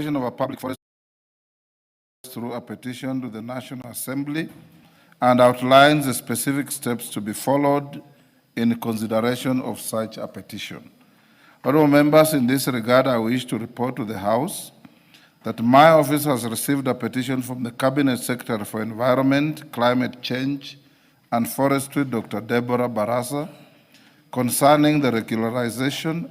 of a public forest through a petition to the National Assembly and outlines the specific steps to be followed in consideration of such a petition. Honourable members, in this regard, I wish to report to the House that my office has received a petition from the Cabinet Secretary for Environment, Climate Change and Forestry, Dr. Deborah Barasa, concerning the regularization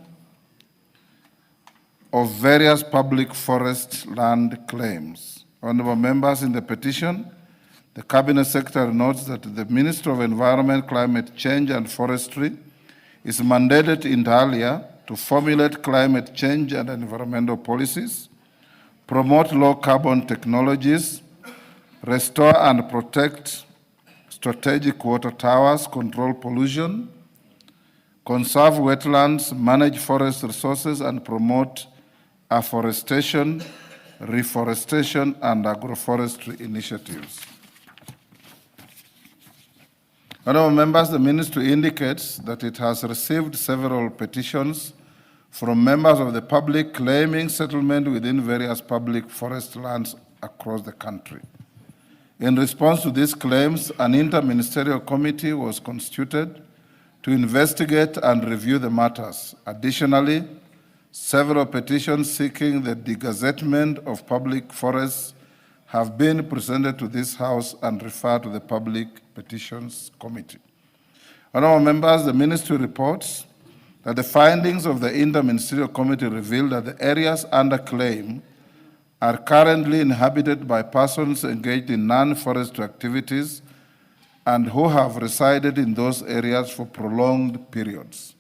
of various public forest land claims. Honourable members, in the petition, the Cabinet Secretary notes that the Ministry of Environment, Climate Change and Forestry is mandated inter alia to formulate climate change and environmental policies, promote low-carbon technologies, restore and protect strategic water towers, control pollution, conserve wetlands, manage forest resources, and promote afforestation, reforestation, and agroforestry initiatives. Honourable members, the Ministry indicates that it has received several petitions from members of the public claiming settlement within various public forest lands across the country. In response to these claims, an interministerial committee was constituted to investigate and review the matters. Additionally, several petitions seeking the degazettement of public forests have been presented to this House and referred to the Public Petitions Committee. Honourable members, the Ministry reports that the findings of the Interministerial Committee reveal that the areas under claim are currently inhabited by persons engaged in non-forestry activities and who have resided in those areas for prolonged periods.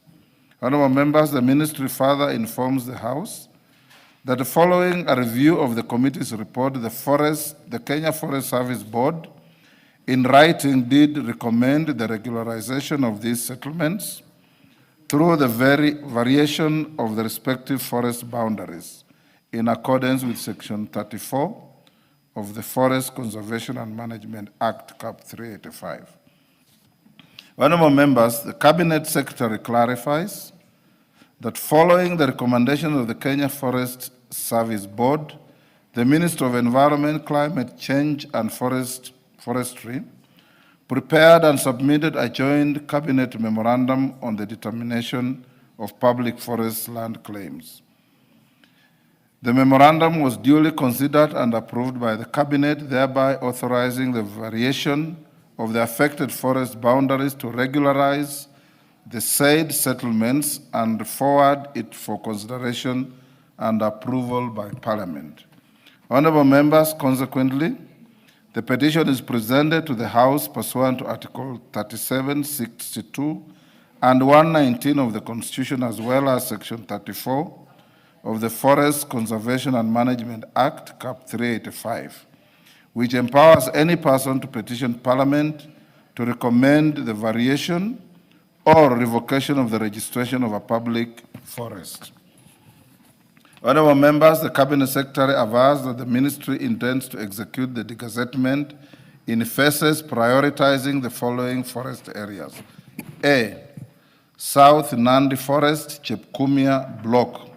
Honourable members, the Ministry further informs the House that following a review of the committee's report, the Kenya Forest Service Board, in writing, did recommend the regularization of these settlements through the variation of the respective forest boundaries in accordance with Section 34 of the Forest Conservation and Management Act, Cap 385. Honourable members, the Cabinet Secretary clarifies that following the recommendations of the Kenya Forest Service Board, the Minister of Environment, Climate Change and Forestry prepared and submitted a joint Cabinet memorandum on the determination of public forest land claims. The memorandum was duly considered and approved by the Cabinet, thereby authorizing the variation of the affected forest boundaries to regularize the said settlements and forward it for consideration and approval by Parliament. Honourable members, consequently, the petition is presented to the House pursuant to Article 37, 62, and 119 of the Constitution, as well as Section 34 of the Forest Conservation and Management Act, Cap 385, which empowers any person to petition Parliament to recommend the variation or revocation of the registration of a public forest. Honourable members, the Cabinet Secretary avers that the Ministry intends to execute the degazettement in phases prioritizing the following forest areas. A. South Nandi Forest, Chepkumia Block,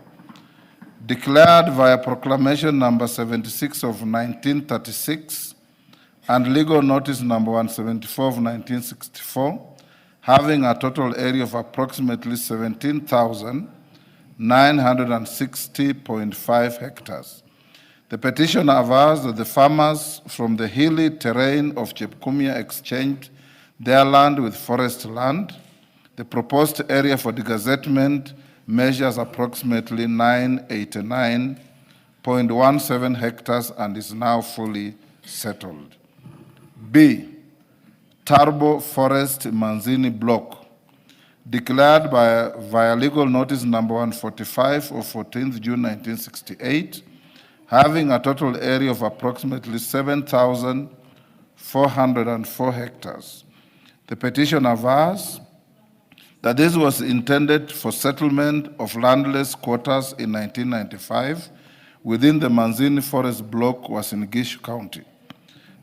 declared via Proclamation number 76 of 1936 and Legal Notice number 174 of 1964, having a total area of approximately 17,960.5 hectares. The petitioner avers that the farmers from the hilly terrain of Chepkumia exchanged their land with forest land. The proposed area for degazettement measures approximately 989.17 hectares and is now fully settled. B. Turbo Forest Manzini Block, declared via Legal Notice number 145 of 14th June 1968, having a total area of approximately 7,404 hectares. The petition avers that this was intended for settlement of landless quarters in 1995 within the Manzini Forest Block was in Gishu County.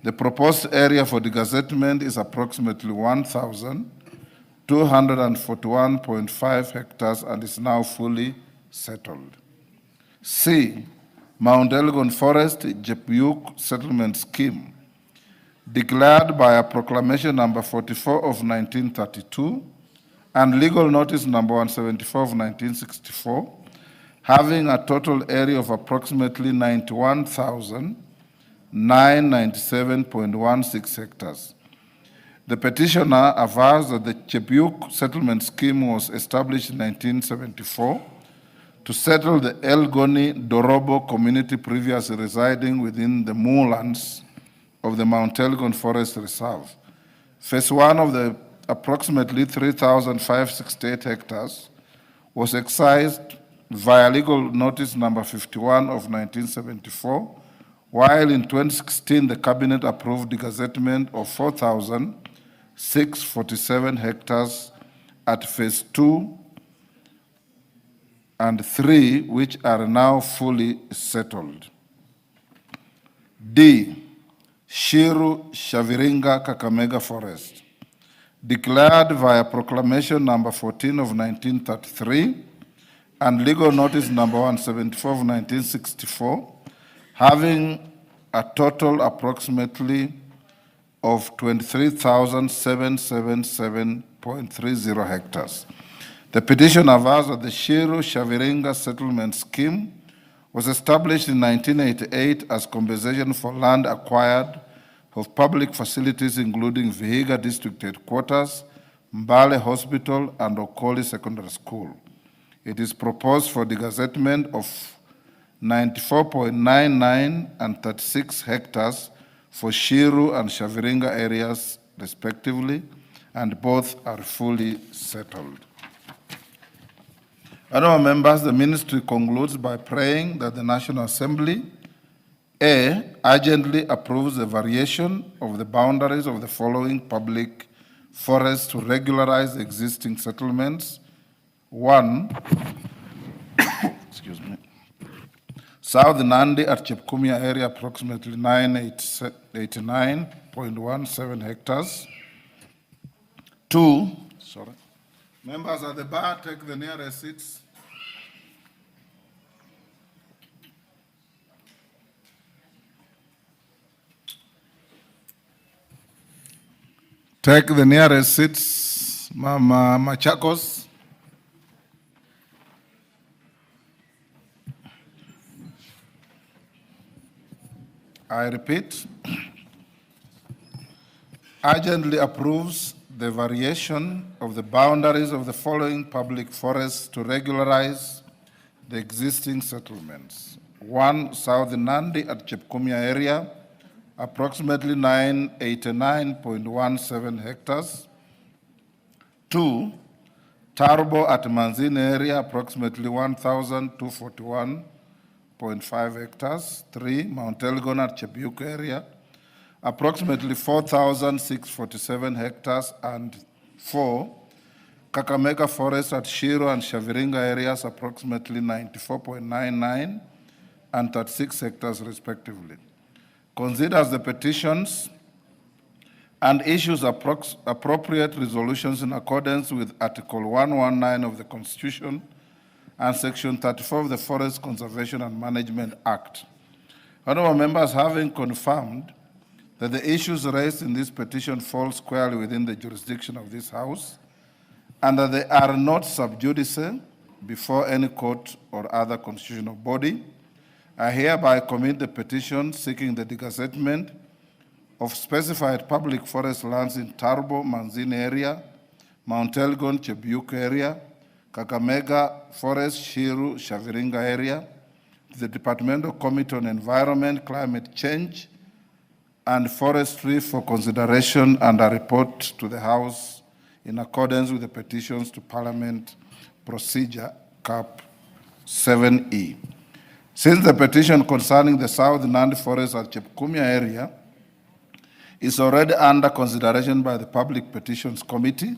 The proposed area for degazettement is approximately 1,241.5 hectares and is now fully settled. C. Mount Elgon Forest Jepyuk Settlement Scheme, declared by a proclamation number 44 of 1932 and legal notice number 174 of 1964, having a total area of approximately 91,997.16 hectares. The petitioner avers that the Jepyuk Settlement Scheme was established in 1974 to settle the Elgoni Dorobo community previously residing within the moorlands of the Mount Elgon Forest Reserve. Phase 1 of the approximately 3,568 hectares was excised via legal notice number 51 of 1974, while in 2016 the Cabinet approved the gazettement of 4,647 hectares at phase 2 and 3, which are now fully settled. D. Shiru Shaviringa Kakamega Forest, declared via proclamation number 14 of 1933 and legal notice number 174 of 1964, having a total approximately of 23,777.30 hectares. The petition avers that the Shiru Shaviringa Settlement Scheme was established in 1988 as compensation for land acquired of public facilities including Vihiga District Headquarters, Mbale Hospital, and Okoli Secondary School. It is proposed for the gazettement of 94.99 and 36 hectares for Shiru and Shaviringa areas respectively, and both are fully settled. Honourable members, the ministry concludes by praying that the National Assembly A. urgently approves the variation of the boundaries of the following public forests to regularize the existing settlements. 1. Excuse me. South Nandi at Chepkumia area, approximately 989.17 hectares. 2. Sorry. Members at the bar, take the nearest seats. Take the nearest seats, Mama Machakos. I repeat, urgently approves the variation of the boundaries of the following public forests to regularize the existing settlements. 1. South Nandi at Chepkumia area, approximately 989.17 hectares. 2. Tarbo at Manzini area, approximately 1,241.5 hectares. 3. Mount Elgon at Chepyuk area, approximately 4,647 hectares. And 4. Kakamega Forest at Shiru and Shaviringa areas, approximately 94.99 and 36 hectares respectively. Considers the petitions and issues appropriate resolutions in accordance with Article 119 of the Constitution and Section 34 of the Forest Conservation and Management Act. Honourable members, having confirmed that the issues raised in this petition fall squarely within the jurisdiction of this House and that they are not sub judice before any court or other constitutional body, I hereby commit the petition seeking the degazettement of specified public forest lands in Tarbo, Manzini area, Mount Elgon, Chepyuk area, Kakamega Forest, Shiru, Shaviringa area, to the Departmental Committee on Environment, Climate Change, and Forestry for consideration and a report to the House in accordance with the petitions to Parliament procedure Cap 7E. Since the petition concerning the South Nandi Forest at Chepkumia area is already under consideration by the Public Petitions Committee,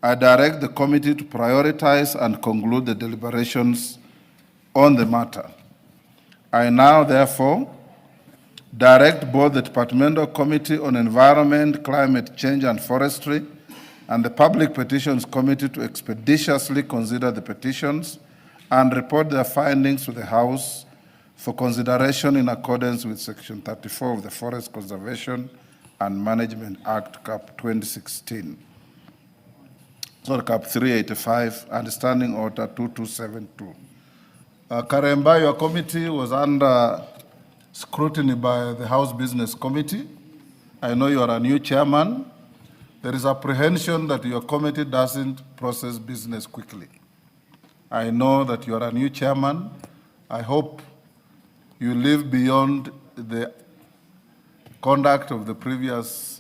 I direct the committee to prioritize and conclude the deliberations on the matter. I now, therefore, direct both the Departmental Committee on Environment, Climate Change and Forestry and the Public Petitions Committee to expeditiously consider the petitions and report their findings to the House for consideration in accordance with Section 34 of the Forest Conservation and Management Act, Cap 2016. So Cap 385 and Standing Order 2272. Karemba, your committee was under scrutiny by the House Business Committee. I know you are a new chairman. There is apprehension that your committee doesn't process business quickly. I know that you are a new chairman. I hope you live beyond the conduct of the previous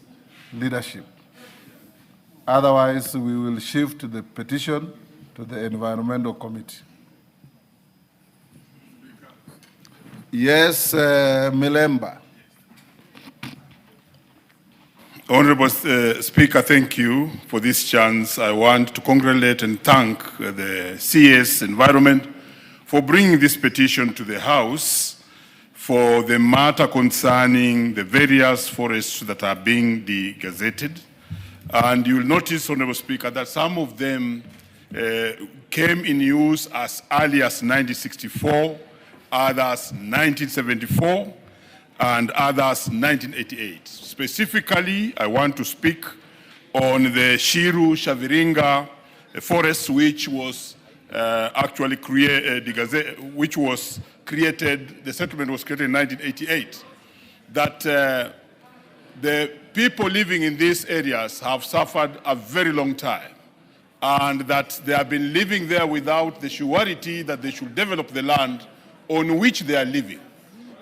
leadership. Otherwise, we will shift the petition to the Environmental Committee. Yes, Milemba. Honorable Speaker, thank you for this chance. I want to congratulate and thank the CS Environment for bringing this petition to the House for the matter concerning the various forests that are being degazetted. And you'll notice, Honorable Speaker, that some of them came in use as early as 1964, others 1974, and others 1988. Specifically, I want to speak on the Shiru Shaviringa forest, which was actually created, the settlement was created in 1988. That the people living in these areas have suffered a very long time, and that they have been living there without the surety that they should develop the land on which they are living.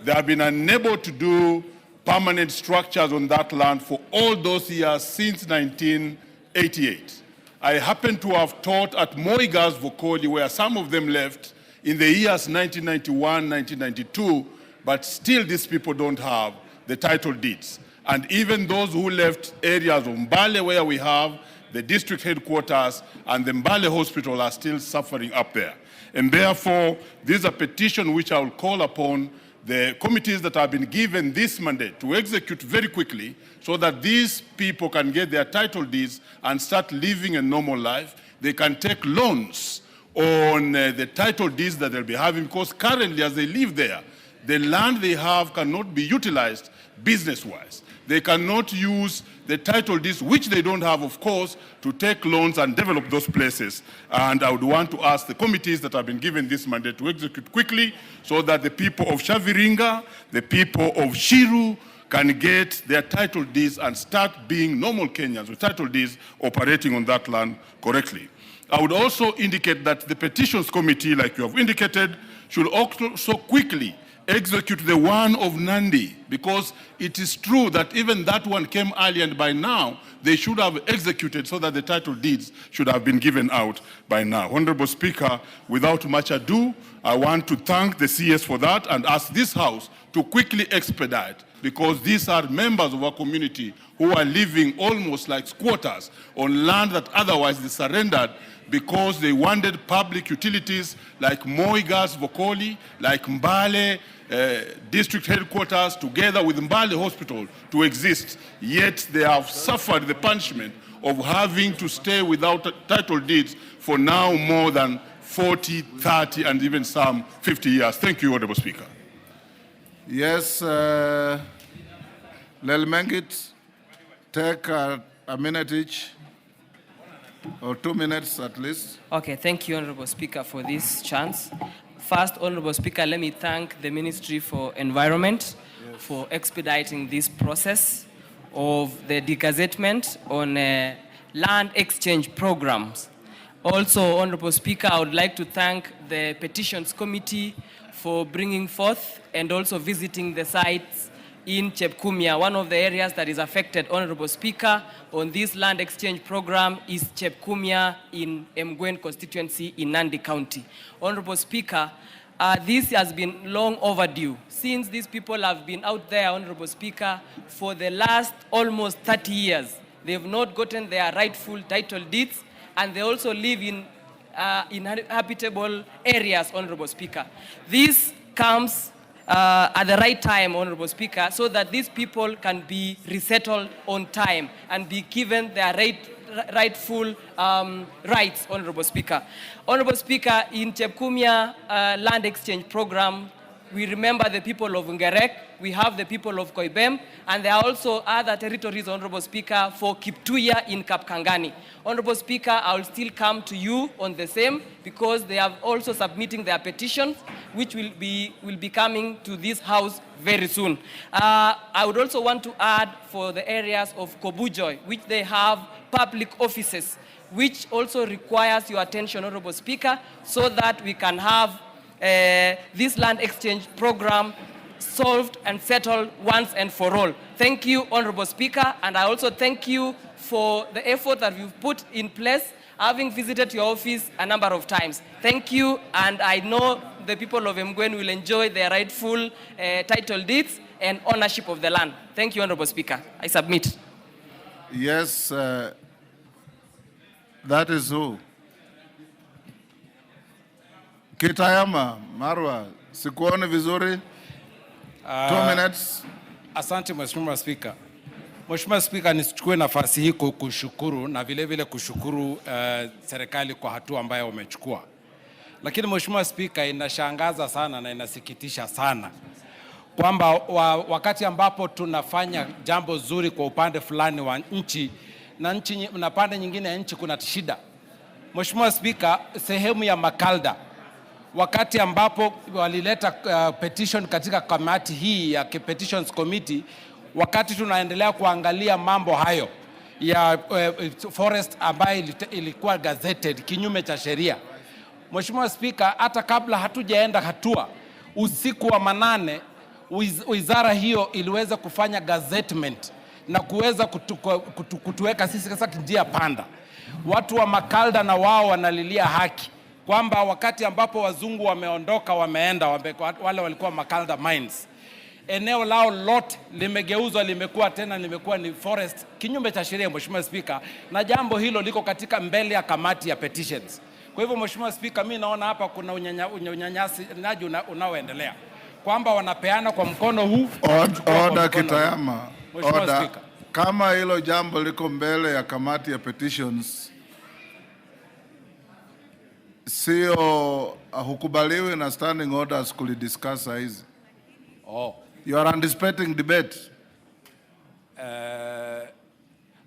They have been unable to do permanent structures on that land for all those years since 1988. I happen to have taught at Moi Girls Vokoli, where some of them left in the years 1991, 1992, but still these people don't have the title deeds. And even those who left areas of Mbale, where we have the district headquarters, and the Mbale Hospital are still suffering up there. And therefore, this is a petition which I will call upon the committees that have been given this mandate to execute very quickly so that these people can get their title deeds and start living a normal life. They can take loans on the title deeds that they'll be having, because currently as they live there, the land they have cannot be utilized business-wise. They cannot use the title deeds, which they don't have, of course, to take loans and develop those places. And I would want to ask the committees that have been given this mandate to execute quickly so that the people of Shaviringa, the people of Shiru can get their title deeds and start being normal Kenyans with title deeds operating on that land correctly. I would also indicate that the petitions committee, like you have indicated, should also quickly execute the one of Nandi, because it is true that even that one came early, and by now they should have executed so that the title deeds should have been given out by now. Honorable Speaker, without much ado, I want to thank the CS for that and ask this House to quickly expedite, because these are members of our community who are living almost like squatters on land that otherwise they surrendered because they wanted public utilities like Moi Girls Vokoli, like Mbale district headquarters, together with Mbale Hospital to exist. Yet they have suffered the punishment of having to stay without title deeds for now more than 40, 30, and even some 50 years. Thank you, Honorable Speaker. Yes, Lelmengit, take a minute each, or 2 minutes at least. Okay, thank you, Honorable Speaker, for this chance. First, Honorable Speaker, let me thank the Ministry for Environment for expediting this process of the degazettement on land exchange programs. Also, Honorable Speaker, I would like to thank the Petitions Committee for bringing forth and also visiting the sites in Chepkumia. One of the areas that is affected, Honorable Speaker, on this land exchange program is Chepkumia in Mgwen constituency in Nandi County. Honorable Speaker, this has been long overdue. Since these people have been out there, Honorable Speaker, for the last almost 30 years, they have not gotten their rightful title deeds, and they also live in inhabitable areas, Honorable Speaker. This comes at the right time, Honorable Speaker, so that these people can be resettled on time and be given their rightful rights, Honorable Speaker. Honorable Speaker, in Chepkumia land exchange program, We remember the people of Ngerek, we have the people of Koibem, and there are also other territories, Honorable Speaker, for Kiptuya in Kapkangani. Honorable Speaker, I will still come to you on the same because they are also submitting their petitions, which will be coming to this House very soon. I would also want to add for the areas of Kobujoy, which they have public offices, which also requires your attention, Honorable Speaker, so that we can have this land exchange program solved and settled once and for all. Thank you, Honorable Speaker, and I also thank you for the effort that you've put in place, having visited your office a number of times. Thank you, and I know the people of Mgwen will enjoy their rightful title deeds and ownership of the land. Thank you, Honorable Speaker. I submit. Yes, that is who. Kitayama, Marwa, sikuone vizuri. 2 minutes. Asante Mheshimiwa Spika. Mheshimiwa Spika, nichukue nafasi hii kushukuru na vile vile kushukuru serikali kwa hatua ambayo wamechukua. Lakini Mheshimiwa Spika, inashangaza sana na inasikitisha sana kwamba wakati ambapo tunafanya jambo zuri kwa upande fulani wa nchi na pande nyingine ya nchi kuna shida. Mheshimiwa Spika, sehemu ya Makalda, wakati ambapo walileta petition katika kamati hii ya Petitions Committee, wakati tunaendelea kuangalia mambo hayo ya forest ambayo ilikuwa gazetted kinyume cha sheria. Mheshimiwa Spika, hata kabla hatujaenda hatua, usiku wa manane wizara hiyo iliweza kufanya gazettement na kuweza kutuweka sisi katika njia panda. Watu wa Makalda na wao wanalilia haki kwamba wakati ambapo wazungu wameondoka wale walikuwa Makalda Mines, eneo lao lote limegeuzwa limekuwa ni forest kinyume cha sheria, Mheshimiwa Spika, na jambo hilo liko katika mbele ya kamati ya petitions. Kwa hivyo Mheshimiwa Spika, mimi naona hapa kuna unyanyasaji unaoendelea kwamba wanapeana kwa mkono huu. Order Kitayama. Order. Kama hilo jambo liko mbele ya kamati ya petitions, sio hukubaliwi na standing orders kulidiscuss hizi. You are anticipating debate.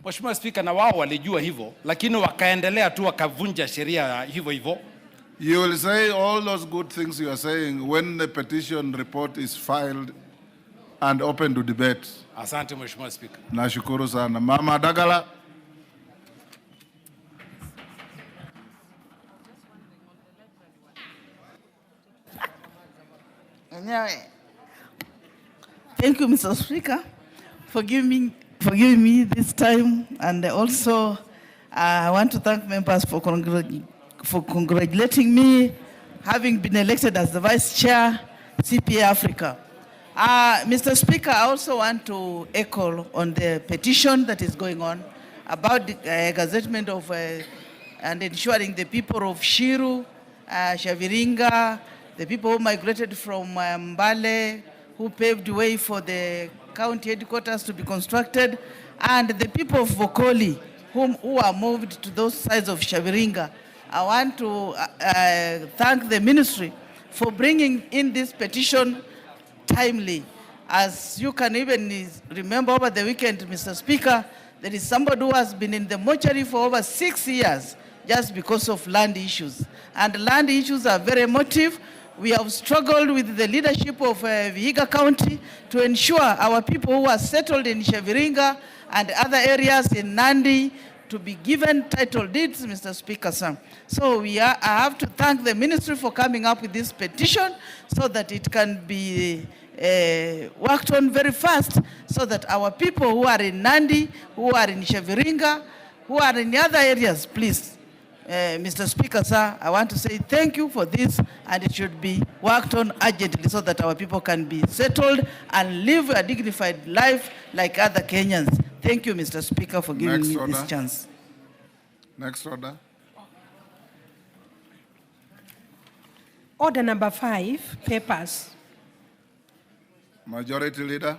Mheshimiwa Spika, na wao walijua hivyo, lakini wakaendelea tu wakavunja sheria hivyo hivyo. You will say all those good things you are saying when the petition report is filed and open to debate. Asante Mheshimiwa Spika. Nashukuru sana. Mama Dagala. Thank you, Mr. Speaker, for giving me this time, and also I want to thank members for congratulating me having been elected as the Vice Chair, CPA Africa. Mr. Speaker, I also want to echo on the petition that is going on about the gazettement of and ensuring the people of Shiru, Shaviringa, the people who migrated from Mbale, who paved the way for the county headquarters to be constructed, and the people of Vokoli, who are moved to those sides of Shaviringa. I want to thank the ministry for bringing in this petition timely. As you can even remember over the weekend, Mr. Speaker, there is somebody who has been in the mortuary for over 6 years just because of land issues. And land issues are very emotive. We have struggled with the leadership of Vihiga County to ensure our people who are settled in Shaviringa and other areas in Nandi to be given title deeds, Mr. Speaker, sir. So I have to thank the ministry for coming up with this petition so that it can be worked on very fast, so that our people who are in Nandi, who are in Shaviringa, who are in the other areas, please, Mr. Speaker, sir, I want to say thank you for this, and it should be worked on urgently so that our people can be settled and live a dignified life like other Kenyans. Thank you, Mr. Speaker, for giving me this chance. Next order. Order number 5, papers. Majority Leader.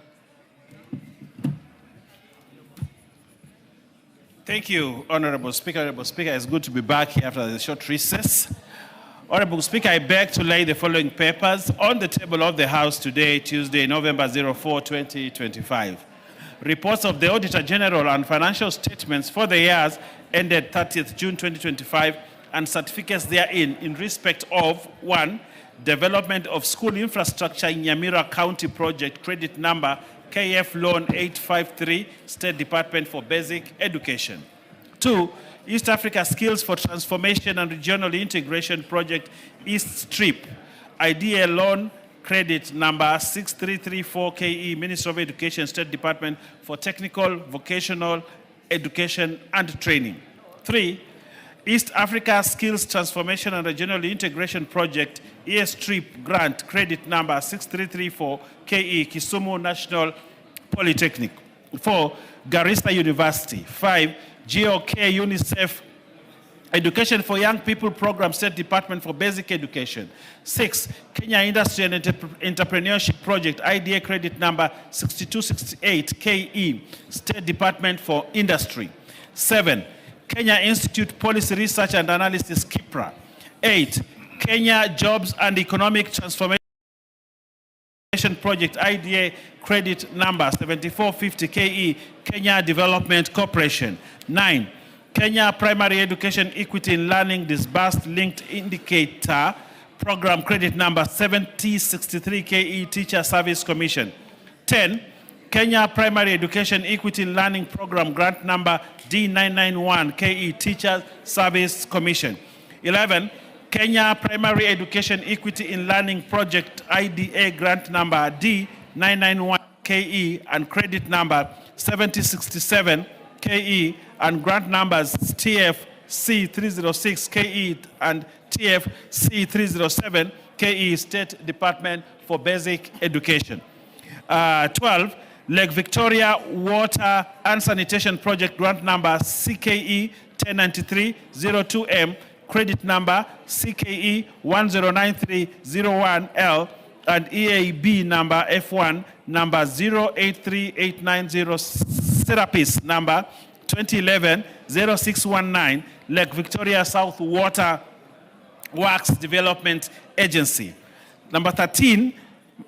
Thank you, Honorable Speaker. Honorable Speaker, it's good to be back here after the short recess. Honorable Speaker, I beg to lay the following papers on the table of the House today, Tuesday, November 04, 2025. Reports of the Auditor General and financial statements for the years ended 30th June 2025 and certificates therein in respect of 1. Development of school infrastructure in Nyamira County project, credit number KF Loan 853, State Department for Basic Education. 2. East Africa Skills for Transformation and Regional Integration Project, East Strip, IDA Loan Credit number 6334 KE, Ministry of Education, State Department for Technical, Vocational Education and Training. 3. East Africa Skills Transformation and Regional Integration Project, ES Strip Grant Credit number 6334 KE, Kisumu National Polytechnic. 4. Garissa University. 5. GOK UNICEF Education for Young People Program, State Department for Basic Education. 6. Kenya Industry and Entrepreneurship Project, IDA credit number 6268 KE, State Department for Industry. 7. Kenya Institute Policy Research and Analysis, KIPRA. 8. Kenya Jobs and Economic Transformation Project, IDA credit number 7450 KE, Kenya Development Corporation. 9. Kenya Primary Education Equity in Learning Disbursed Linked Indicator Program, credit number 7063 KE, Teacher Service Commission. 10. Kenya Primary Education Equity in Learning Program, grant number D991 KE, Teacher Service Commission. 11. Kenya Primary Education Equity in Learning Project, IDA grant number D991 KE and credit number 7067 KE and grant numbers TF-C306 KE and TF-C307 KE, State Department for Basic Education. 12. Lake Victoria Water and Sanitation Project, grant number CKE 1093-02M, credit number CKE 109301L, and EAB number F1 number 083890, Serapis number 2011-0619, Lake Victoria South Water Works Development Agency. Number 13,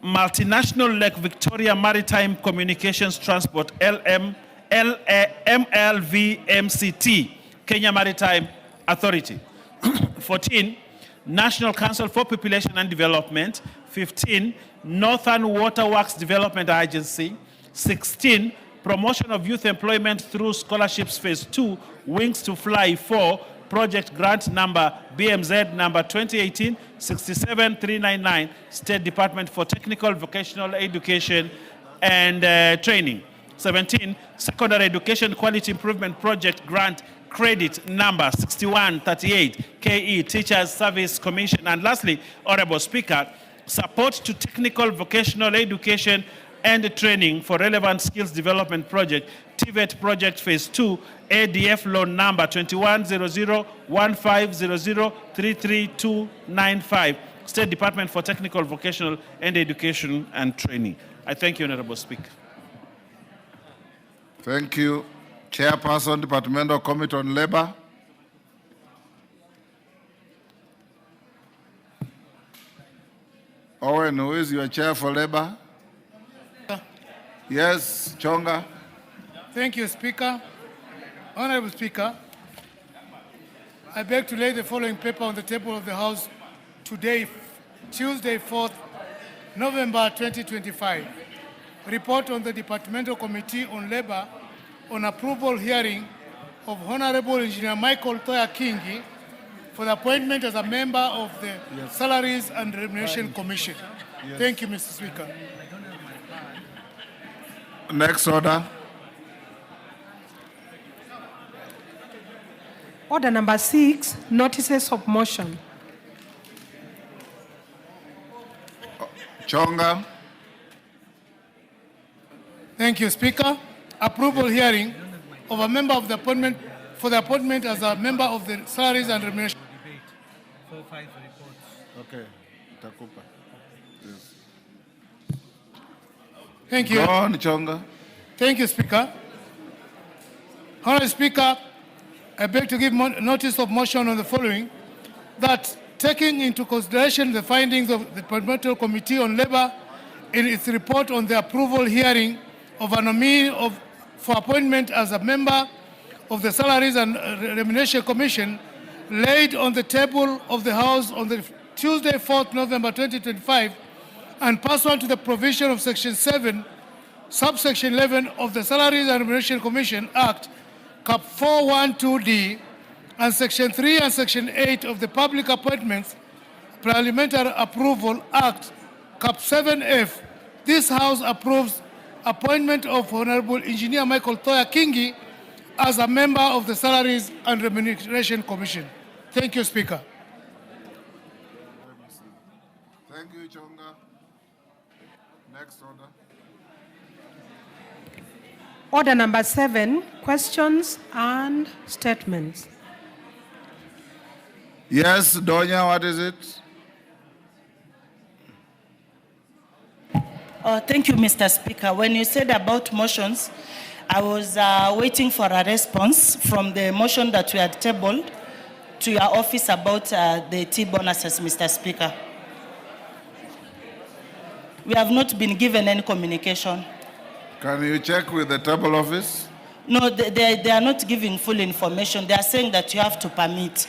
Multinational Lake Victoria Maritime Communications Transport, MLVMCT, Kenya Maritime Authority. 14, National Council for Population and Development. 15, Northern Water Works Development Agency. 16, Promotion of Youth Employment through Scholarships Phase 2, Wings to Fly 4, Project Grant number BMZ number 2018-67399, State Department for Technical Vocational Education and Training. 17, Secondary Education Quality Improvement Project Grant credit number 6138 KE, Teachers Service Commission. And lastly, Honorable Speaker, support to technical vocational education and training for relevant skills development project, TVET project phase 2, ADF loan number 21001500339295, State Department for Technical Vocational and Education and Training. I thank you, Honorable Speaker. Thank you. Chairperson, Departmental Committee on Labor. Owen, who is your chair for labor? Yes, Chonga. Thank you, Speaker. Honorable Speaker, I beg to lay the following paper on the table of the House today, Tuesday, 4th November 2025. Report on the Departmental Committee on Labor on approval hearing of Honorable Engineer Michael Toya Kingi for the appointment as a member of the Salaries and Remuneration Commission. Yes. Thank you, Mr. Speaker. Next order. Order number 6, notices of motion. Chonga. Thank you, Speaker. Approval hearing of a member of the appointment for the appointment as a member of the Salaries and Remuneration. Okay. Takupa. Yes. Thank you. Go on, Chonga. Thank you, Speaker. Honorable Speaker, I beg to give notice of motion on the following, that taking into consideration the findings of the Parliamentary Committee on Labour in its report on the approval hearing of a nominee for appointment as a member of the Salaries and Remuneration Commission laid on the table of the House on the Tuesday, 4th November 2025, and pursuant to the provision of Section 7, Subsection 11 of the Salaries and Remuneration Commission Act, Cap 412D, and Section 3 and Section 8 of the Public Appointments Parliamentary Approval Act, Cap 7F, this House approves appointment of Honorable Engineer Michael Thoya Kingi as a member of the Salaries and Remuneration Commission. Thank you, Speaker. Thank you, Chonga. Next order. Order number 7, questions and statements. Yes, Donya, what is it? Thank you, Mr. Speaker. When you said about motions, I was waiting for a response from the motion that we had tabled to your office about the T bonuses, Mr. Speaker. We have not been given any communication. Can you check with the table office? No, they are not giving full information. They are saying that you have to permit.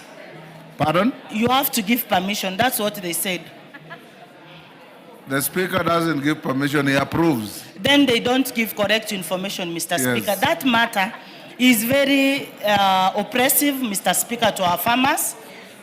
Pardon? You have to give permission. That's what they said. The speaker doesn't give permission, he approves. Then they don't give correct information, Mr. Yes. Speaker. That matter is very oppressive, Mr. Speaker, to our farmers.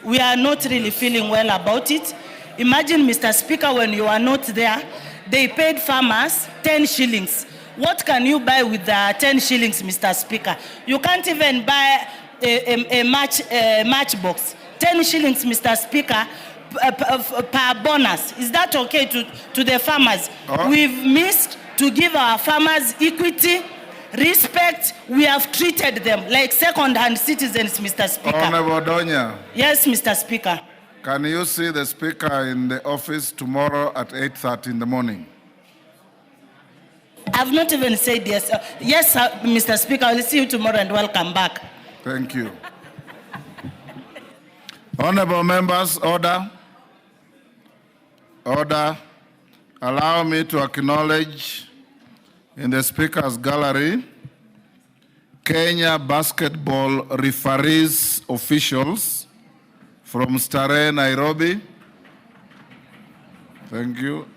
We are not really feeling well about it. Imagine, Mr. Speaker, when you are not there, they paid farmers 10 shillings. What can you buy with 10 shillings, Mr. Speaker? You can't even buy a matchbox. 10 shillings, Mr. Speaker, per bonus. Is that okay to the farmers? We've missed to give our farmers equity, respect. We have treated them like second-hand citizens, Mr. Speaker. Honorable Donya, Yes, Mr. Speaker. can you see the speaker in the office tomorrow at 8:30 in the morning? I've not even said yes. Yes, Mr. Speaker, I'll see you tomorrow and welcome back. Thank you. Honorable members, order. Order. Allow me to acknowledge in the speaker's gallery Kenya basketball referees officials from Starehe, Nairobi. Thank you.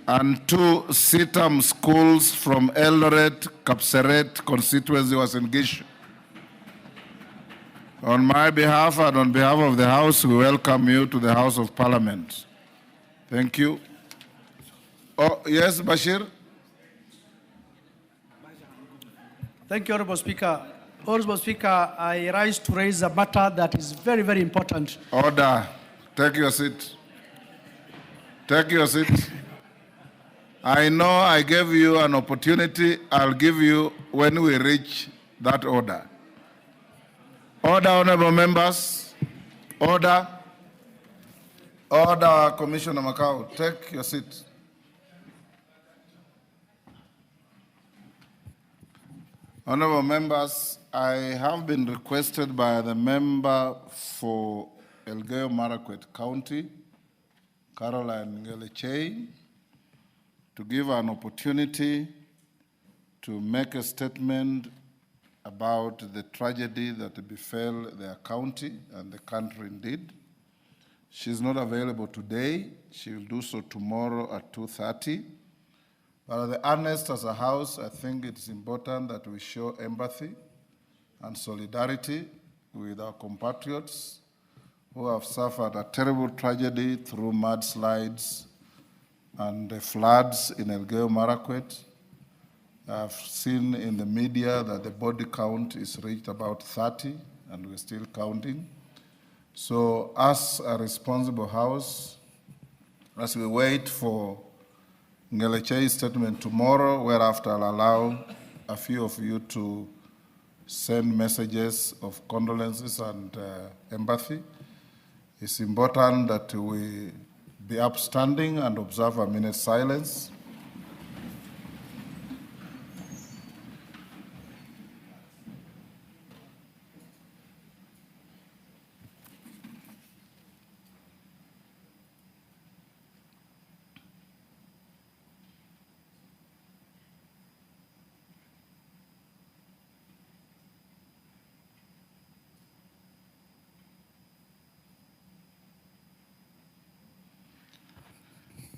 And 2 Sitam schools from Eldoret, Kapseret constituency was engaged. On my behalf and on behalf of the House, we welcome you to the House of Parliament. Thank you. Oh, yes, Bashir? Thank you, Honorable Speaker. Honorable Speaker, I rise to raise a matter that is very, very important. Order. Take your seat. Take your seat. I know I gave you an opportunity. I'll give you when we reach that order. Order, honorable members. Order. Order, Commissioner Makau. Take your seat. Honorable members, I have been requested by the member for Elgeyo Marakwet County, Caroline Ngelechei, to give an opportunity to make a statement about the tragedy that befell their county and the country indeed. She's not available today. She will do so tomorrow at 2:30. But at the earnest as a House, I think it's important that we show empathy and solidarity with our compatriots who have suffered a terrible tragedy through mudslides and the floods in Elgeyo Marakwet. I've seen in the media that the body count is reached about 30, and we're still counting. So as a responsible House, as we wait for Ngelechei's statement tomorrow, whereafter I'll allow a few of you to send messages of condolences and empathy, it's important that we be upstanding and observe a minute's silence.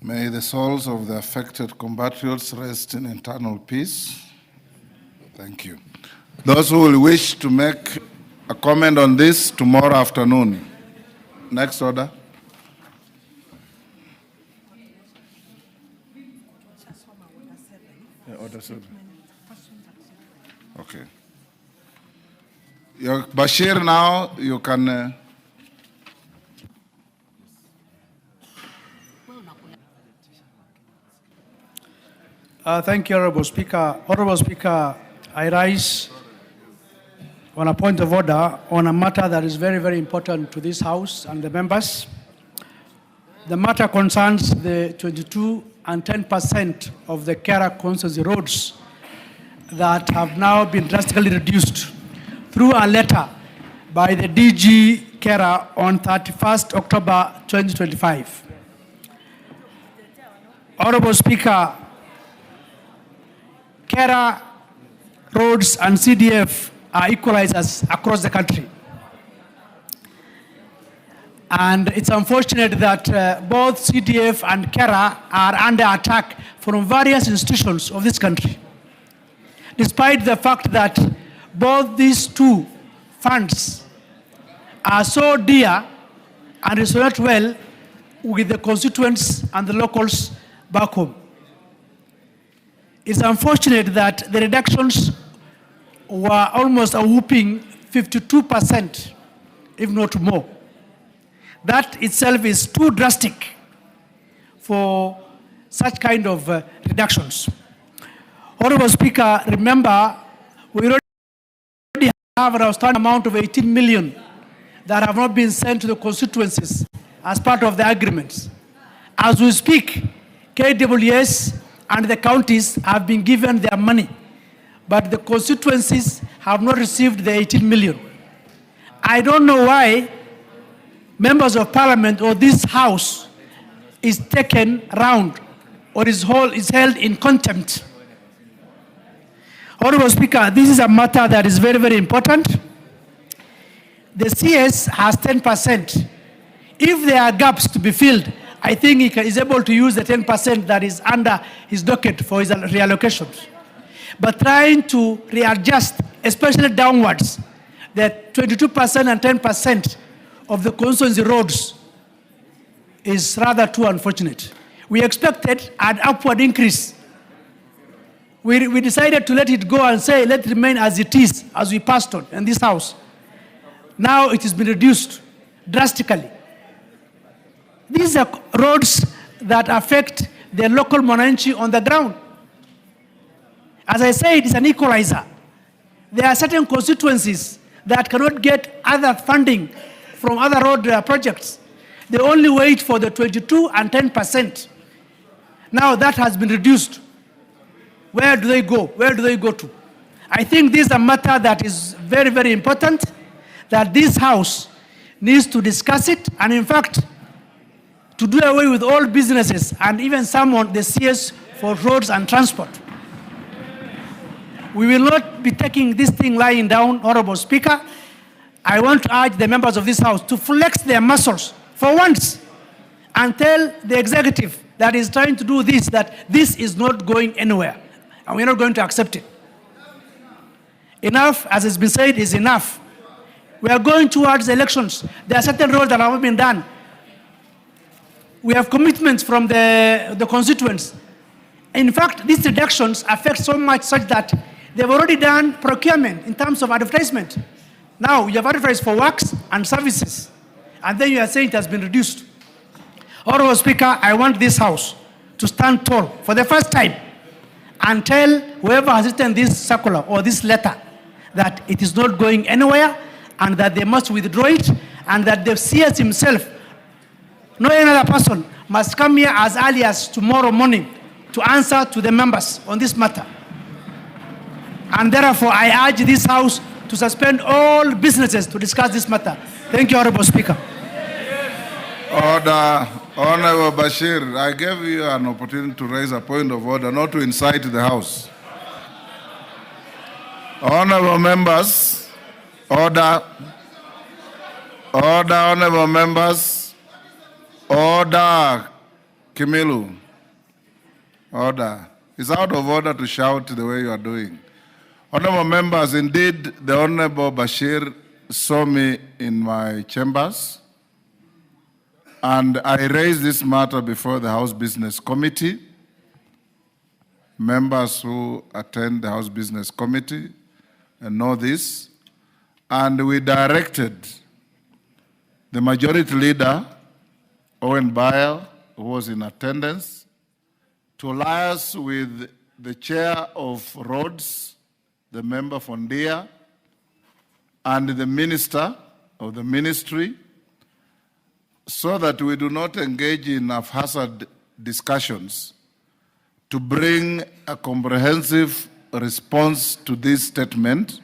May the souls of the affected compatriots rest in eternal peace. Thank you. Those who will wish to make a comment on this tomorrow afternoon. Next order. Yeah, order 7. Okay. Bashir, now you can. Thank you, Honorable Speaker. Honorable Speaker, I rise on a point of order on a matter that is very, very important to this House and the members. The matter concerns the 22 and 10% of the Kara constituency roads that have now been drastically reduced through a letter by the DG Kara on 31st October 2025. Honorable Speaker, Kara roads and CDF are equalizers across the country. And it's unfortunate that both CDF and Kara are under attack from various institutions of this country. Despite the fact that both these two funds are so dear and resonate well with the constituents and the locals back home. It's unfortunate that the reductions were almost a whopping 52%, if not more. That itself is too drastic for such kind of reductions. Honorable Speaker, remember, we already have an outstanding amount of 18 million that have not been sent to the constituencies as part of the agreements. As we speak, KWS and the counties have been given their money, but the constituencies have not received the 18 million. I don't know why members of parliament or this house is taken around or is held in contempt. Honorable Speaker, this is a matter that is very, very important. The CS has 10%. If there are gaps to be filled, I think he is able to use the 10% that is under his docket for his reallocations. But trying to readjust, especially downwards, the 22% and 10% of the constituency roads is rather too unfortunate. We expected an upward increase. We decided to let it go and say, let it remain as it is, as we passed on in this house. Now it has been reduced drastically. These are roads that affect the local monarchy on the ground. As I said, it's an equalizer. There are certain constituencies that cannot get other funding from other road projects. They only wait for the 22 and 10%. Now that has been reduced. Where do they go? Where do they go to? I think this is a matter that is very, very important, that this House needs to discuss it, and in fact, to do away with all businesses and even some on the CS for roads and transport. We will not be taking this thing lying down, Honorable Speaker. I want to urge the members of this House to flex their muscles for once and tell the executive that is trying to do this, that this is not going anywhere, and we're not going to accept it. Enough, as has been said, is enough. We are going towards elections. There are certain roads that have not been done. We have commitments from the constituents. In fact, these reductions affect so much such that they've already done procurement in terms of advertisement. Now, you have advertised for works and services, and then you are saying it has been reduced. Honorable Speaker, I want this House to stand tall for the first time and tell whoever has written this circular or this letter that it is not going anywhere and that they must withdraw it, and that the CS himself, no another person, must come here as early as tomorrow morning to answer to the members on this matter. And therefore, I urge this House to suspend all businesses to discuss this matter. Thank you, Honorable Speaker. Order. Honorable Bashir, I gave you an opportunity to raise a point of order, not to incite the House. Honorable members, order. Order, honorable members, order. Kimilu, order. It's out of order to shout the way you are doing. Honorable members, indeed, the Honorable Bashir saw me in my chambers, and I raised this matter before the House Business Committee. Members who attend the House Business Committee know this, and we directed the Majority Leader, Owen Bayer, who was in attendance, to liaise with the Chair of Roads, the member from Dia, and the Minister of the Ministry, so that we do not engage in haphazard discussions, to bring a comprehensive response to this statement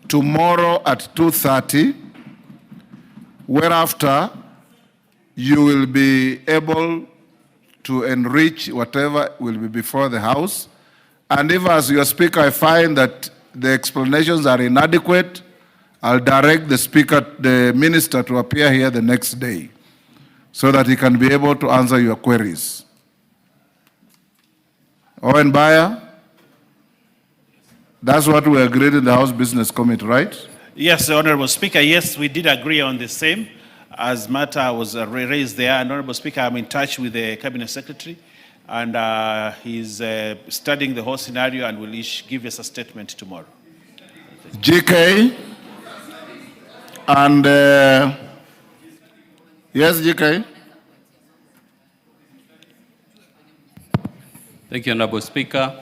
tomorrow at 2:30, whereafter you will be able to enrich whatever will be before the House. And if, as your Speaker, I find that the explanations are inadequate, I'll direct the Speaker, the Minister, to appear here the next day so that he can be able to answer your queries. Owen Bayer, that's what we agreed in the House Business Committee, right? Yes, Honorable Speaker, yes, we did agree on the same. As matter was raised there, Honorable Speaker, I'm in touch with the Cabinet Secretary, and he's studying the whole scenario and will give us a statement tomorrow. GK, and yes, GK. Thank you, Honorable Speaker.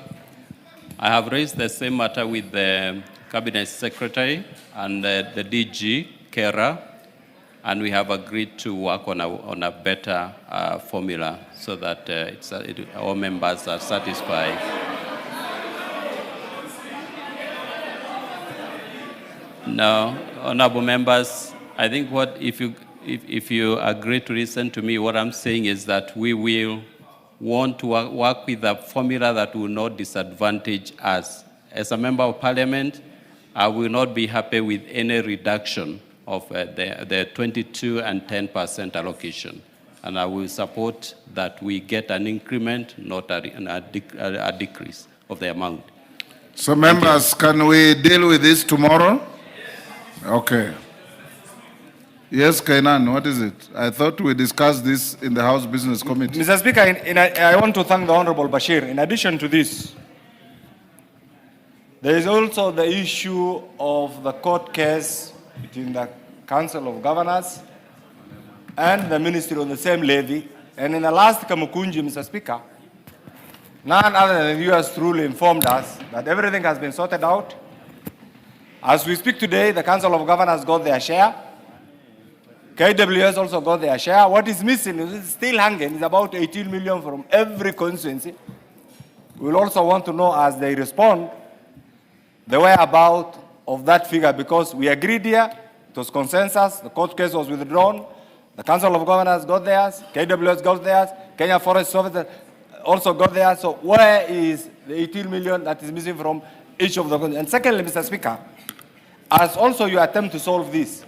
I have raised the same matter with the Cabinet Secretary and the DG, Kera, and we have agreed to work on a better formula so that our members are satisfied. Now, honorable members, I think if you agree to listen to me, what I'm saying is that we will want to work with a formula that will not disadvantage us. As a member of parliament, I will not be happy with any reduction of the 22 and 10% allocation. And I will support that we get an increment, not a decrease of the amount. So members, can we deal with this tomorrow? Okay. Yes, Kainan, what is it? I thought we discussed this in the House Business Committee. Mr. Speaker, I want to thank the Honorable Bashir. In addition to this, there is also the issue of the court case between the Council of Governors and the Ministry on the same levy. And in the last Kamukunji, Mr. Speaker, none other than you has truly informed us that everything has been sorted out. As we speak today, the Council of Governors got their share. KWS also got their share. What is missing is still hanging is about 18 million from every constituency. We will also want to know as they respond the whereabouts of that figure, because we agreed here, it was consensus, the court case was withdrawn, the Council of Governors got theirs, KWS got theirs, Kenya Forest Service also got theirs. So where is the 18 million that is missing from each of the constituencies? And secondly, Mr. Speaker, as also you attempt to solve this,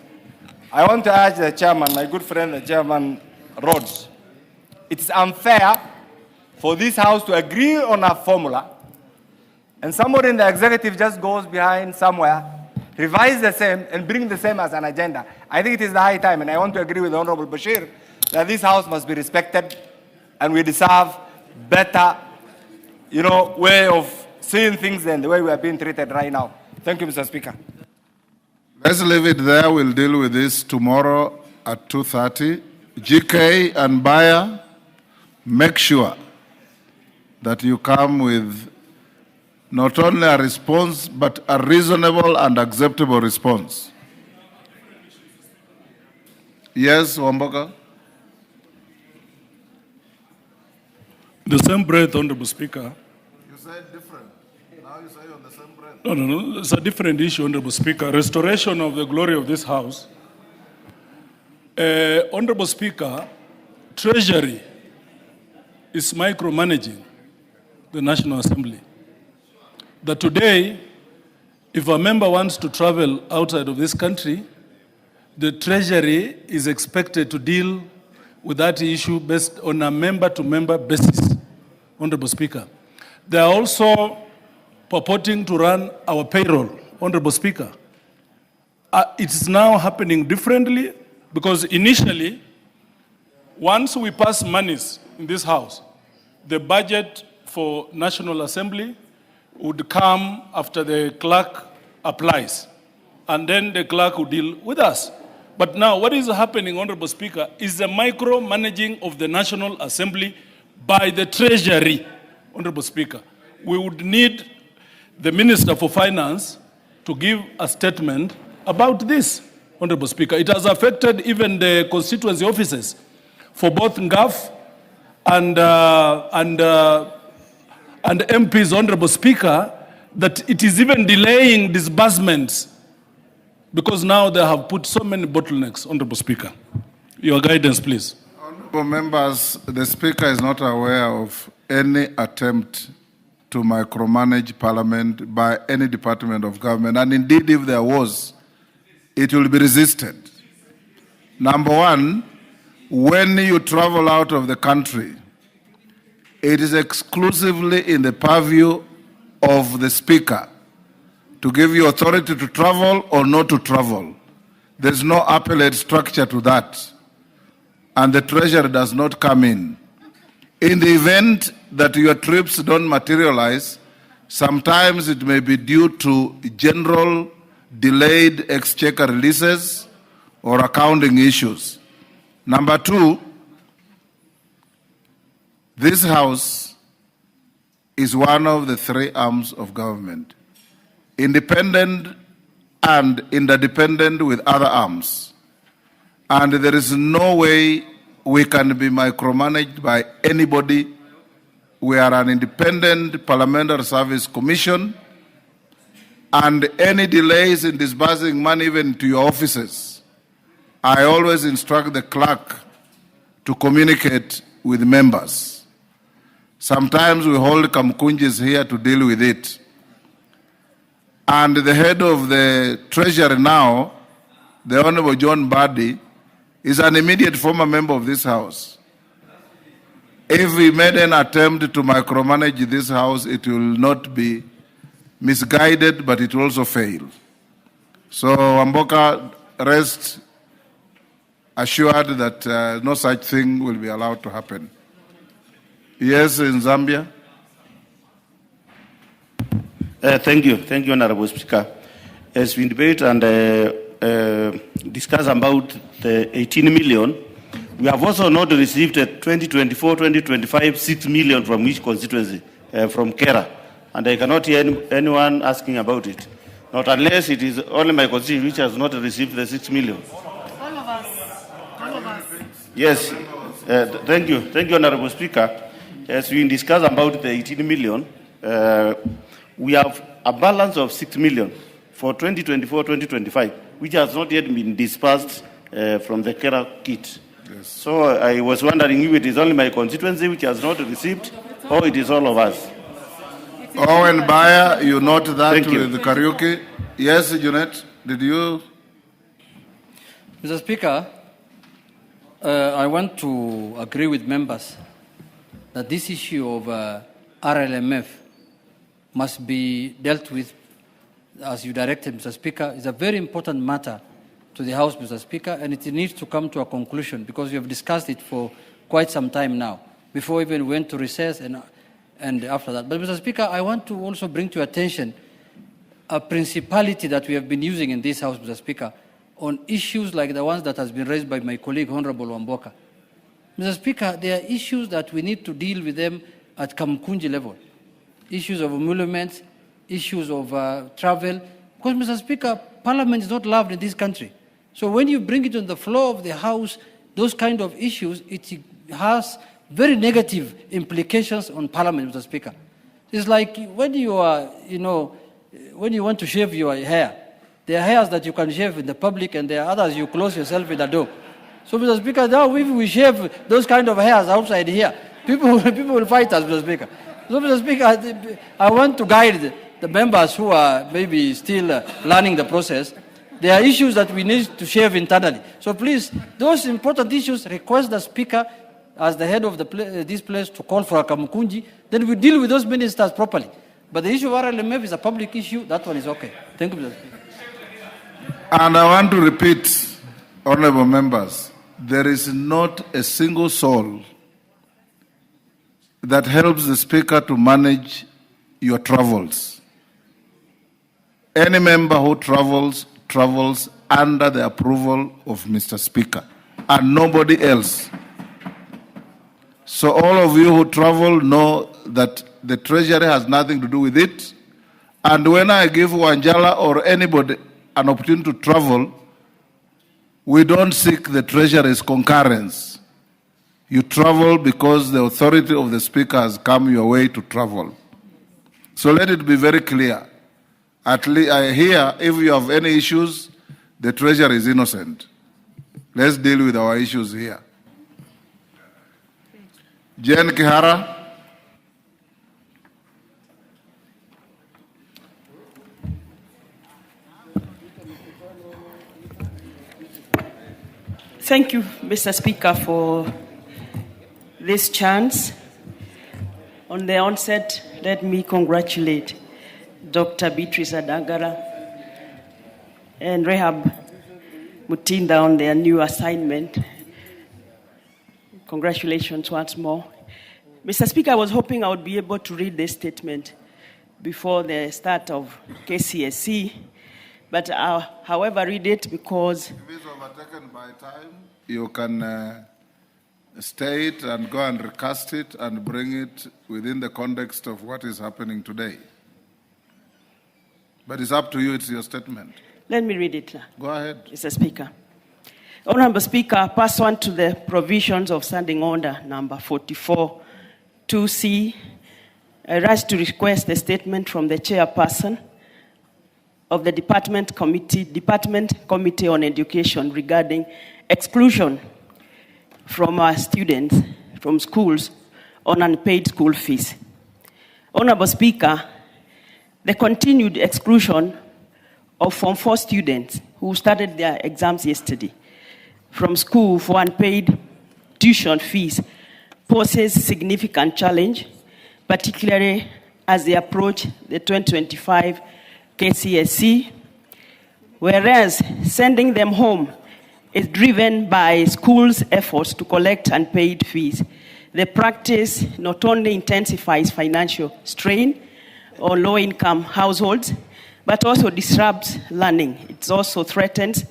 I want to urge the chairman, my good friend, the chairman Rhodes, it is unfair for this House to agree on a formula and somebody in the executive just goes behind somewhere, revise the same, and bring the same as an agenda. I think it is the high time, and I want to agree with the Honorable Bashir, that this House must be respected, and we deserve better, way of seeing things than the way we are being treated right now. Thank you, Mr. Speaker. Let's leave it there. We'll deal with this tomorrow at 2:30. GK and Bayer, make sure that you come with not only a response, but a reasonable and acceptable response. Yes, Wamboka? The same breath, Honorable Speaker. You said different. Now you say on the same breath. No. It's a different issue, Honorable Speaker. Restoration of the glory of this House. Honorable Speaker, Treasury is micromanaging the National Assembly. That today, if a member wants to travel outside of this country, the Treasury is expected to deal with that issue based on a member-to-member basis, Honorable Speaker. They are also purporting to run our payroll, Honorable Speaker. It is now happening differently because initially, once we pass monies in this House, the budget for National Assembly would come after the clerk applies, and then the clerk would deal with us. But now what is happening, Honorable Speaker, is the micromanaging of the National Assembly by the Treasury, Honorable Speaker. We would need the Minister for Finance to give a statement about this, Honorable Speaker. It has affected even the constituency offices for both NGAF and MPs, Honorable Speaker, that it is even delaying disbursements because now they have put so many bottlenecks, Honorable Speaker. Your guidance, please. Honorable members, the Speaker is not aware of any attempt to micromanage Parliament by any department of government. And indeed, if there was, it will be resisted. Number one, when you travel out of the country, it is exclusively in the purview of the Speaker to give you authority to travel or not to travel. There's no appellate structure to that. And the Treasury does not come in. In the event that your trips don't materialize, sometimes it may be due to general delayed exchequer releases or accounting issues. Number two, this House is one of the three arms of government, independent and interdependent with other arms. And there is no way we can be micromanaged by anybody. We are an independent Parliamentary Service Commission, and any delays in disbursing money even to your offices, I always instruct the clerk to communicate with members. Sometimes we hold Kamkunjis here to deal with it. And the head of the Treasury now, the Honorable John Badi, is an immediate former member of this House. If we made an attempt to micromanage this House, it will not be misguided, but it will also fail. So, Wamboka, rest assured that no such thing will be allowed to happen. Yes, in Zambia. Thank you, Honorable Speaker. As we debate and discuss about the 18 million, we have also not received a 2024-2025 6 million from each constituency, from Kera. And I cannot hear anyone asking about it. Not unless it is only my constituency which has not received the 6 million. All of us. Yes, thank you, Honorable Speaker. As we discuss about the 18 million, we have a balance of 6 million for 2024-2025, which has not yet been dispersed from the Kera kit. Yes. So I was wondering if it is only my constituency which has not received, or it is all of us. Owen Bayer, you note that Thank you. with the karaoke. Yes, Junet, did you? Mr. Speaker, I want to agree with members that this issue of RLMF must be dealt with, as you directed, Mr. Speaker. It's a very important matter to the House, Mr. Speaker, and it needs to come to a conclusion because we have discussed it for quite some time now, before we even went to recess and after that. But, Mr. Speaker, I want to also bring to your attention a principality that we have been using in this House, Mr. Speaker, on issues like the ones that has been raised by my colleague, Honorable Wamboka. Mr. Speaker, there are issues that we need to deal with them at Kamkunji level. Issues of emoluments, issues of travel. Because, Mr. Speaker, Parliament is not loved in this country. So when you bring it on the floor of the House, those kind of issues, it has very negative implications on Parliament, Mr. Speaker. It's like when you are, when you want to shave your hair, there are hairs that you can shave in the public and there are others you close yourself in the door. So, Mr. Speaker, now if we shave those kind of hairs outside here, people will fight us, Mr. Speaker. So, Mr. Speaker, I want to guide the members who are maybe still learning the process There are issues that we need to shave internally. So please, those important issues, request the Speaker as the head of this place to call for a Kamukunji, then we deal with those ministers properly. But the issue of RLMF is a public issue, that one is okay. Thank you, Mr. Speaker. And I want to repeat, honorable members, there is not a single soul that helps the Speaker to manage your travels. Any member who travels under the approval of Mr. Speaker and nobody else. So all of you who travel know that the Treasury has nothing to do with it. And when I give Wanjala or anybody an opportunity to travel, we don't seek the Treasury's concurrence. You travel because the authority of the Speaker has come your way to travel. So let it be very clear. At least here, if you have any issues, the Treasury is innocent. Let's deal with our issues here. Jen Kihara. Thank you, Mr. Speaker, for this chance. On the onset, let me congratulate Dr. Beatrice Adangara and Rehab Mutinda on their new assignment. Congratulations once more. Mr. Speaker, I was hoping I would be able to read this statement before the start of KCSE, but I'll, however, read it because... If it's overtaken by time, you can state and go and recast it and bring it within the context of what is happening today. But it's up to you, it's your statement. Let me read it. Go ahead. Mr. Speaker. Honorable Speaker, pursuant to the provisions of Standing Order number 44, 2C, I rise to request a statement from the chairperson of the Department Committee on Education regarding exclusion from our students from schools on unpaid school fees. Honorable Speaker, the continued exclusion of Form 4 students who started their exams yesterday from school for unpaid tuition fees poses significant challenge, particularly as they approach the 2025 KCSE, whereas sending them home is driven by schools' efforts to collect unpaid fees. The practice not only intensifies financial strain on low-income households, but also disrupts learning. It also threatens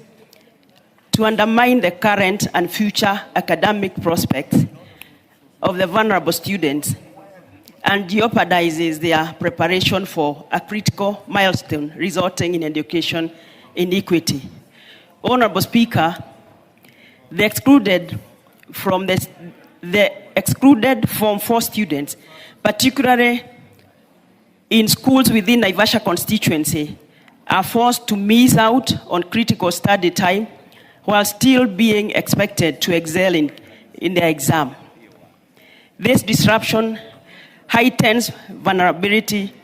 to undermine the current and future academic prospects of the vulnerable students and jeopardizes their preparation for a critical milestone resulting in education inequity. Honorable Speaker, the excluded Form 4 students, particularly in schools within Naivasha constituency, are forced to miss out on critical study time while still being expected to excel in their exam. This disruption heightens vulnerability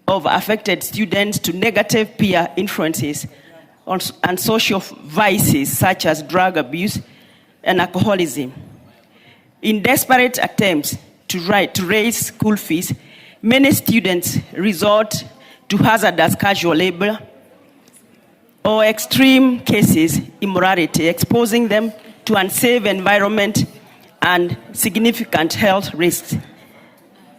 of affected students to negative peer influences and social vices such as drug abuse and alcoholism. In desperate attempts to raise school fees, many students resort to hazardous casual labor or extreme cases immorality, exposing them to unsafe environment and significant health risks.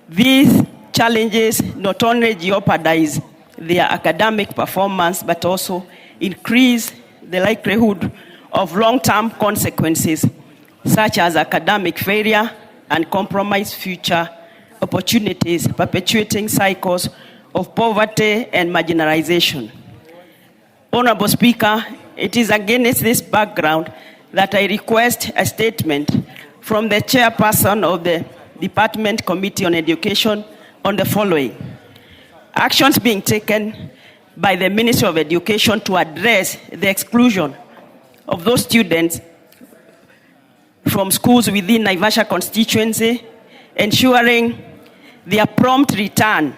These challenges not only jeopardize their academic performance, but also increase the likelihood of long-term consequences, such as academic failure and compromise future opportunities, perpetuating cycles of poverty and marginalization. Honorable Speaker, it is against this background that I request a statement from the chairperson of the Department Committee on Education on the following. Actions being taken by the Ministry of Education to address the exclusion of those students from schools within Naivasha constituency, ensuring their prompt return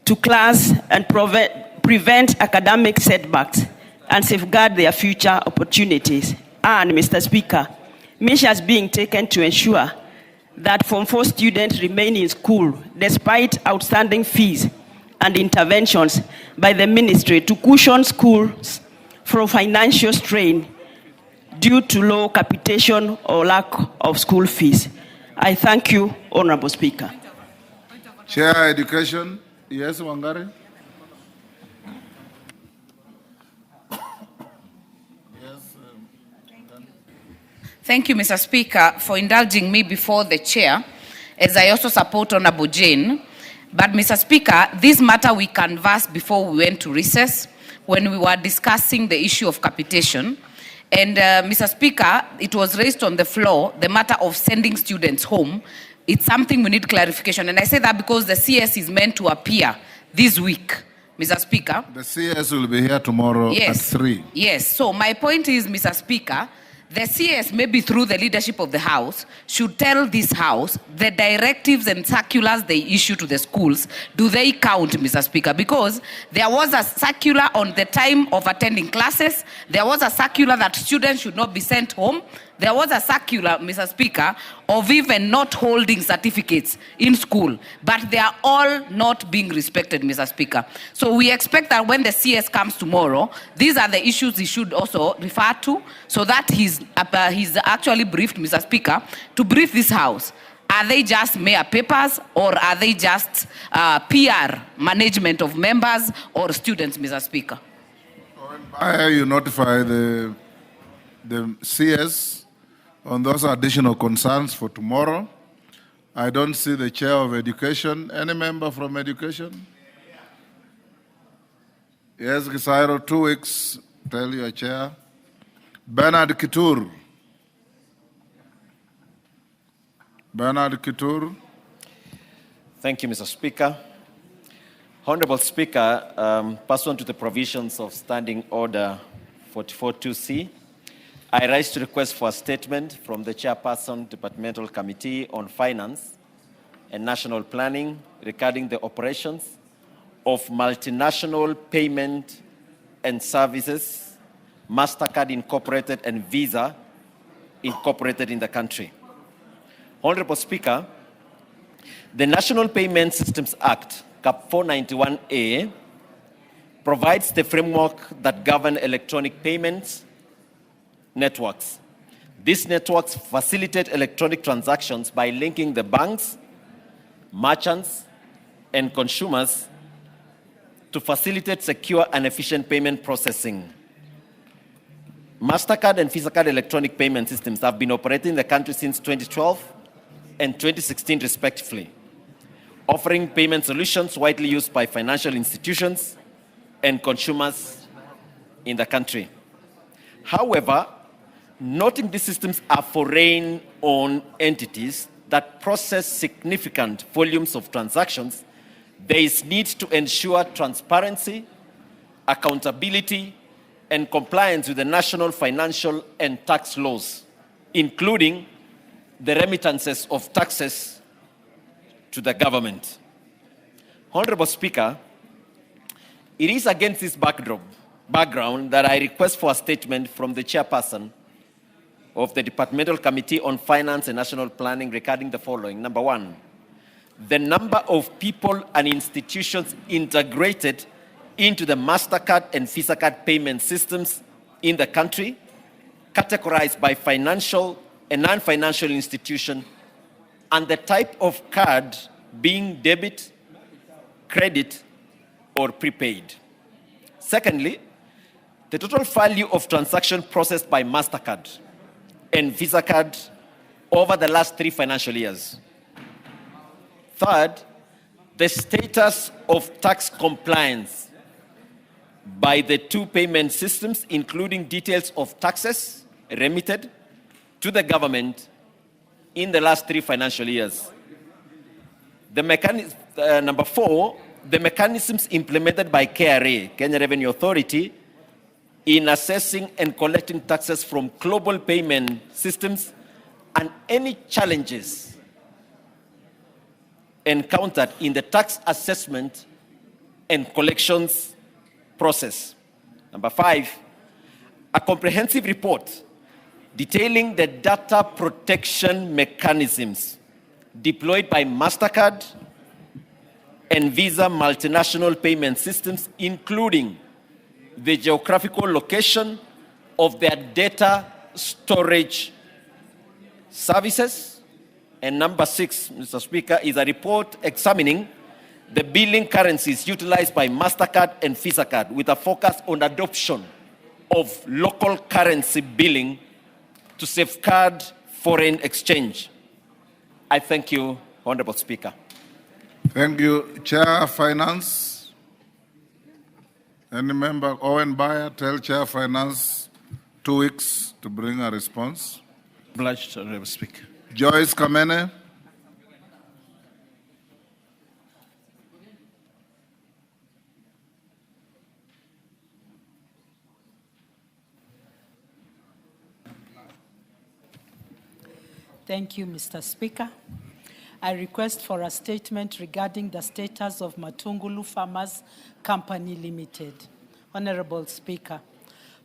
to class and prevent academic setbacks, and safeguard their future opportunities. And, Mr. Speaker, measures being taken to ensure that Form 4 students remain in school despite outstanding fees and interventions by the ministry to cushion schools from financial strain due to low capitation or lack of school fees. I thank you, Honorable Speaker. Chair Education, yes, Wangari. Thank you, Mr. Speaker, for indulging me before the chair, as I also support Honorable Jane. But, Mr. Speaker, this matter we canvassed before we went to recess when we were discussing the issue of capitation. And, Mr. Speaker, it was raised on the floor, the matter of sending students home. It's something we need clarification. And I say that because the CS is meant to appear this week, Mr. Speaker. The CS will be here tomorrow at 3. Yes. So my point is, Mr. Speaker, the CS, maybe through the leadership of the House, should tell this House the directives and circulars they issue to the schools. Do they count, Mr. Speaker? Because there was a circular on the time of attending classes. There was a circular that students should not be sent home. There was a circular, Mr. Speaker, of even not holding certificates in school. But they are all not being respected, Mr. Speaker. So we expect that when the CS comes tomorrow, these are the issues he should also refer to, so that he's actually briefed, Mr. Speaker, to brief this House. Are they just mere papers, or are they just PR management of members or students, Mr. Speaker? Why you notify the CS on those additional concerns for tomorrow? I don't see the chair of education. Any member from education? Yes, Gisairo, 2 weeks. Tell your chair. Bernard Kitur. Bernard Kitur. Thank you, Mr. Speaker. Honorable Speaker, pursuant to the provisions of Standing Order 44.2c, I rise to request for a statement from the Chairperson, Departmental Committee on Finance and National Planning regarding the operations of multinational payment and services, MasterCard Incorporated and Visa Incorporated in the country. Honorable Speaker, the National Payment Systems Act, Cap 491A, provides the framework that govern electronic payments networks. These networks facilitate electronic transactions by linking the banks, merchants, and consumers to facilitate secure and efficient payment processing. MasterCard and Visa card electronic payment systems have been operating in the country since 2012 and 2016 respectively, offering payment solutions widely used by financial institutions and consumers in the country. However, noting these systems are foreign-owned entities that process significant volumes of transactions, there is need to ensure transparency, accountability, and compliance with the national financial and tax laws, including the remittances of taxes to the government. Honorable Speaker, it is against this background that I request for a statement from the Chairperson of the Departmental Committee on Finance and National Planning regarding the following. Number 1, the number of people and institutions integrated into the MasterCard and Visa card payment systems in the country, categorized by financial and non-financial institution, and the type of card being debit, credit, or prepaid. Secondly, the total value of transaction processed by MasterCard and Visa card over the last 3 financial years. Third, the status of tax compliance by the 2 payment systems, including details of taxes remitted to the government in the last 3 financial years. Number 4, the mechanisms implemented by KRA, Kenya Revenue Authority, in assessing and collecting taxes from global payment systems, and any challenges encountered in the tax assessment and collections process. Number 5, a comprehensive report detailing the data protection mechanisms deployed by MasterCard and Visa multinational payment systems, including the geographical location of their data storage services. And number 6, Mr. Speaker, is a report examining the billing currencies utilized by MasterCard and Visa card with a focus on adoption of local currency billing to safeguard foreign exchange. I thank you, Honorable Speaker. Thank you. Chair Finance. Any member? Owen Bayer, tell Chair Finance 2 weeks to bring a response. Obliged, Honorable Speaker. Joyce Kamene. Thank you, Mr. Speaker. I request for a statement regarding the status of Matungulu Farmers Company Limited. Honorable Speaker,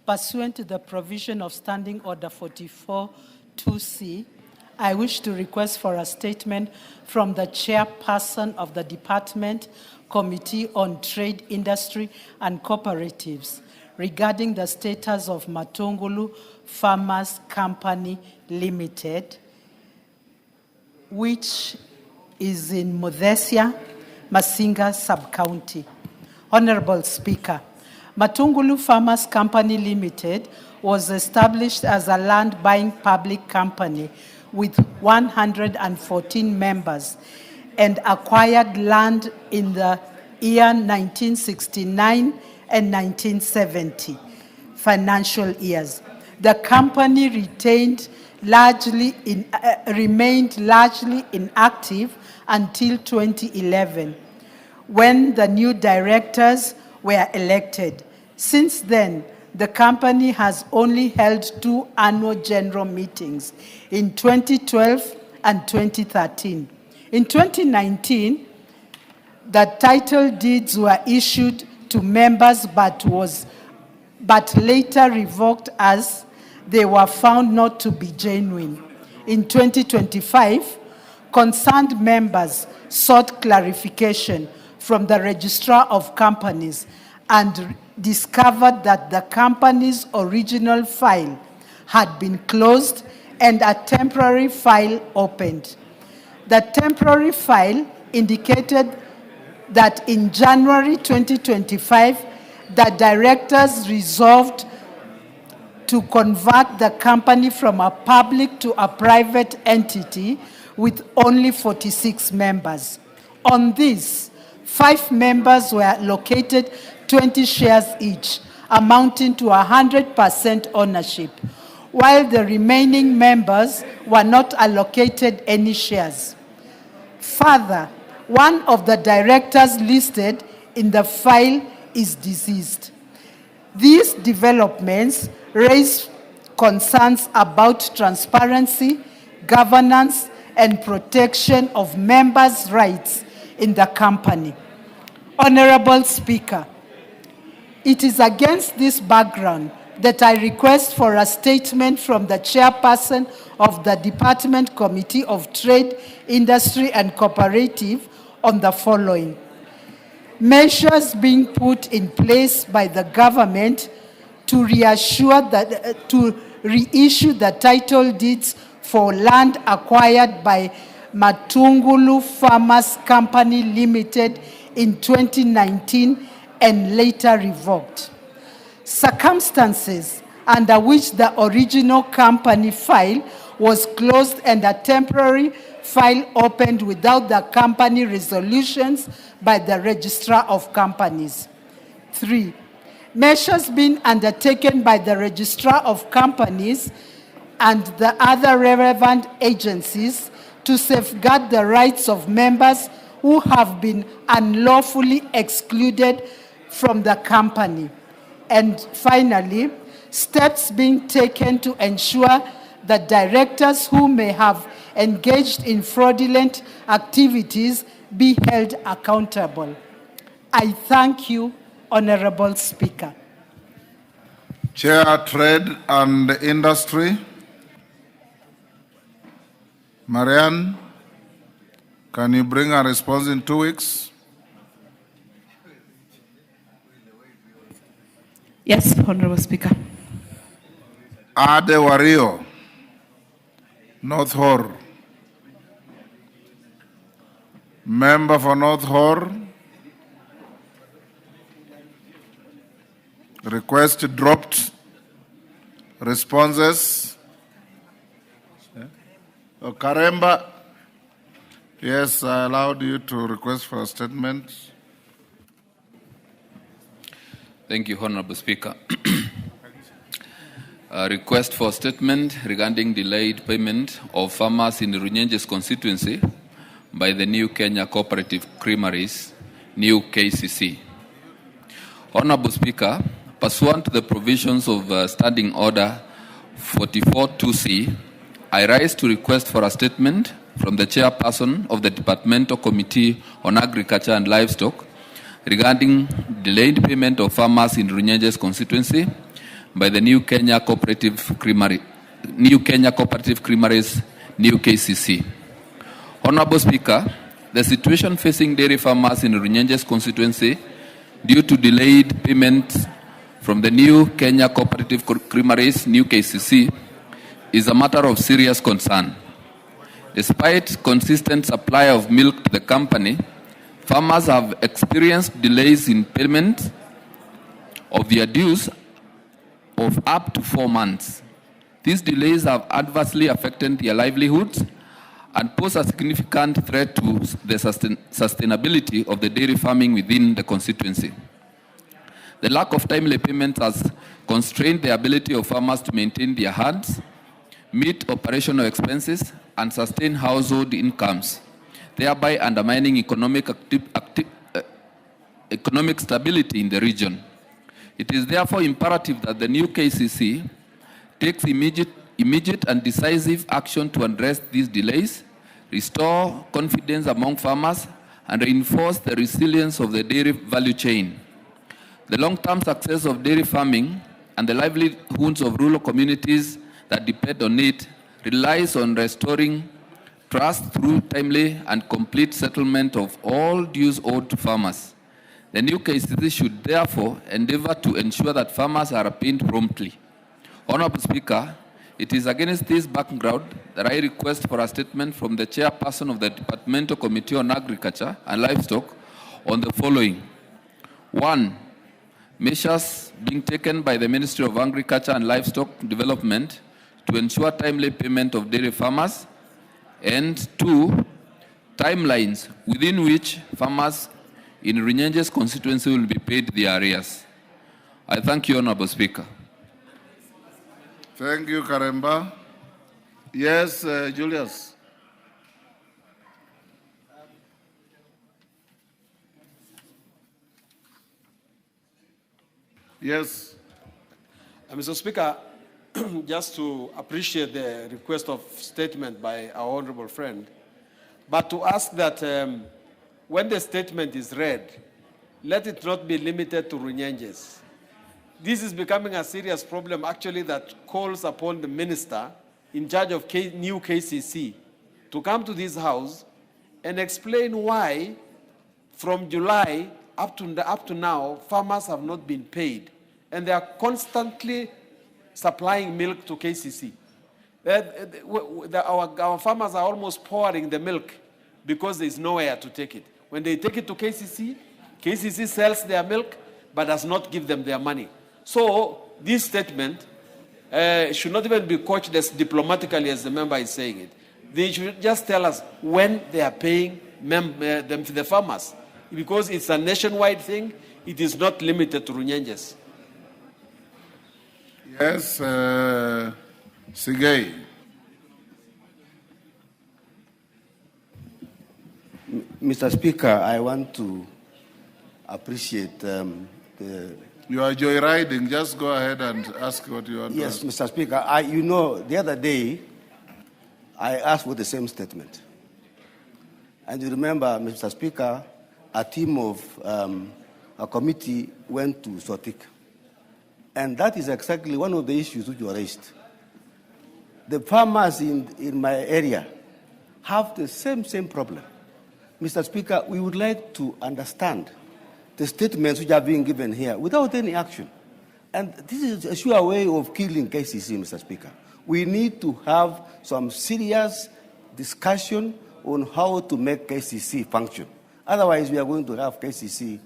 pursuant to the provision of Standing Order 44-2C, I wish to request for a statement from the chairperson of the Department Committee on Trade, Industry and Cooperatives regarding the status of Matungulu Farmers Company Limited, which is in Muthesia, Masinga Sub-County. Honorable Speaker, Matungulu Farmers Company Limited was established as a land-buying public company with 114 members and acquired land in the year 1969 and 1970 financial years. The company remained largely inactive until 2011, when the new directors were elected. Since then, the company has only held 2 annual general meetings in 2012 and 2013. In 2019, the title deeds were issued to members but later revoked as they were found not to be genuine. In 2025, concerned members sought clarification from the Registrar of Companies and discovered that the company's original file had been closed and a temporary file opened. The temporary file indicated that in January 2025, the directors resolved to convert the company from a public to a private entity with only 46 members. On this, 5 members were allocated 20 shares each, amounting to 100% ownership, while the remaining members were not allocated any shares. Further, one of the directors listed in the file is deceased. These developments raise concerns about transparency, governance, and protection of members' rights in the company. Honorable Speaker, it is against this background that I request for a statement from the chairperson of the Department Committee of Trade, Industry and Cooperative on the following. Measures being put in place by the government to reissue the title deeds for land acquired by Matungulu Farmers Company Limited in 2019 and later revoked. Circumstances under which the original company file was closed and a temporary file opened without the company resolutions by the Registrar of Companies. 3. Measures being undertaken by the Registrar of Companies and the other relevant agencies to safeguard the rights of members who have been unlawfully excluded from the company. And finally, steps being taken to ensure that directors who may have engaged in fraudulent activities be held accountable. I thank you Honorable Speaker. Chair, Trade and Industry. Marianne, can you bring a response in 2 weeks? Yes, Honorable Speaker. Ade Wario, North Hor. Member for North Hor. Request dropped. Responses. Karemba. Yes, I allowed you to request for a statement. Thank you, Honorable Speaker. A request for statement regarding delayed payment of farmers in Runyenjes constituency by the New Kenya Cooperative Creameries, New KCC. Honorable Speaker, pursuant to the provisions of Standing Order 44-2C, I rise to request for a statement from the chairperson of the Departmental Committee on Agriculture and Livestock regarding delayed payment of farmers in Runyenjes constituency by the New Kenya Cooperative Creameries, New KCC. Honorable Speaker, the situation facing dairy farmers in Runyenjes constituency due to delayed payment from the New Kenya Cooperative Creameries, New KCC, is a matter of serious concern. Despite consistent supply of milk to the company, farmers have experienced delays in payment of their dues of up to 4 months. These delays have adversely affected their livelihoods and pose a significant threat to the sustainability of the dairy farming within the constituency. The lack of timely payment has constrained the ability of farmers to maintain their herds, meet operational expenses, and sustain household incomes, thereby undermining economic stability in the region. It is therefore imperative that the new KCC takes immediate and decisive action to address these delays, restore confidence among farmers, and reinforce the resilience of the dairy value chain. The long-term success of dairy farming and the livelihoods of rural communities that depend on it relies on restoring trust through timely and complete settlement of all dues owed to farmers. The new KCC should therefore endeavor to ensure that farmers are paid promptly. Honorable Speaker, it is against this background that I request for a statement from the chairperson of the Departmental Committee on Agriculture and Livestock on the following. 1. Measures being taken by the Ministry of Agriculture and Livestock Development to ensure timely payment of dairy farmers. And 2. Timelines within which farmers in Runyenjes constituency will be paid their arrears. I thank you, Honorable Speaker. Thank you, Karemba. Yes, Julius. Yes. Mr. Speaker, just to appreciate the request of statement by our honorable friend, but to ask that when the statement is read, let it not be limited to Runyenjes. This is becoming a serious problem, actually, that calls upon the minister in charge of new KCC to come to this house and explain why from July up to now, farmers have not been paid. And they are constantly supplying milk to KCC. Our farmers are almost pouring the milk because there's nowhere to take it. When they take it to KCC, KCC sells their milk but does not give them their money. So this statement should not even be couched as diplomatically as the member is saying it. They should just tell us when they are paying the farmers, because it's a nationwide thing. It is not limited to Runyenjes. Yes, Sigei. Mr. Speaker, I want to appreciate You are joyriding. Just go ahead and ask what you want to ask. Yes, Mr. Speaker. You know, the other day, I asked for the same statement. And you remember, Mr. Speaker, a team of a committee went to Sotik. And that is exactly one of the issues which were raised. The farmers in my area have the same problem. Mr. Speaker, we would like to understand the statements which are being given here without any action. And this is a sure way of killing KCC, Mr. Speaker. We need to have some serious discussion on how to make KCC function. Otherwise, we are going to have KCC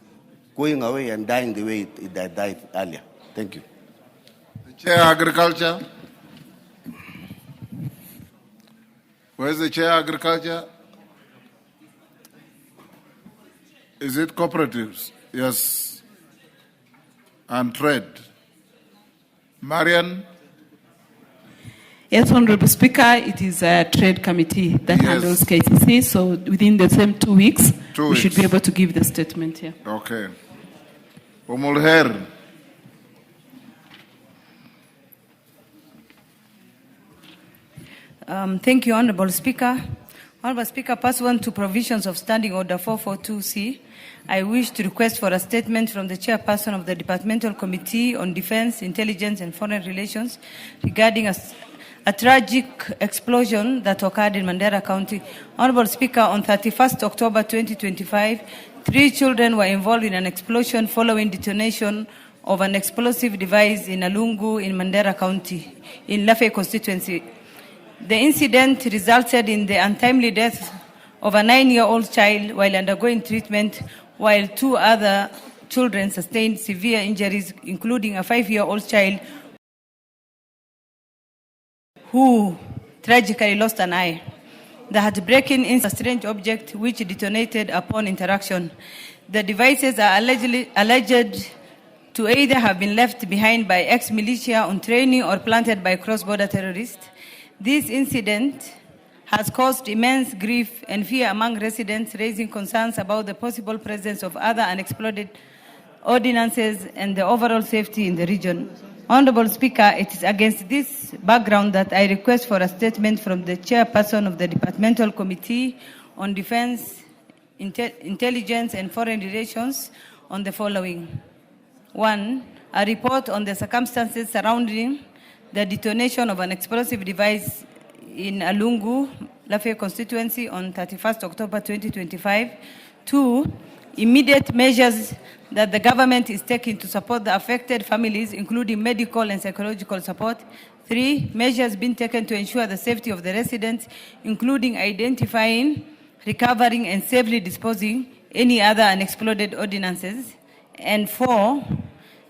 going away and dying the way it died earlier. Thank you. Chair Agriculture. Where's the Chair Agriculture? Is it cooperatives? Yes. And trade. Marian? Yes, Honorable Speaker, it is a trade committee that handles KCC, so within the same 2 weeks, we should be able to give the statement here. Okay. Umulher. Thank you, Honorable Speaker. Honorable Speaker, pursuant to provisions of Standing Order 442C, I wish to request for a statement from the Chairperson of the Departmental Committee on Defense, Intelligence and Foreign Relations regarding a tragic explosion that occurred in Mandera County. Honorable Speaker, on 31st October 2025, 3 children were involved in an explosion following detonation of an explosive device in Alungu in Mandera County, in Lafay constituency. The incident resulted in the untimely death of a 9-year-old child while undergoing treatment, while 2 other children sustained severe injuries, including a 5-year-old child who tragically lost an eye. The heartbreaking incident, a strange object which detonated upon interaction. The devices are alleged to either have been left behind by ex-militia on training or planted by cross-border terrorists. This incident has caused immense grief and fear among residents, raising concerns about the possible presence of other unexploded ordinances and the overall safety in the region. Honorable Speaker, it is against this background that I request for a statement from the Chairperson of the Departmental Committee on Defense, Intelligence and Foreign Relations on the following. 1, a report on the circumstances surrounding the detonation of an explosive device in Alungu, Lafay constituency on 31st October 2025. 2, immediate measures that the government is taking to support the affected families, including medical and psychological support. 3, measures being taken to ensure the safety of the residents, including identifying, recovering, and safely disposing any other unexploded ordinances. And 4,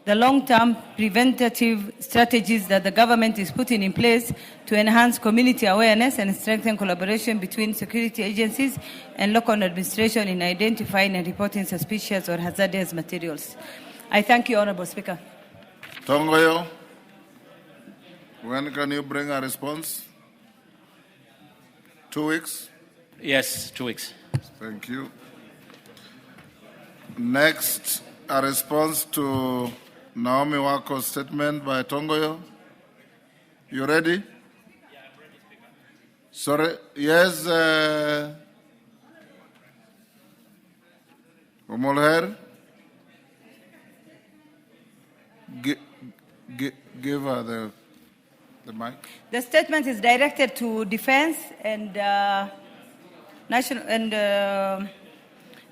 the long-term preventative strategies that the government is putting in place to enhance community awareness and strengthen collaboration between security agencies and local administration in identifying and reporting suspicious or hazardous materials. I thank you, Honorable Speaker. Tongoyo, when can you bring a response? 2 weeks? Yes, 2 weeks. Thank you. Next, a response to Naomi Wako's statement by Tongoyo. You ready? Yeah, I'm ready, Speaker. Sorry. Yes, Umolher. Give her the mic. The statement is directed to Defense and National and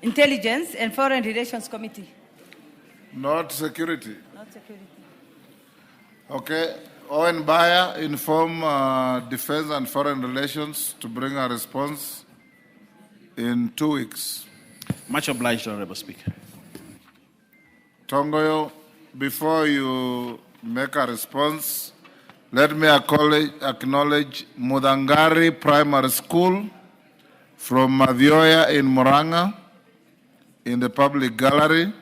Intelligence and Foreign Relations Committee. Not security. Not security. Okay. Owen Bayer, inform Defense and Foreign Relations to bring a response in 2 weeks. Much obliged, Honorable Speaker. Tongoyo, before you make a response, let me acknowledge Mudangari Primary School from Mavioya in Muranga in the public gallery.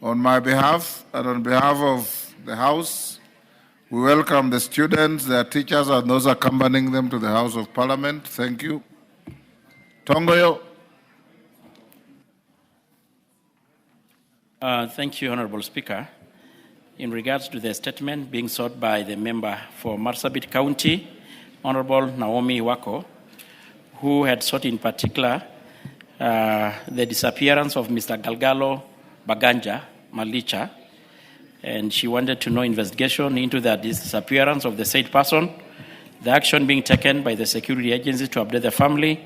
On my behalf and on behalf of the House, we welcome the students, their teachers, and those accompanying them to the House of Parliament. Thank you. Tongoyo. Thank you, Honorable Speaker. In regards to the statement being sought by the member for Marsabit County, Honorable Naomi Wako, who had sought in particular the disappearance of Mr. Galgalo Baganja Malicha, and she wanted to know investigation into the disappearance of the said person, the action being taken by the security agencies to update the family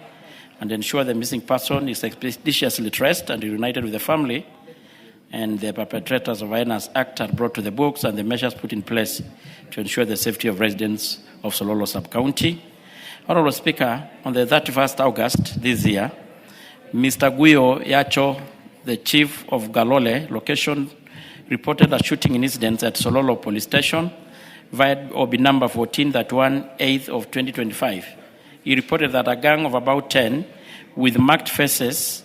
and ensure the missing person is expeditiously traced and reunited with the family, and the perpetrators of Violence Act are brought to the books and the measures put in place to ensure the safety of residents of Sololo Sub-County. Honorable Speaker, on the 31st August this year, Mr. Guyo Yacho, the chief of Galole location, reported a shooting incident at Sololo Police Station via OB number 1431/8 of 2025. He reported that a gang of about 10 with masked faces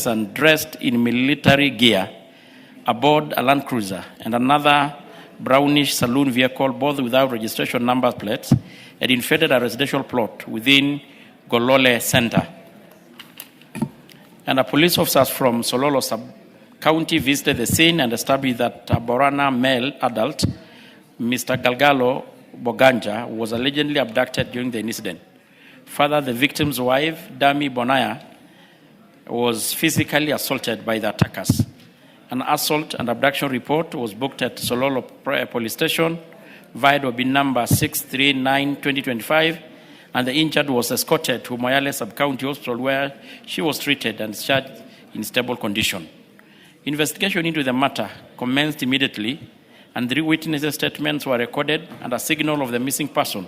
and dressed in military gear aboard a Land Cruiser and another brownish saloon vehicle, both without registration number plates, had invaded a residential plot within Golole Center. And police officers from Sololo Sub-County visited the scene and established that a Borana male adult, Mr. Galgalo Boganja, was allegedly abducted during the incident. Further, the victim's wife, Dami Bonaya, was physically assaulted by the attackers. An assault and abduction report was booked at Sololo Police Station via OB number 639/2025, and the injured was escorted to Moyale Sub-County Hospital where she was treated and discharged in stable condition. Investigation into the matter commenced immediately, and 3 witnesses' statements were recorded, and a signal of the missing person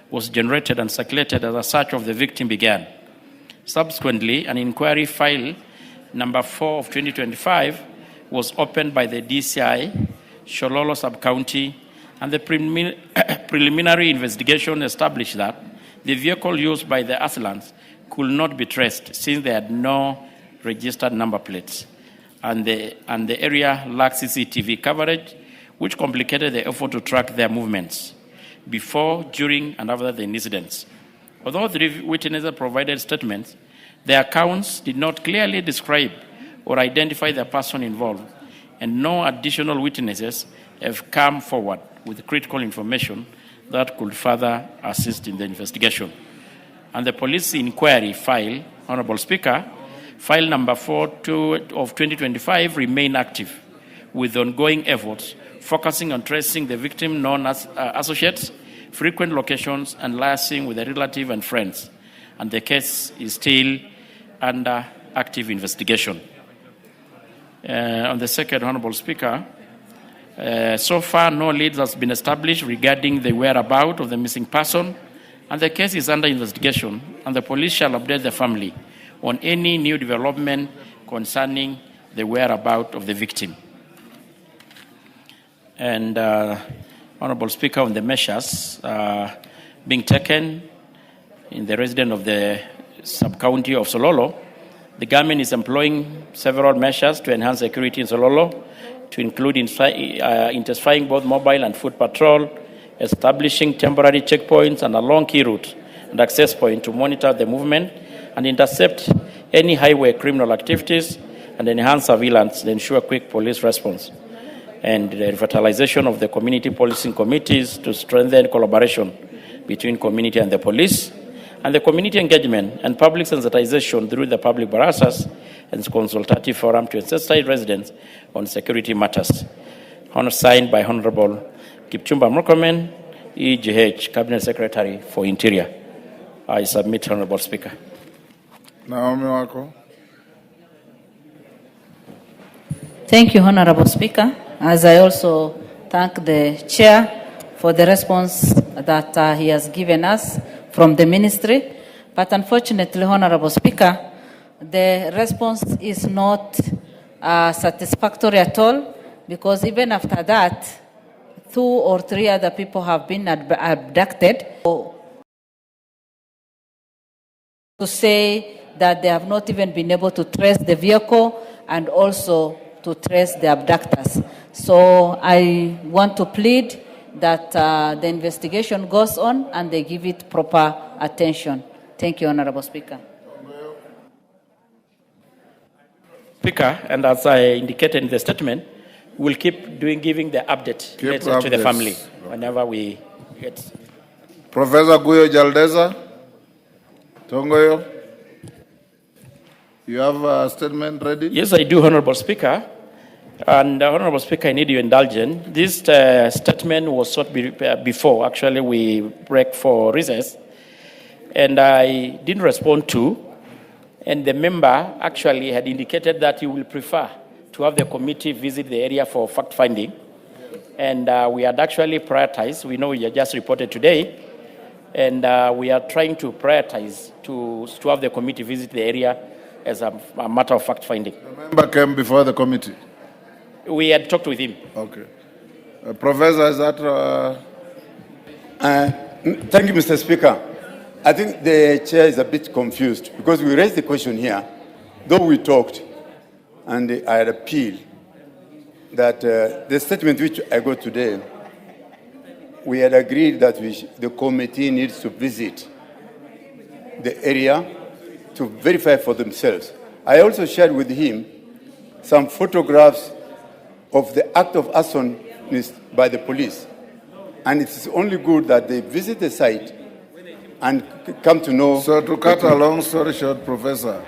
was generated and circulated as a search of the victim began. Subsequently, an inquiry file number 4 of 2025 was opened by the DCI, Sololo Sub-County, and the preliminary investigation established that the vehicle used by the assailants could not be traced since they had no registered number plates, and the area lacked CCTV coverage, which complicated the effort to track their movements before, during, and after the incidents. Although 3 witnesses provided statements, their accounts did not clearly describe or identify the person involved, and no additional witnesses have come forward with critical information that could further assist in the investigation. And the police inquiry file, Honorable Speaker, file number 4 of 2025 remain active with ongoing efforts focusing on tracing the victim known as associates, frequent locations, and liaising with the relative and friends. And the case is still under active investigation. On the second, Honorable Speaker, so far no leads has been established regarding the whereabouts of the missing person, and the case is under investigation, and the police shall update the family on any new development concerning the whereabouts of the victim. And Honorable Speaker, on the measures being taken in the residence of the sub-county of Sololo, the government is employing several measures to enhance security in Sololo, to include intensifying both mobile and foot patrol, establishing temporary checkpoints and a long key route and access point to monitor the movement and intercept any highway criminal activities, and enhance surveillance to ensure quick police response, and the revitalization of the community policing committees to strengthen collaboration between community and the police, and the community engagement and public sensitization through the public barazas and consultative forum to sensitize residents on security matters. Signed by Honorable Kipchumba Murkomen, EGH, Cabinet Secretary for Interior. I submit, Honorable Speaker. Naomi Wako. Thank you, Honorable Speaker. As I also thank the Chair for the response that he has given us from the Ministry. But unfortunately, Honorable Speaker, the response is not satisfactory at all, because even after that, 2 or 3 other people have been abducted. To say that they have not even been able to trace the vehicle and also to trace the abductors. So I want to plead that the investigation goes on and they give it proper attention. Thank you, Honorable Speaker. Speaker, and as I indicated in the statement, we'll keep giving the update to the family whenever we get. Professor Guyo Jaldeza, Tongoyo. You have a statement ready? Yes, I do, Honorable Speaker. And Honorable Speaker, I need your indulgence. This statement was sought before. Actually, we break for recess. And I didn't respond to. And the member actually had indicated that he will prefer to have the committee visit the area for fact-finding. And we had actually prioritized. We know you just reported today. And we are trying to prioritize to have the committee visit the area as a matter of fact-finding. The member came before the committee? We had talked with him. Okay. Professor, is that... Thank you, Mr. Speaker. I think the chair is a bit confused because we raised the question here, though we talked, and I had appealed that the statement which I got today, we had agreed that the committee needs to visit the area to verify for themselves. I also shared with him some photographs of the act of arson by the police. And it is only good that they visit the site and come to know. So to cut a long story short, Professor,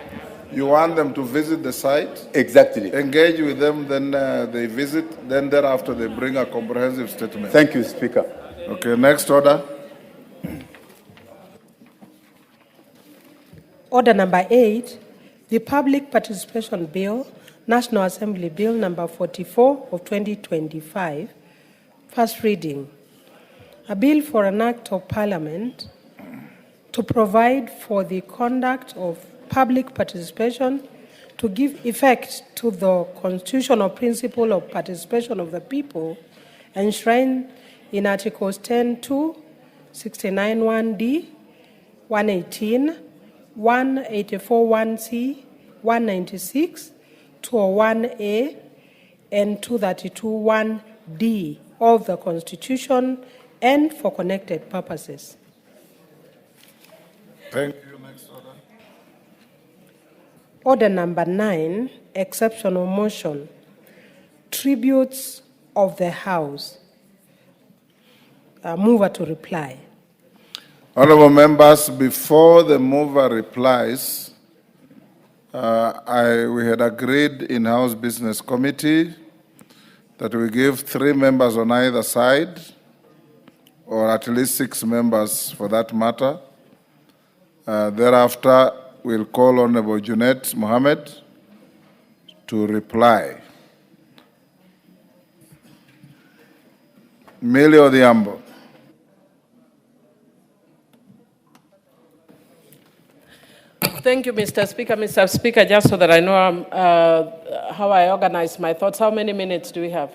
you want them to visit the site? Exactly. Engage with them, then they visit, then thereafter they bring a comprehensive statement. Thank you, Speaker. Okay, next order. Order number 8, the Public Participation Bill, National Assembly Bill number 44 of 2025, first reading. A bill for an act of Parliament to provide for the conduct of public participation, to give effect to the constitutional principle of participation of the people enshrined in Articles 10.2, 69.1d, 118, 184.1c, 196, 201a, and 232.1d of the Constitution and for connected purposes. Thank you. Next order. Order number 9, exceptional motion, tributes of the House. Mover to reply. Honorable members, before the mover replies, we had agreed in House Business Committee that we give 3 members on either side, or at least 6 members for that matter. Thereafter, we'll call Honorable Junet Mohammed to reply. Millie Odhiambo. Thank you, Mr. Speaker. Mr. Speaker, just so that I know how I organize my thoughts, how many minutes do we have?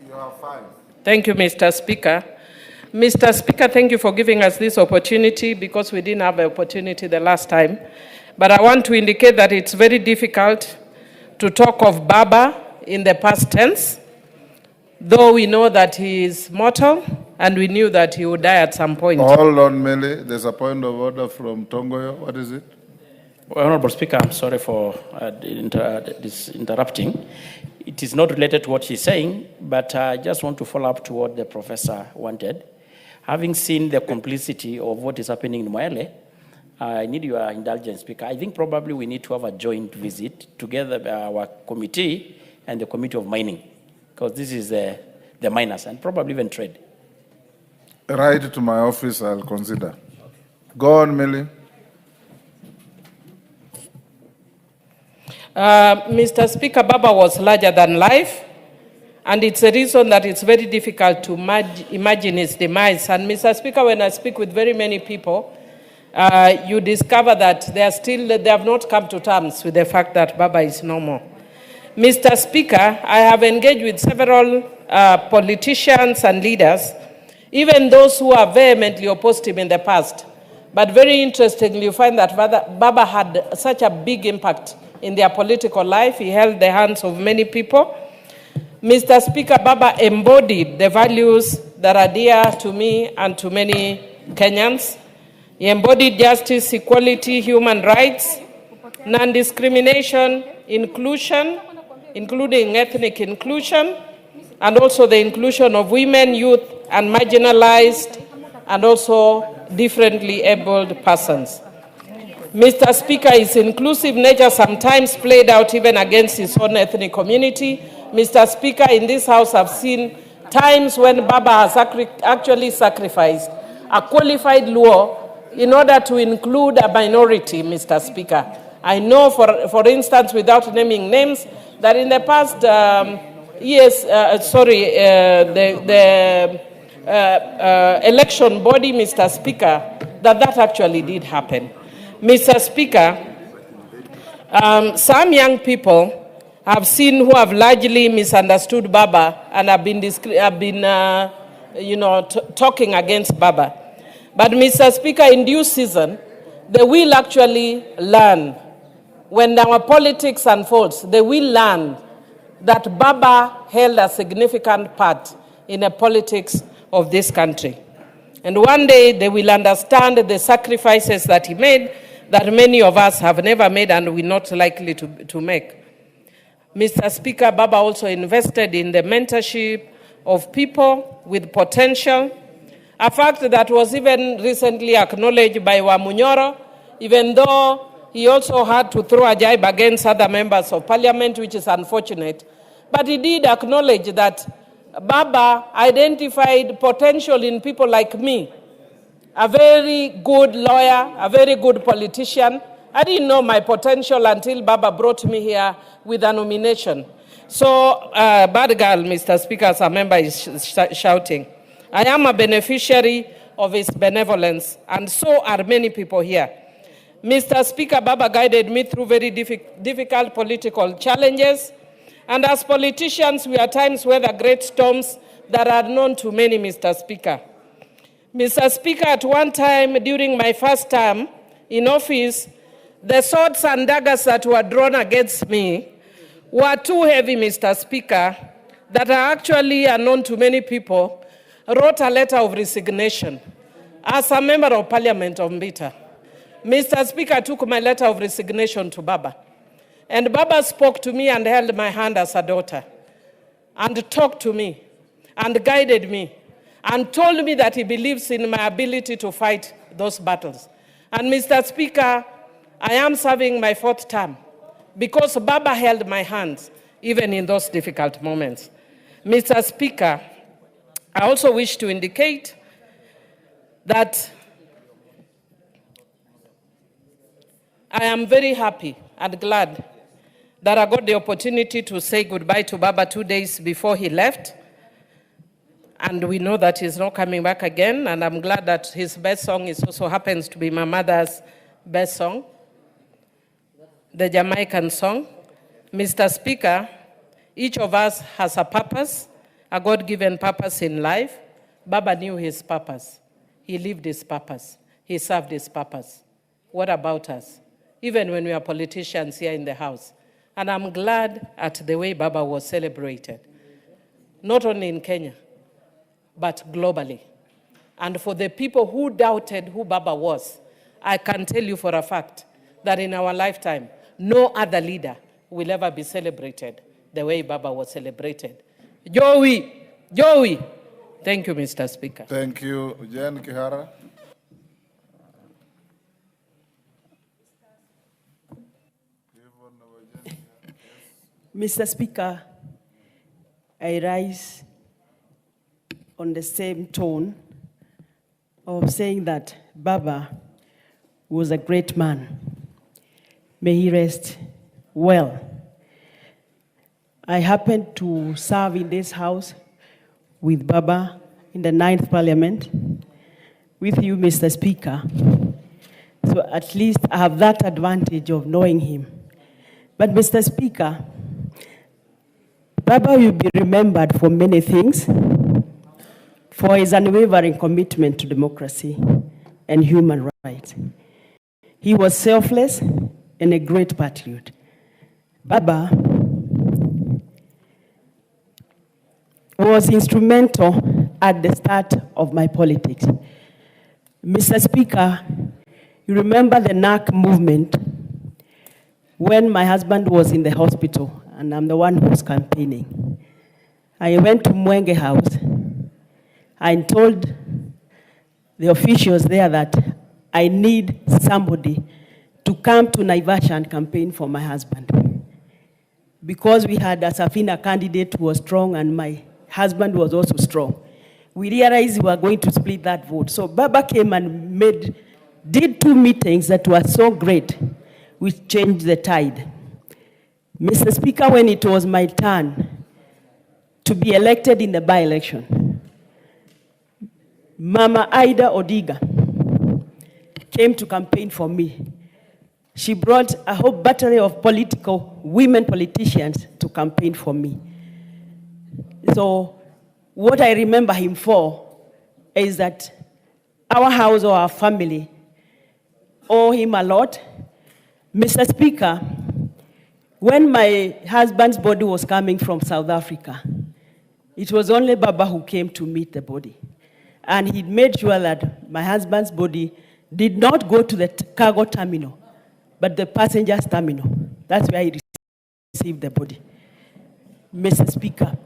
You have 5. Thank you, Mr. Speaker. Mr. Speaker, thank you for giving us this opportunity because we didn't have the opportunity the last time. But I want to indicate that it's very difficult to talk of Baba in the past tense, though we know that he is mortal and we knew that he would die at some point. Hold on, Millie. There's a point of order from Tongoyo. What is it? Well, Honorable Speaker, I'm sorry for this interrupting. It is not related to what she's saying, but I just want to follow up to what the professor wanted. Having seen the complicity of what is happening in Moele, I need your indulgence, Speaker. I think probably we need to have a joint visit together, our committee and the Committee of Mining, because this is the miners and probably even trade. Write to my office, I'll consider. Go on, Millie. Mr. Speaker, Baba was larger than life, and it's a reason that it's very difficult to imagine his demise. And Mr. Speaker, when I speak with very many people, you discover that they have not come to terms with the fact that Baba is no more. Mr. Speaker, I have engaged with several politicians and leaders, even those who are vehemently opposed him in the past. But very interestingly, you find that Baba had such a big impact in their political life. He held the hands of many people. Mr. Speaker, Baba embodied the values that are dear to me and to many Kenyans. He embodied justice, equality, human rights, non-discrimination, inclusion, including ethnic inclusion, and also the inclusion of women, youth, and marginalized, and also differently abled persons. Mr. Speaker, his inclusive nature sometimes played out even against his own ethnic community. Mr. Speaker, in this House, I've seen times when Baba has actually sacrificed a qualified Luo in order to include a minority, Mr. Speaker. I know, for instance, without naming names, that in the past, election body, Mr. Speaker, that actually did happen. Mr. Speaker, some young people have seen who have largely misunderstood Baba and have been talking against Baba. But Mr. Speaker, in due season, they will actually learn. When our politics unfolds, they will learn that Baba held a significant part in the politics of this country. And one day they will understand the sacrifices that he made that many of us have never made and we're not likely to make. Mr. Speaker, Baba also invested in the mentorship of people with potential, a fact that was even recently acknowledged by Wamunyoro, even though he also had to throw a jibe against other members of parliament, which is unfortunate. But he did acknowledge that Baba identified potential in people like me, a very good lawyer, a very good politician. I didn't know my potential until Baba brought me here with a nomination. So, bad girl, Mr. Speaker, as a member is shouting. I am a beneficiary of his benevolence, and so are many people here. Mr. Speaker, Baba guided me through very difficult political challenges, and as politicians, we at times weather great storms that are known to many, Mr. Speaker. Mr. Speaker, at one time during my first term in office, the swords and daggers that were drawn against me were too heavy, Mr. Speaker, that are actually unknown to many people, wrote a letter of resignation as a member of Parliament of Mbita. Mr. Speaker, I took my letter of resignation to Baba. And Baba spoke to me and held my hand as a daughter and talked to me and guided me and told me that he believes in my ability to fight those battles. And Mr. Speaker, I am serving my 4th term because Baba held my hands even in those difficult moments. Mr. Speaker, I also wish to indicate that I am very happy and glad that I got the opportunity to say goodbye to Baba 2 days before he left. And we know that he's not coming back again. And I'm glad that his best song also happens to be my mother's best song, the Jamaican song. Mr. Speaker, each of us has a purpose, a God-given purpose in life. Baba knew his purpose. He lived his purpose. He served his purpose. What about us? Even when we are politicians here in the House. And I'm glad at the way Baba was celebrated, not only in Kenya, but globally. And for the people who doubted who Baba was, I can tell you for a fact that in our lifetime, no other leader will ever be celebrated the way Baba was celebrated. Joey! Thank you, Mr. Speaker. Thank you. Jen Kihara. Mr. Speaker, I rise on the same tone of saying that Baba was a great man. May he rest well. I happened to serve in this house with Baba in the 9th Parliament, with you, Mr. Speaker. So at least I have that advantage of knowing him. But Mr. Speaker, Baba will be remembered for many things, for his unwavering commitment to democracy and human rights. He was selfless and a great patriot. Baba was instrumental at the start of my politics. Mr. Speaker, you remember the NAC movement when my husband was in the hospital and I'm the one who was campaigning. I went to Mwenge House. I told the officials there that I need somebody to come to Naivasha and campaign for my husband. Because we had a Safina candidate who was strong and my husband was also strong. We realized we were going to split that vote. So Baba came and did 2 meetings that were so great, which changed the tide. Mr. Speaker, when it was my turn to be elected in the by-election, Mama Ida Odiga came to campaign for me. She brought a whole battery of women politicians to campaign for me. So what I remember him for is that our house or our family owe him a lot. Mr. Speaker, when my husband's body was coming from South Africa, it was only Baba who came to meet the body. And he made sure that my husband's body did not go to the cargo terminal, but the passenger's terminal. That's where he received the body. Mr. Speaker,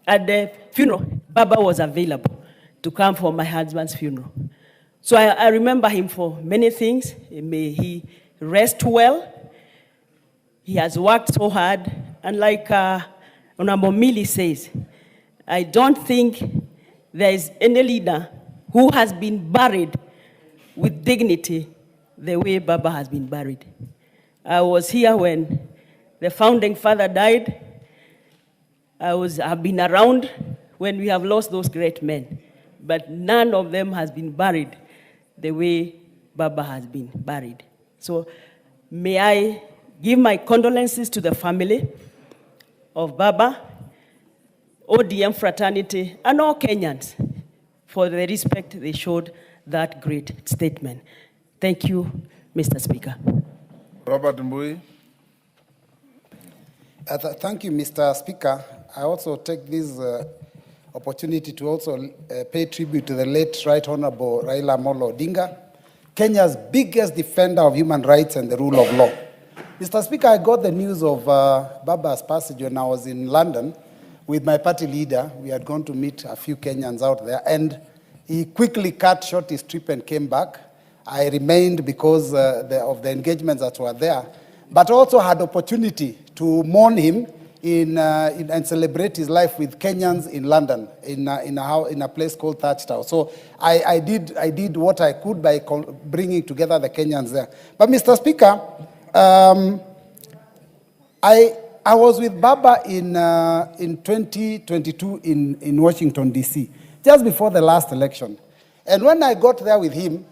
at the funeral, Baba was available to come for my husband's funeral. So I remember him for many things. May he rest well. He has worked so hard. And like Honorable Millie says, I don't think there is any leader who has been buried with dignity the way Baba has been buried. I was here when the founding father died. I've been around when we have lost those great men, but none of them has been buried the way Baba has been buried. So may I give my condolences to the family of Baba, ODM fraternity, and all Kenyans for the respect they showed that great statement. Thank you, Mr. Speaker. Robert Mbui. Thank you, Mr. Speaker. I also take this opportunity to also pay tribute to the late Right Honorable Raila Amolo Odinga, Kenya's biggest defender of human rights and the rule of law. Mr. Speaker, I got the news of Baba's passage when I was in London with my party leader. We had gone to meet a few Kenyans out there, and he quickly cut short his trip and came back. I remained because of the engagements that were there, but also had opportunity to mourn him and celebrate his life with Kenyans in London, in a place called Thatchtown. So I did what I could by bringing together the Kenyans there. But Mr. Speaker, I was with Baba in 2022 in Washington, D.C., just before the last election. And when I got there with him,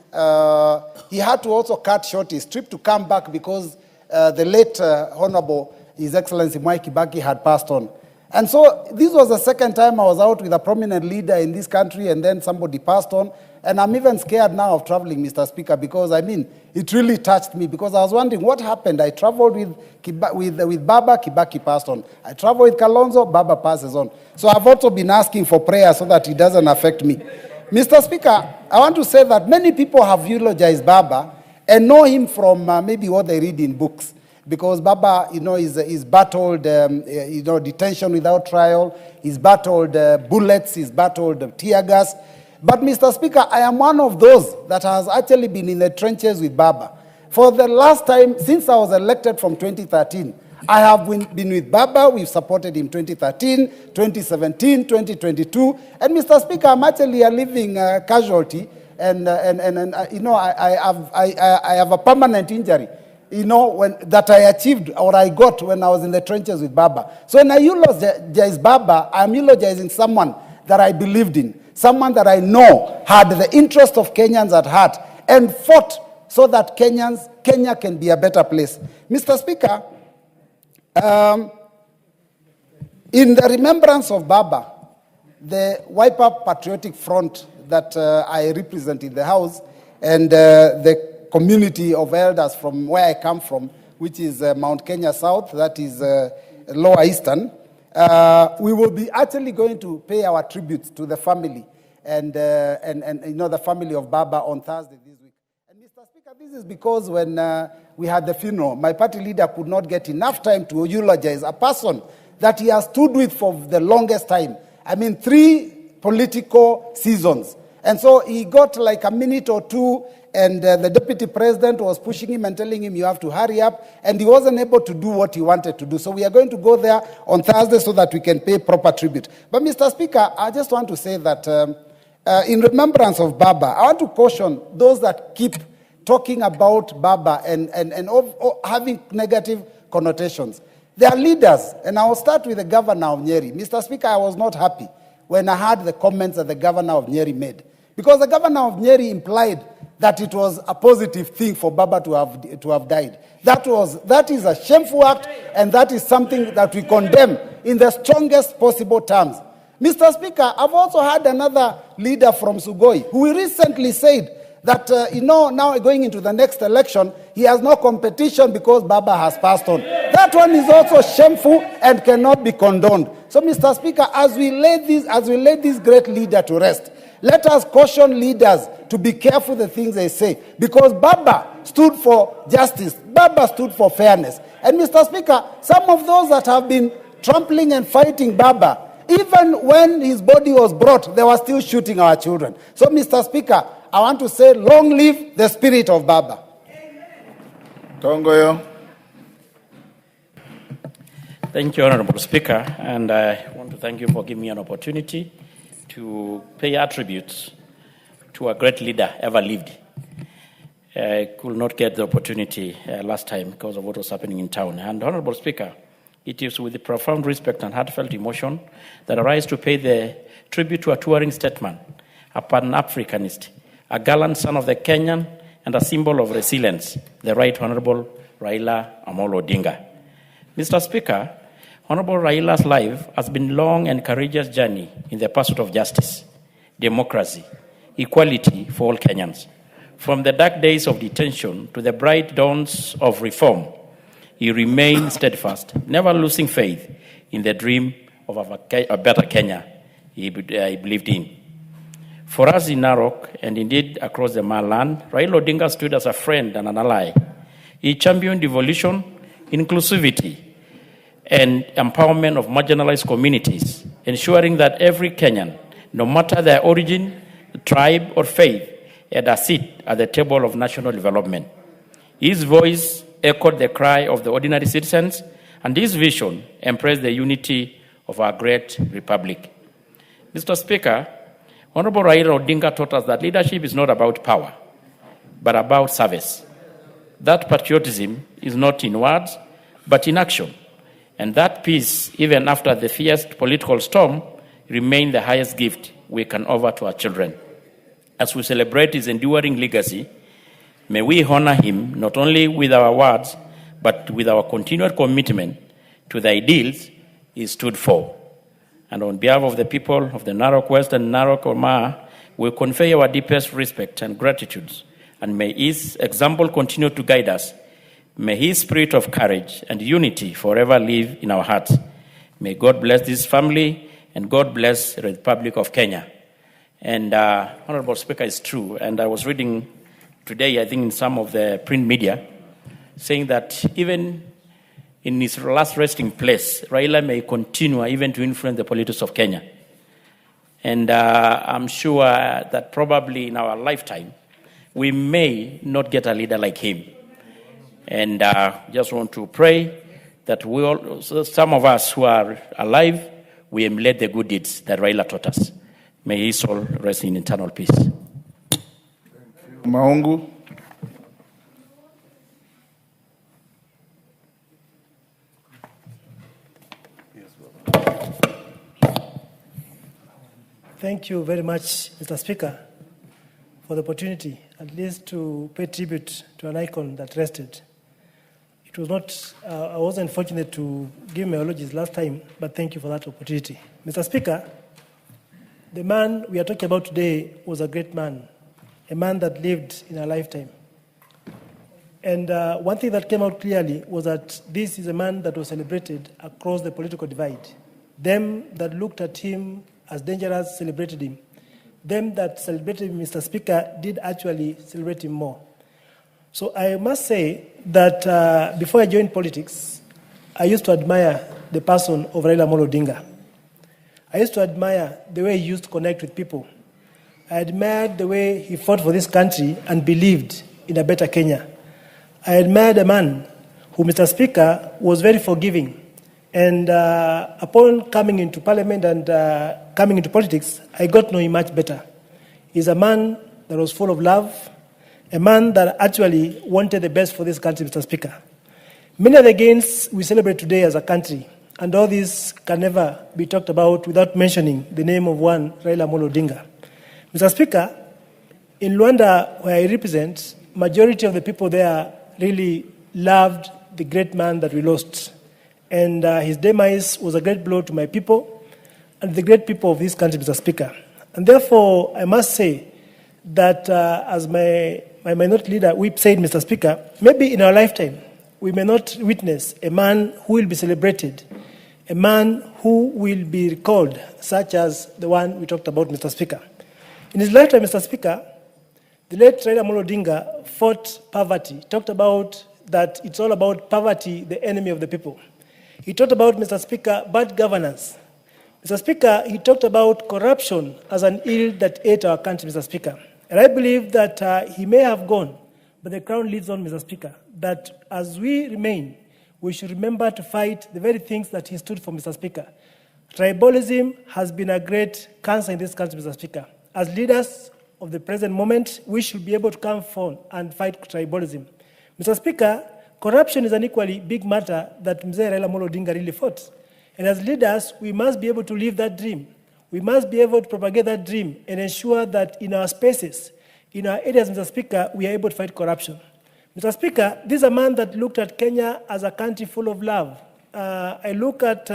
he had to also cut short his trip to come back because the late Honorable His Excellency Mwai Kibaki had passed on. And so this was the second time I was out with a prominent leader in this country, and then somebody passed on. And I'm even scared now of traveling, Mr. Speaker, because, I mean, it really touched me, because I was wondering what happened. I traveled with Baba, Kibaki passed on. I traveled with Kalonzo, Baba passes on. So I've also been asking for prayer so that it doesn't affect me. Mr. Speaker, I want to say that many people have eulogized Baba and know him from maybe what they read in books. Because Baba, is battled, detention without trial. He's battled bullets. He's battled tear gas. But, Mr. Speaker, I am one of those that has actually been in the trenches with Baba. For the last time, since I was elected from 2013, I have been with Baba. We've supported him 2013, 2017, 2022. And, Mr. Speaker, I'm actually a living casualty. And I have a permanent injury. That I achieved or I got when I was in the trenches with Baba. So when I eulogize Baba, I'm eulogizing someone that I believed in, someone that I know had the interest of Kenyans at heart and fought so that Kenya can be a better place. Mr. Speaker, in the remembrance of Baba, the Wipe Up Patriotic Front that I represent in the House and the community of elders from where I come from, which is Mount Kenya South, that is Lower Eastern, we will be actually going to pay our tributes to the family and the family of Baba on Thursday this week. And Mr. Speaker, this is because when we had the funeral, my party leader could not get enough time to eulogize a person that he has stood with for the longest time. I mean, 3 political seasons. And so he got like a minute or two, and the deputy president was pushing him and telling him, you have to hurry up, and he wasn't able to do what he wanted to do. So we are going to go there on Thursday so that we can pay proper tribute. But Mr. Speaker, I just want to say that in remembrance of Baba, I want to caution those that keep talking about Baba and having negative connotations. They are leaders, and I will start with the governor of Nyeri. Mr. Speaker, I was not happy when I heard the comments that the governor of Nyeri made, because the governor of Nyeri implied that it was a positive thing for Baba to have died. That is a shameful act, and that is something that we condemn in the strongest possible terms. Mr. Speaker, I've also had another leader from Sugoi who recently said that, now going into the next election, he has no competition because Baba has passed on. That one is also shameful and cannot be condoned. So, Mr. Speaker, as we lay this great leader to rest, let us caution leaders to be careful the things they say, because Baba stood for justice. Baba stood for fairness. And, Mr. Speaker, some of those that have been trampling and fighting Baba, even when his body was brought, they were still shooting our children. So, Mr. Speaker, I want to say, long live the spirit of Baba. Tongoyo. Thank you, Honorable Speaker, and I want to thank you for giving me an opportunity to pay our tribute to a great leader ever lived. I could not get the opportunity last time because of what was happening in town. And Honorable Speaker, it is with the profound respect and heartfelt emotion that I rise to pay the tribute to a touring statesman, a Pan-Africanist, a gallant son of the Kenyan, and a symbol of resilience, the Right Honorable Raila Amolo Odinga. Mr. Speaker, Honorable Raila's life has been a long and courageous journey in the pursuit of justice, democracy, equality for all Kenyans. From the dark days of detention to the bright dawns of reform, he remained steadfast, never losing faith in the dream of a better Kenya he believed in. For us in Narok, and indeed across the Marland, Raila Odinga stood as a friend and an ally. He championed devolution, inclusivity, and empowerment of marginalized communities, ensuring that every Kenyan, no matter their origin, tribe, or faith, had a seat at the table of national development. His voice echoed the cry of the ordinary citizens, and his vision embraced the unity of our great republic. Mr. Speaker, Honorable Raila Odinga taught us that leadership is not about power, but about service. That patriotism is not in words, but in action. And that peace, even after the fierce political storm, remains the highest gift we can offer to our children. As we celebrate his enduring legacy, may we honor him not only with our words, but with our continued commitment to the ideals he stood for. And on behalf of the people of the Narok West and Narok Omagh, we convey our deepest respect and gratitude, and may his example continue to guide us. May his spirit of courage and unity forever live in our hearts. May God bless this family, and God bless the Republic of Kenya. And Honorable Speaker, it's true, and I was reading today, I think in some of the print media, saying that even in his last resting place, Raila may continue even to influence the politics of Kenya. And I'm sure that probably in our lifetime, we may not get a leader like him. And just want to pray that we all, some of us who are alive, we emulate the good deeds that Raila taught us. May his soul rest in eternal peace. Maungu. Thank you very much, Mr. Speaker, for the opportunity, at least to pay tribute to an icon that rested. It was not, I wasn't fortunate to give my eulogies last time, but thank you for that opportunity. Mr. Speaker, the man we are talking about today was a great man, a man that lived in a lifetime. And one thing that came out clearly was that this is a man that was celebrated across the political divide. Them that looked at him as dangerous celebrated him. Them that celebrated him, Mr. Speaker, did actually celebrate him more. So I must say that before I joined politics, I used to admire the person of Raila Amolo Odinga. I used to admire the way he used to connect with people. I admired the way he fought for this country and believed in a better Kenya. I admired a man who, Mr. Speaker, was very forgiving. And upon coming into Parliament and coming into politics, I got to know him much better. He's a man that was full of love, a man that actually wanted the best for this country, Mr. Speaker. Many of the gains we celebrate today as a country, and all this can never be talked about without mentioning the name of one, Raila Amolo Odinga. Mr. Speaker, in Luanda, where I represent, majority of the people there really loved the great man that we lost. And his demise was a great blow to my people and the great people of this country, Mr. Speaker. And therefore, I must say that as my minority leader, we said, Mr. Speaker, maybe in our lifetime, we may not witness a man who will be celebrated, a man who will be recalled, such as the one we talked about, Mr. Speaker. In his lifetime, Mr. Speaker, the late Raila Amolo Odinga fought poverty, talked about that it's all about poverty, the enemy of the people. He talked about, Mr. Speaker, bad governance. Mr. Speaker, he talked about corruption as an ill that ate our country, Mr. Speaker. And I believe that he may have gone, but the crown lives on, Mr. Speaker, that as we remain, we should remember to fight the very things that he stood for, Mr. Speaker. Tribalism has been a great cancer in this country, Mr. Speaker. As leaders of the present moment, we should be able to come forward and fight tribalism. Mr. Speaker, corruption is an equally big matter that Mzee Raila Amolo Odinga really fought. And as leaders, we must be able to live that dream. We must be able to propagate that dream and ensure that in our spaces, in our areas, Mr. Speaker, we are able to fight corruption. Mr. Speaker, this is a man that looked at Kenya as a country full of love. I look at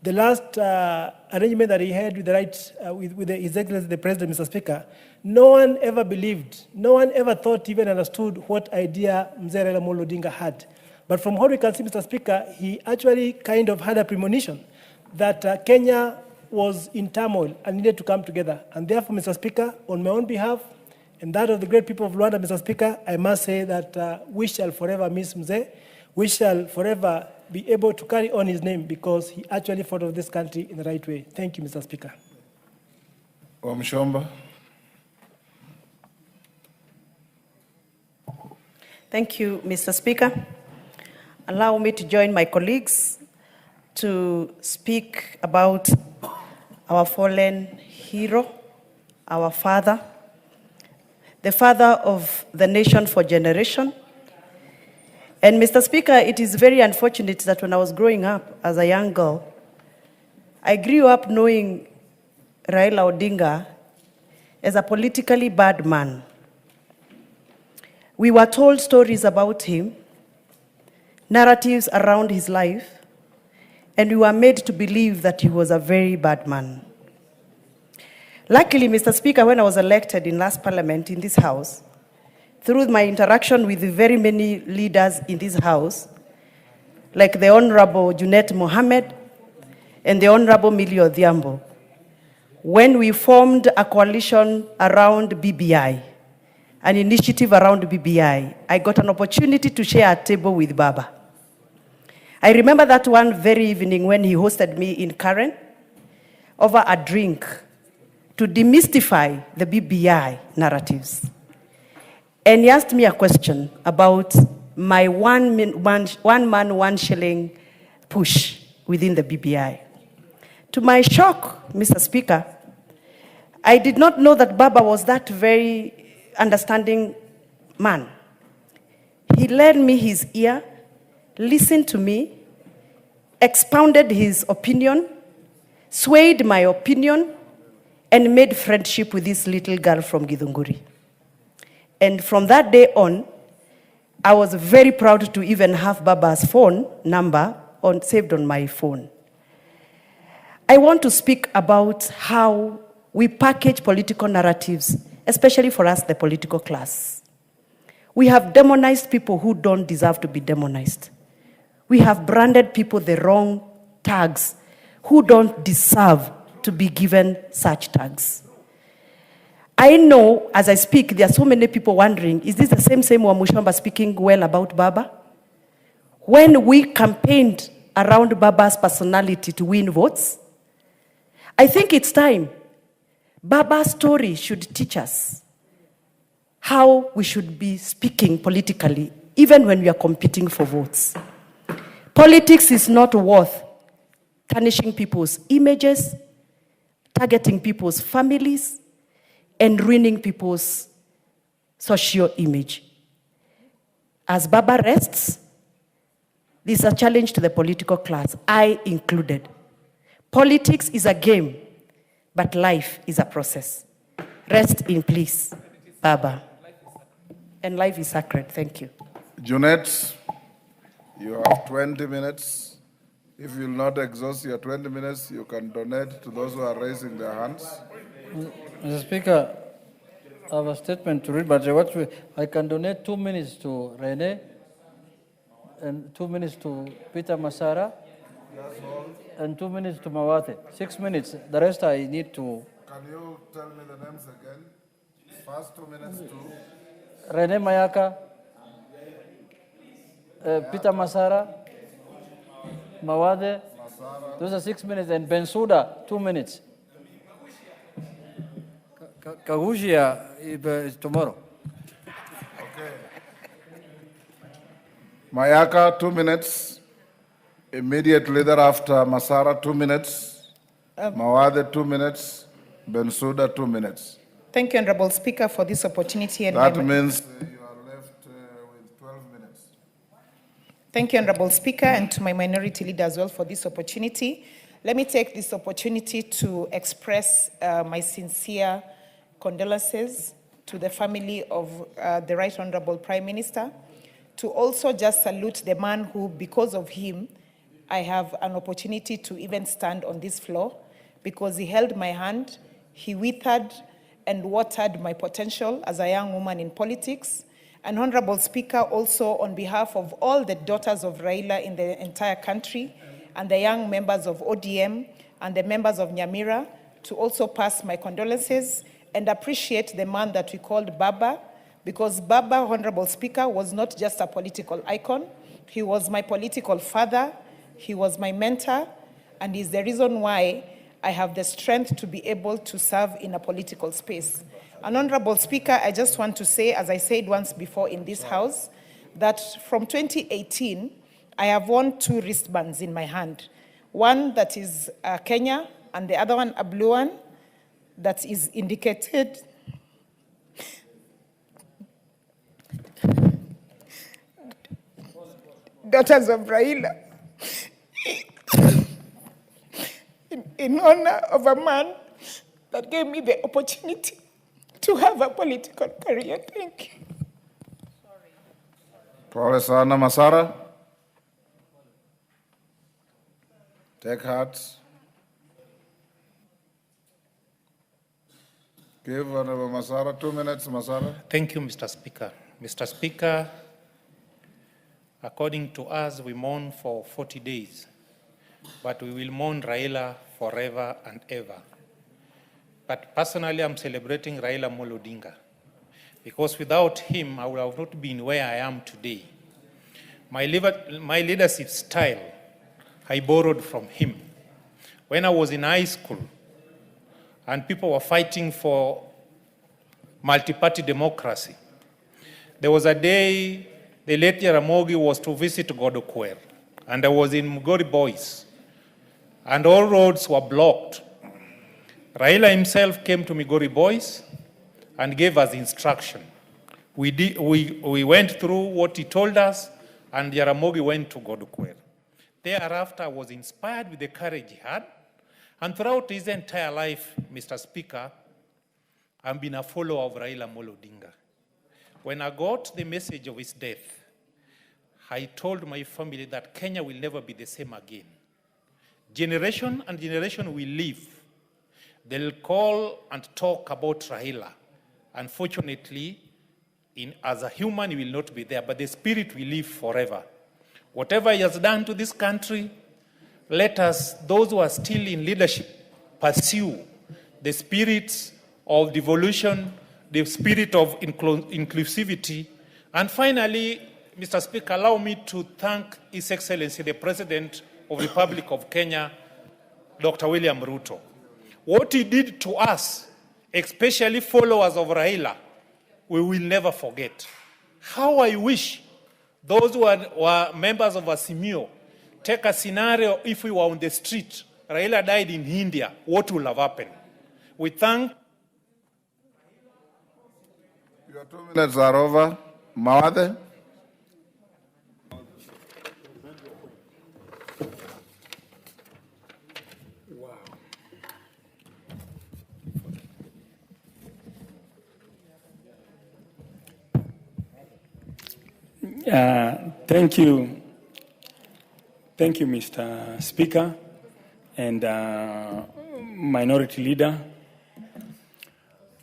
the last arrangement that he had with His Excellency the President, Mr. Speaker. No one ever believed, no one ever thought, even understood what idea Mzee Raila Amolo Odinga had. But from what we can see, Mr. Speaker, he actually kind of had a premonition that Kenya was in turmoil and needed to come together. And therefore, Mr. Speaker, on my own behalf and that of the great people of Rwanda, Mr. Speaker, I must say that we shall forever miss Mzee. We shall forever be able to carry on his name because he actually fought for this country in the right way. Thank you, Mr. Speaker. Omshomba. Thank you, Mr. Speaker. Allow me to join my colleagues to speak about our fallen hero, our father, the father of the nation for generation. And Mr. Speaker, it is very unfortunate that when I was growing up as a young girl, I grew up knowing Raila Odinga as a politically bad man. We were told stories about him, narratives around his life, and we were made to believe that he was a very bad man. Luckily, Mr. Speaker, when I was elected in last parliament in this house, through my interaction with very many leaders in this house, like the Honorable Junet Mohammed and the Honorable Millie Odhiambo, when we formed a coalition around BBI, an initiative around BBI, I got an opportunity to share a table with Baba. I remember that one very evening when he hosted me in Karen over a drink to demystify the BBI narratives. And he asked me a question about my one man, 1 shilling push within the BBI. To my shock, Mr. Speaker, I did not know that Baba was that very understanding man. He lent me his ear, listened to me, expounded his opinion, swayed my opinion, and made friendship with this little girl from Githunguri. And from that day on, I was very proud to even have Baba's phone number saved on my phone. I want to speak about how we package political narratives, especially for us, the political class. We have demonized people who don't deserve to be demonized. We have branded people the wrong tags who don't deserve to be given such tags. I know, as I speak, there are so many people wondering, is this the same Wamushamba speaking well about Baba? When we campaigned around Baba's personality to win votes, I think it's time Baba's story should teach us how we should be speaking politically, even when we are competing for votes. Politics is not worth tarnishing people's images, targeting people's families, and ruining people's social image. As Baba rests, this is a challenge to the political class, I included. Politics is a game, but life is a process. Rest in peace, Baba. And life is sacred. Thank you. Junet, you have 20 minutes. If you will not exhaust your 20 minutes, you can donate to those who are raising their hands. Mr. Speaker, I have a statement to read, but I can donate 2 minutes to Rene and 2 minutes to Peter Masara and 2 minutes to Mawate. 6 minutes. The rest I need to... Can you tell me the names again? First 2 minutes to... Rene Mayaka, Peter Masara, Mawade, those are 6 minutes, and Bensouda, 2 minutes. Kagushia tomorrow. Okay. Mayaka, 2 minutes. Immediately thereafter, Masara, 2 minutes. Mawade, 2 minutes. Bensouda, 2 minutes. Thank you, Honorable Speaker, for this opportunity. And that means you are left with 12 minutes. Thank you, Honorable Speaker, and to my minority leader as well for this opportunity. Let me take this opportunity to express my sincere condolences to the family of the Right Honorable Prime Minister, to also just salute the man who, because of him, I have an opportunity to even stand on this floor, because he held my hand, he withered and watered my potential as a young woman in politics. And Honorable Speaker, also on behalf of all the daughters of Raila in the entire country, and the young members of ODM and the members of Nyamira, to also pass my condolences and appreciate the man that we called Baba, because Baba, Honorable Speaker, was not just a political icon. He was my political father, he was my mentor, and is the reason why I have the strength to be able to serve in a political space. And Honorable Speaker, I just want to say, as I said once before in this House, that from 2018, I have worn 2 wristbands in my hand. One that is Kenya, and the other one a blue one that is indicated Daughters of Raila, in honor of a man that gave me the opportunity to have a political career. Thank you. Pole sana Masara. Take heart. Give Honorable Masara 2 minutes, Masara. Thank you, Mr. Speaker. Mr. Speaker, according to us, we mourn for 40 days, but we will mourn Raila forever and ever. But personally, I'm celebrating Raila Amolo Odinga, because without him, I would have not been where I am today. My leadership style, I borrowed from him. When I was in high school, and people were fighting for multi-party democracy, there was a day the late Jaramogi was to visit Godokwer, and I was in Mugori Boys, and all roads were blocked. Raila himself came to Migori Boys and gave us instruction. We went through what he told us, and Jaramogi went to Godokwer. Thereafter, I was inspired with the courage he had, and throughout his entire life, Mr. Speaker, I've been a follower of Raila Amolo Odinga. When I got the message of his death, I told my family that Kenya will never be the same again. Generation and generation will live. They'll call and talk about Raila. Unfortunately, as a human, he will not be there, but the spirit will live forever. Whatever he has done to this country, let us, those who are still in leadership, pursue the spirit of devolution, the spirit of inclusivity. And finally, Mr. Speaker, allow me to thank His Excellency, the President of the Republic of Kenya, Dr. William Ruto. What he did to us especially followers of Raila, we will never forget. How I wish those who were members of Asimio take a scenario if we were on the street, Raila died in India, what will have happened? We thank. Your 2 minutes are over. Mawade? Thank you. Thank you, Mr. Speaker and Minority Leader,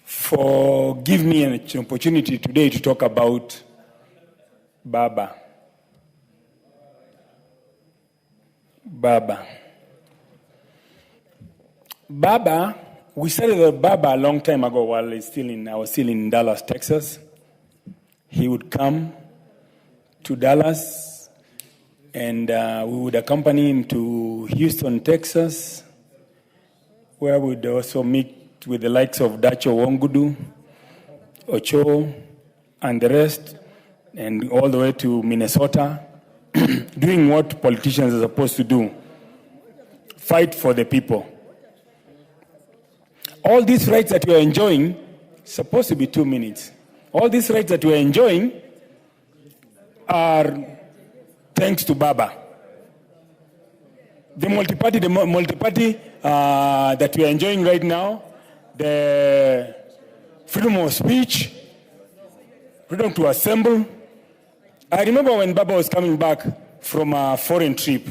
for giving me an opportunity today to talk about Baba. Baba, we started with Baba a long time ago while I was still in Dallas, Texas. He would come to Dallas, and we would accompany him to Houston, Texas, where we would also meet with the likes of Dacho Wongudu, Ocho, and the rest, and all the way to Minnesota, doing what politicians are supposed to do, fight for the people. All these rights that we are enjoying, supposed to be 2 minutes. All these rights that we are enjoying are thanks to Baba. The multi-party that we are enjoying right now, the freedom of speech, freedom to assemble. I remember when Baba was coming back from a foreign trip,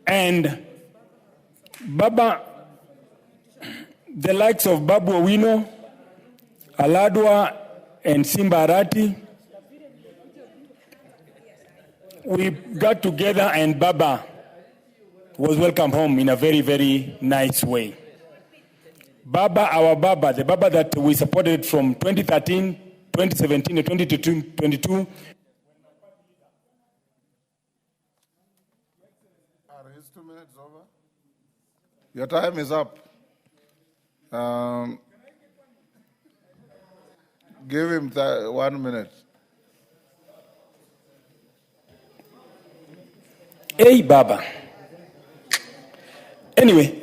and Baba, the likes of Babu Owino, Aladwa, and Simba Arati, we got together and Baba was welcomed home in a very, very nice way. Baba, our Baba, the Baba that we supported from 2013, 2017, and 2022. Are his 2 minutes over? Your time is up. Give him 1 minute. Hey, Baba. Anyway,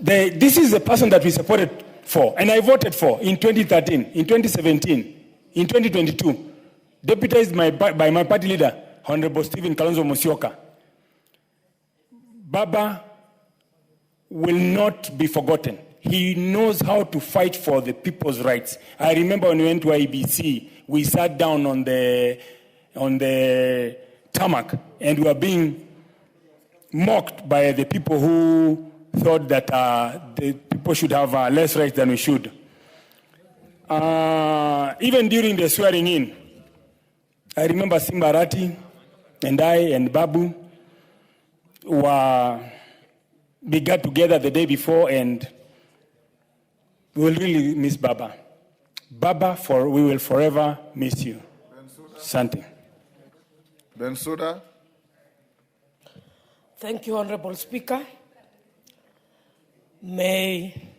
this is the person that we supported for, and I voted for in 2013, in 2017, in 2022, deputized by my party leader, Honorable Stephen Kalonzo Musyoka. Baba will not be forgotten. He knows how to fight for the people's rights. I remember when we went to IBC, we sat down on the tarmac, and we were being mocked by the people who thought that the people should have less rights than we should. Even during the swearing in, I remember Simba Arati and I and Babu we got together the day before, and we will really miss Baba. Baba, we will forever miss you. Something. Bensouda. Thank you, Honorable Speaker. May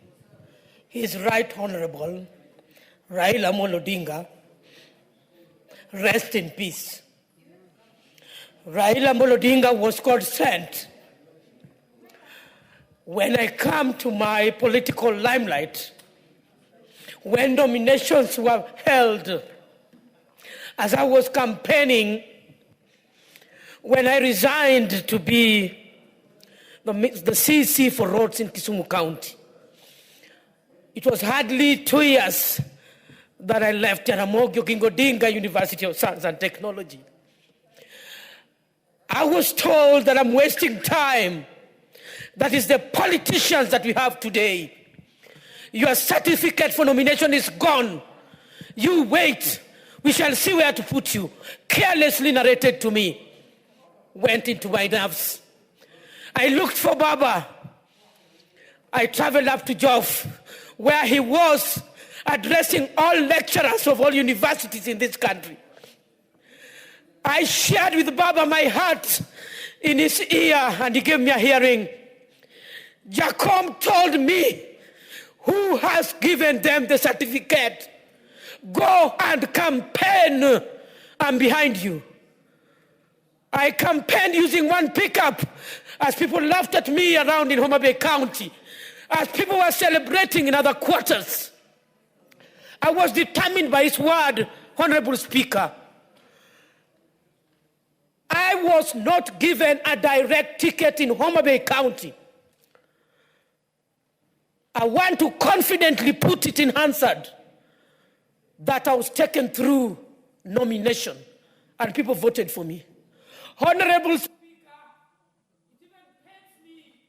His Right Honorable Raila Amolo Odinga rest in peace. Raila Amolo Odinga was God sent. When I come to my political limelight, when nominations were held, as I was campaigning, when I resigned to be the CC for roads in Kisumu County, it was hardly 2 years that I left Jaramogi Oginga Odinga University of Science and Technology. I was told that I'm wasting time. That is the politicians that we have today. Your certificate for nomination is gone. You wait. We shall see where to put you. Carelessly narrated to me. Went into my nerves. I looked for Baba. I traveled up to Joff, where he was addressing all lecturers of all universities in this country. I shared with Baba my heart in his ear, and he gave me a hearing. Jacom told me, who has given them the certificate? Go and campaign. I'm behind you. I campaigned using one pickup as people laughed at me around in Homa Bay County, as people were celebrating in other quarters. I was determined by his word, Honorable Speaker. I was not given a direct ticket in Homa Bay County. I want to confidently put it in Hansard that I was taken through nomination and people voted for me. Honorable Speaker, it even pains me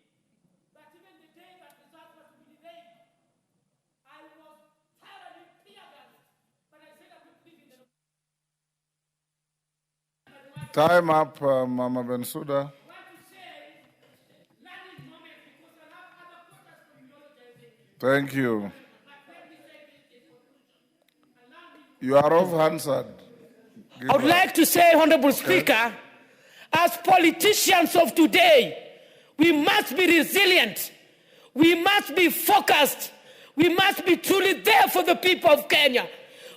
that even the day that results were to be delayed, I was thoroughly tear-gassed, but I said I would leave in the... Time up, Mama Bensouda. Thank you. You are off Hansard. I would like to say, Honorable Speaker, as politicians of today, we must be resilient. We must be focused. We must be truly there for the people of Kenya.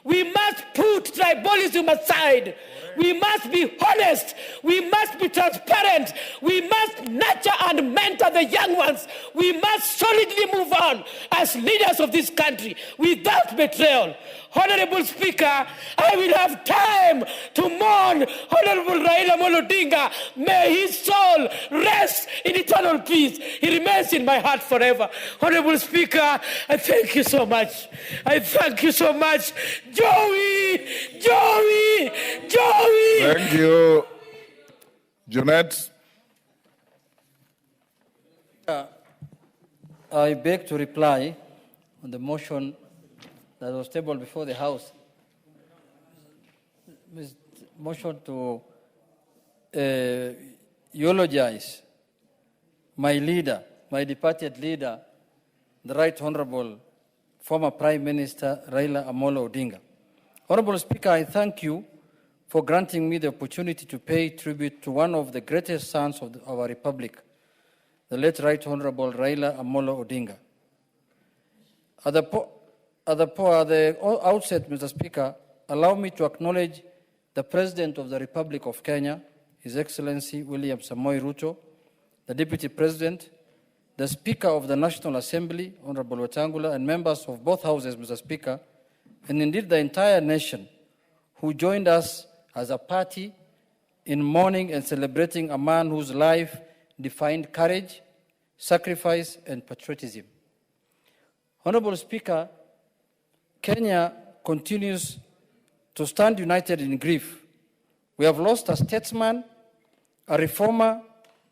We must put tribalism aside. We must be honest. We must be transparent. We must nurture and mentor the young ones. We must solidly move on as leaders of this country without betrayal. Honorable Speaker, I will have time to mourn Honorable Raila Amolo Odinga. May his soul rest in eternal peace. He remains in my heart forever. Honorable Speaker, I thank you so much. I thank you so much. Joey! Joey! Joey! Thank you. Jeanette. I beg to reply on the motion that was tabled before the House. Motion to eulogize my leader, my departed leader, the Right Honorable former Prime Minister Raila Amolo Odinga. Honorable Speaker, I thank you for granting me the opportunity to pay tribute to one of the greatest sons of our Republic, the late Right Honorable Raila Amolo Odinga. At the outset, Mr. Speaker, allow me to acknowledge the President of the Republic of Kenya, His Excellency William Samoei Ruto, the Deputy President, the Speaker of the National Assembly, Honorable Wetangula, and members of both houses, Mr. Speaker, and indeed the entire nation who joined us as a party in mourning and celebrating a man whose life defined courage, sacrifice, and patriotism. Honorable Speaker, Kenya continues to stand united in grief. We have lost a statesman, a reformer,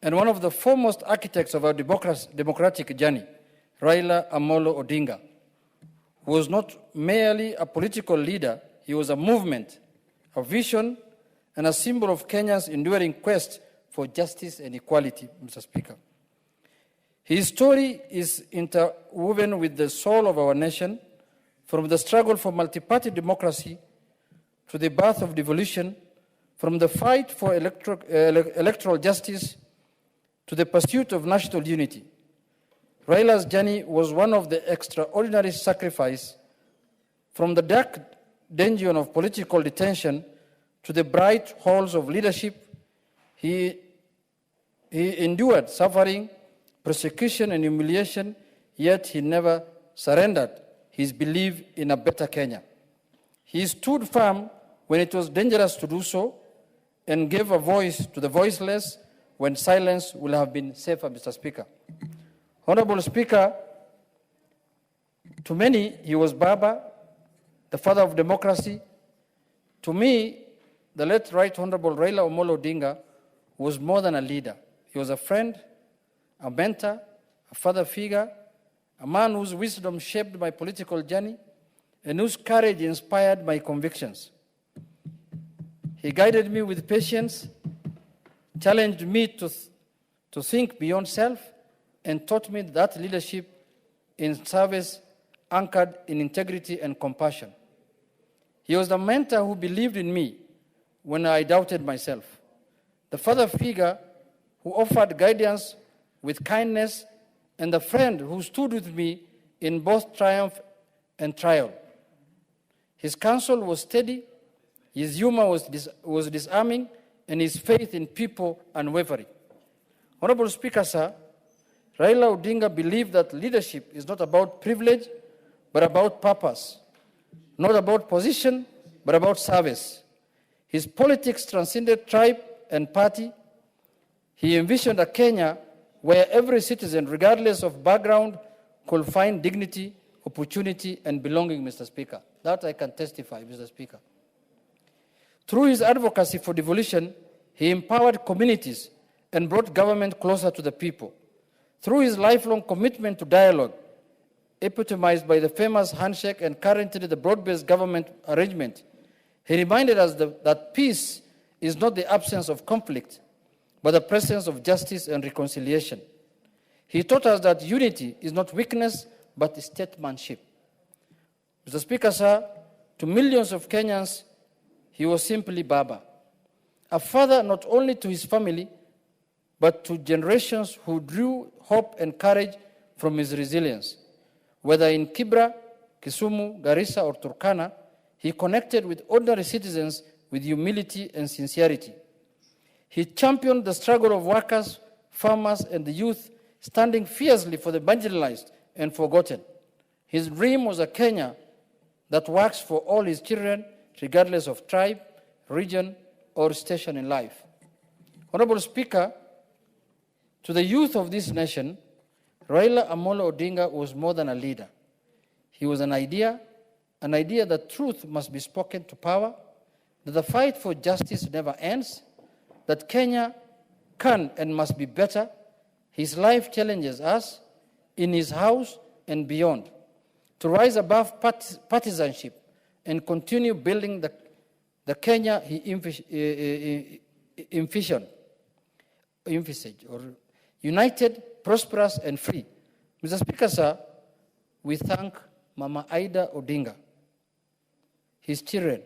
and one of the foremost architects of our democratic journey, Raila Amolo Odinga, who was not merely a political leader, he was a movement, a vision, and a symbol of Kenya's enduring quest for justice and equality, Mr. Speaker. His story is interwoven with the soul of our nation, from the struggle for multi-party democracy to the birth of devolution, from the fight for electoral justice to the pursuit of national unity. Raila's journey was one of the extraordinary sacrifice, from the dark dungeon of political detention to the bright halls of leadership. He endured suffering, persecution, and humiliation, yet he never surrendered his belief in a better Kenya. He stood firm when it was dangerous to do so and gave a voice to the voiceless when silence would have been safer, Mr. Speaker. Honorable Speaker, to many, he was Baba, the father of democracy. To me, the late Right Honorable Raila Amolo Odinga was more than a leader. He was a friend, a mentor, a father figure, a man whose wisdom shaped my political journey and whose courage inspired my convictions. He guided me with patience, challenged me to think beyond self, and taught me that leadership in service anchored in integrity and compassion. He was the mentor who believed in me when I doubted myself, the father figure who offered guidance with kindness and the friend who stood with me in both triumph and trial. His counsel was steady, his humor was disarming, and his faith in people unwavering. Honorable Speaker, sir, Raila Odinga believed that leadership is not about privilege, but about purpose, not about position, but about service. His politics transcended tribe and party. He envisioned a Kenya where every citizen, regardless of background, could find dignity, opportunity, and belonging, Mr. Speaker. That I can testify, Mr. Speaker. Through his advocacy for devolution, he empowered communities and brought government closer to the people. Through his lifelong commitment to dialogue, epitomized by the famous handshake and currently the broad-based government arrangement, he reminded us that peace is not the absence of conflict, but the presence of justice and reconciliation. He taught us that unity is not weakness, but statesmanship. Mr. Speaker, sir, to millions of Kenyans, he was simply Baba, a father not only to his family, but to generations who drew hope and courage from his resilience. Whether in Kibra, Kisumu, Garissa, or Turkana, he connected with ordinary citizens with humility and sincerity. He championed the struggle of workers, farmers, and the youth, standing fiercely for the marginalized and forgotten. His dream was a Kenya that works for all his children, regardless of tribe, region, or station in life. Honorable Speaker, to the youth of this nation, Raila Amolo Odinga was more than a leader. He was an idea that truth must be spoken to power, that the fight for justice never ends, that Kenya can and must be better. His life challenges us in his house and beyond to rise above partisanship and continue building the Kenya he envisioned, or united, prosperous, and free. Mr. Speaker, sir, we thank Mama Aida Odinga, his children,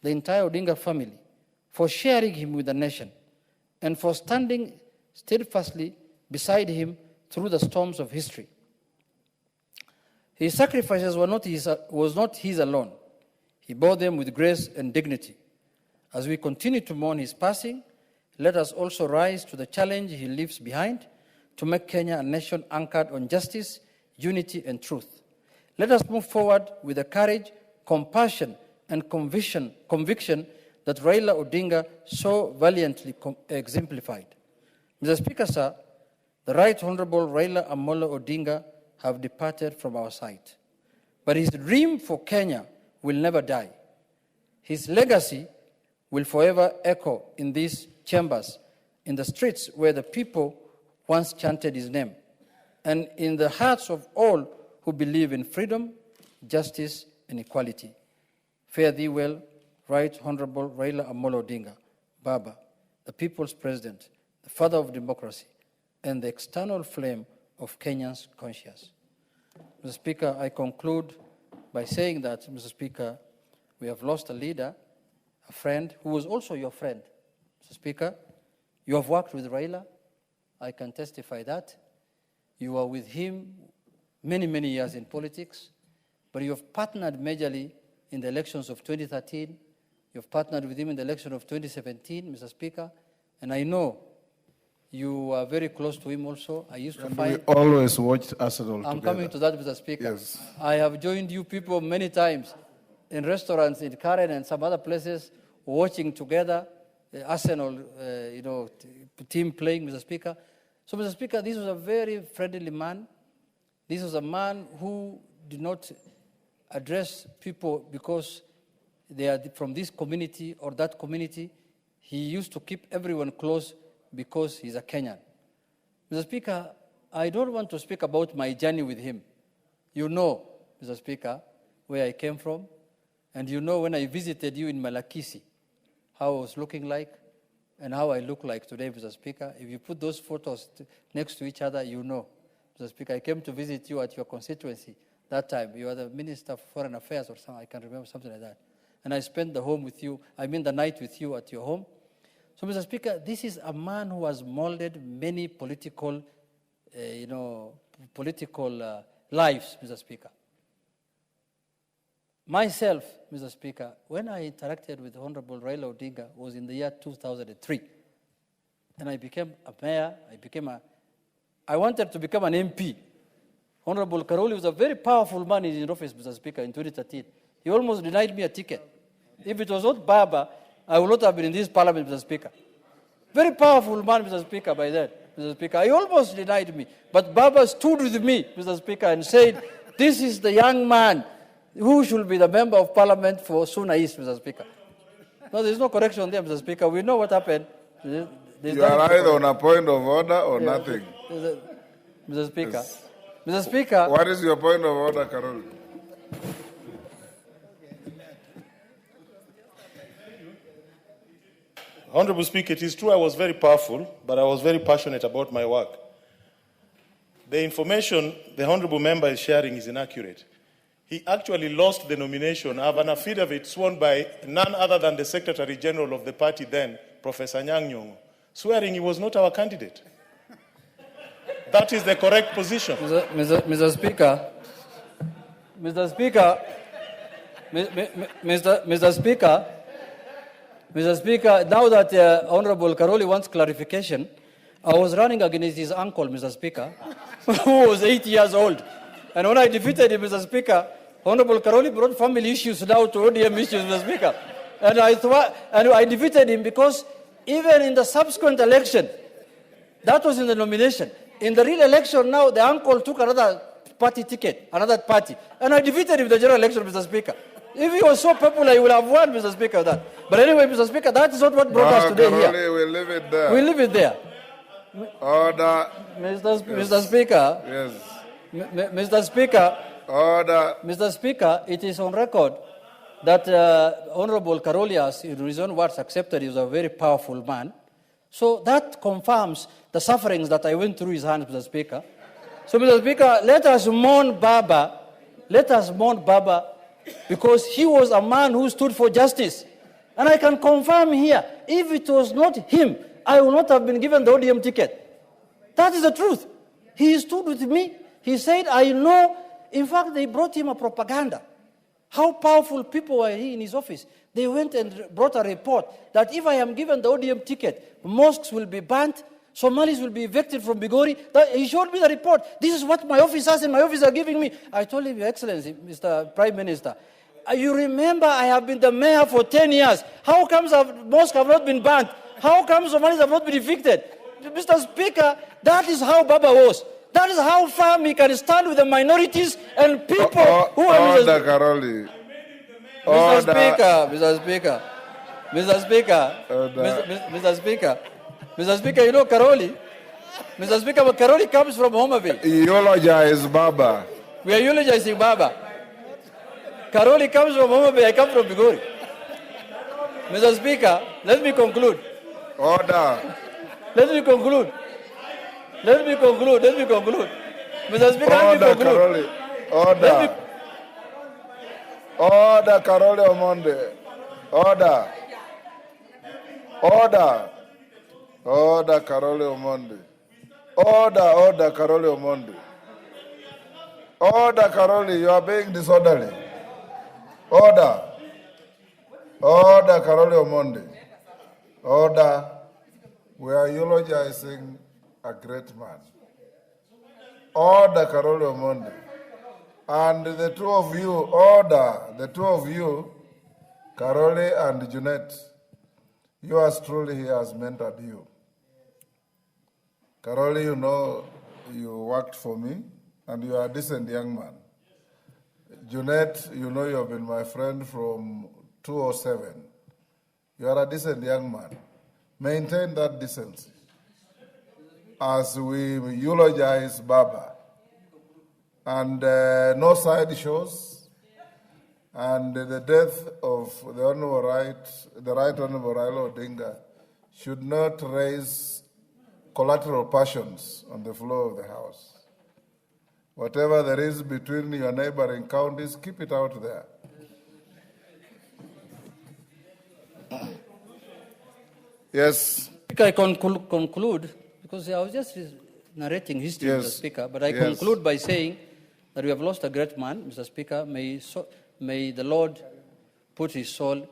the entire Odinga family, for sharing him with the nation and for standing steadfastly beside him through the storms of history. His sacrifices was not his alone. He bore them with grace and dignity. As we continue to mourn his passing, let us also rise to the challenge he leaves behind to make Kenya a nation anchored on justice, unity, and truth. Let us move forward with the courage, compassion, and conviction that Raila Odinga so valiantly exemplified. Mr. Speaker, sir, the Right Honorable Raila Amolo Odinga have departed from our sight. But his dream for Kenya will never die. His legacy will forever echo in these chambers, in the streets where the people once chanted his name, and in the hearts of all who believe in freedom, justice, and equality. Fare thee well, Right Honorable Raila Amolo Odinga, Baba, the people's president, the father of democracy, and the external flame of Kenyans' conscience. Mr. Speaker, I conclude by saying that, Mr. Speaker, we have lost a leader, a friend, who was also your friend. Mr. Speaker, you have worked with Raila. I can testify that. You were with him many, many years in politics, but you have partnered majorly in the elections of 2013. You have partnered with him in the election of 2017, Mr. Speaker, and I know you are very close to him also. I used to find... We always watched Arsenal together. I'm coming to that, Mr. Speaker. Yes. I have joined you people many times in restaurants in Karen and some other places, watching together the Arsenal, team playing, Mr. Speaker. So, Mr. Speaker, this was a very friendly man. This was a man who did not address people because they are from this community or that community. He used to keep everyone close because he's a Kenyan. Mr. Speaker, I don't want to speak about my journey with him. You know, Mr. Speaker, where I came from, and you know when I visited you in Malakisi, how I was looking like and how I look like today, Mr. Speaker. If you put those photos next to each other, you know. Mr. Speaker, I came to visit you at your constituency that time. You were the Minister of Foreign Affairs or something, I can remember something like that. And I spent the night with you at your home. So, Mr. Speaker, this is a man who has molded many political, political lives, Mr. Speaker. Myself, Mr. Speaker, when I interacted with Honorable Raila Odinga was in the year 2003. And I became a mayor, I wanted to become an MP. Honorable Karoli was a very powerful man in his office, Mr. Speaker, in 2013. He almost denied me a ticket. If it was not Baba, I would not have been in this parliament, Mr. Speaker. Very powerful man, Mr. Speaker, by then, Mr. Speaker. He almost denied me. But Baba stood with me, Mr. Speaker, and said, this is the young man who should be the member of parliament for Suna East, Mr. Speaker. No, there's no correction there, Mr. Speaker. We know what happened. You are either on a point of order or nothing. Mr. Speaker. Yes. Mr. Speaker. What is your point of order, Carol? Honorable Speaker, it is true I was very powerful, but I was very passionate about my work. The information the Honorable Member is sharing is inaccurate. He actually lost the nomination. I have an affidavit sworn by none other than the Secretary General of the party then, Professor Nyang' Nyong'o, swearing he was not our candidate. That is the correct position. Mr. Speaker, Mr. Speaker, Mr. Speaker, now that Honorable Karoli wants clarification, I was running against his uncle, Mr. Speaker, who was 8 years old. And when I defeated him, Mr. Speaker, Honorable Karoli brought family issues now to ODM issues, Mr. Speaker. And I defeated him because even in the subsequent election, that was in the nomination. In the real election now, the uncle took another party ticket, another party. And I defeated him in the general election, Mr. Speaker. If he was so popular, he would have won, Mr. Speaker, that. But anyway, Mr. Speaker, that is not what brought us today here. We'll leave it there. We'll leave it there. Order. Mr. Speaker. Yes. Mr. Speaker. Order. Mr. Speaker, it is on record that Honorable Karolias, in his own words, accepted he was a very powerful man. So that confirms the sufferings that I went through his hands, Mr. Speaker. So, Mr. Speaker, let us mourn Baba. Let us mourn Baba because he was a man who stood for justice. And I can confirm here, if it was not him, I would not have been given the ODM ticket. That is the truth. He stood with me. He said, I know. In fact, they brought him a propaganda. How powerful people were he in his office. They went and brought a report that if I am given the ODM ticket, mosques will be burnt, Somalis will be evicted from Bigori. He showed me the report. This is what my officers and my office are giving me. I told him, Your Excellency, Mr. Prime Minister, you remember I have been the mayor for 10 years. How comes mosques have not been burnt? How comes Somalis have not been evicted? Mr. Speaker, that is how Baba was. That is how firm he can stand with the minorities and people who are... Order, Karoli. Mr. Speaker, Mr. Speaker, Mr. Speaker, Mr. Speaker, Mr. Speaker, you know Karoli? Mr. Speaker, but Karoli comes from Homa Bay. Eulogize Baba. We are eulogizing Baba. Karoli comes from Homa Bay, I come from Bigori. Mr. Speaker, let me conclude. Order. Let me conclude. Let me conclude. Mr. Speaker, let me conclude. Karoli. Order. Order, Karoli Omonde. Order. Order. Order, Karoli Omonde. Order, Karoli Omonde. Order, Karoli, you are being disorderly. Order. Order, Karoli Omonde. Order. We are eulogizing a great man. Order, Karoli Omonde. And the two of you, order, the two of you, Karoli and Junet, yours truly he has mentored you. Karoli, you know, you worked for me, and you are a decent young man. Junet, you know you have been my friend from 2007. You are a decent young man. Maintain that decency as we eulogize Baba. And no side shows. And the death of the Right Honorable Raila Odinga should not raise collateral passions on the floor of the House. Whatever there is between your neighboring counties, keep it out there. Yes. I can conclude because I was just narrating history, Yes. Mr. Speaker, but I Yes. conclude by saying that we have lost a great man, Mr. Speaker. May the Lord put his soul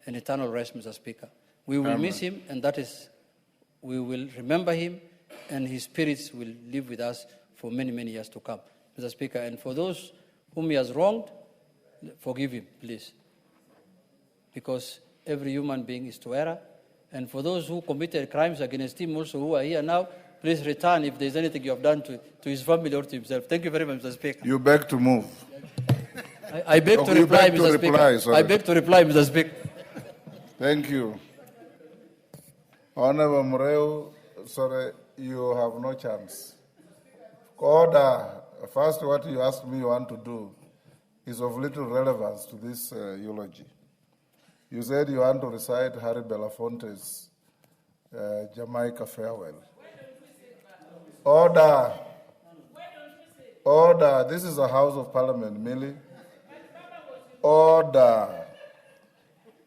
in eternal rest, Mr. Speaker. We will miss him, and that is, we will remember him, and his spirits will live with us for many, many years to come, Mr. Speaker. And for those whom he has wronged, forgive him, please. Because every human being is to err. And for those who committed crimes against him also who are here now, please return if there's anything you have done to his family or to himself. Thank you very much, Mr. Speaker. You beg to move. I beg to You reply, beg to Mr. reply, Speaker. sorry. I beg to reply, Mr. Speaker. Thank you. Honorable Mureu, sorry, you have no chance. Order. First, what you asked me you want to do is of little relevance to this eulogy. You said you want to recite Harry Belafonte's Jamaica farewell. Order. Order. This is a House of Parliament, Millie. Order.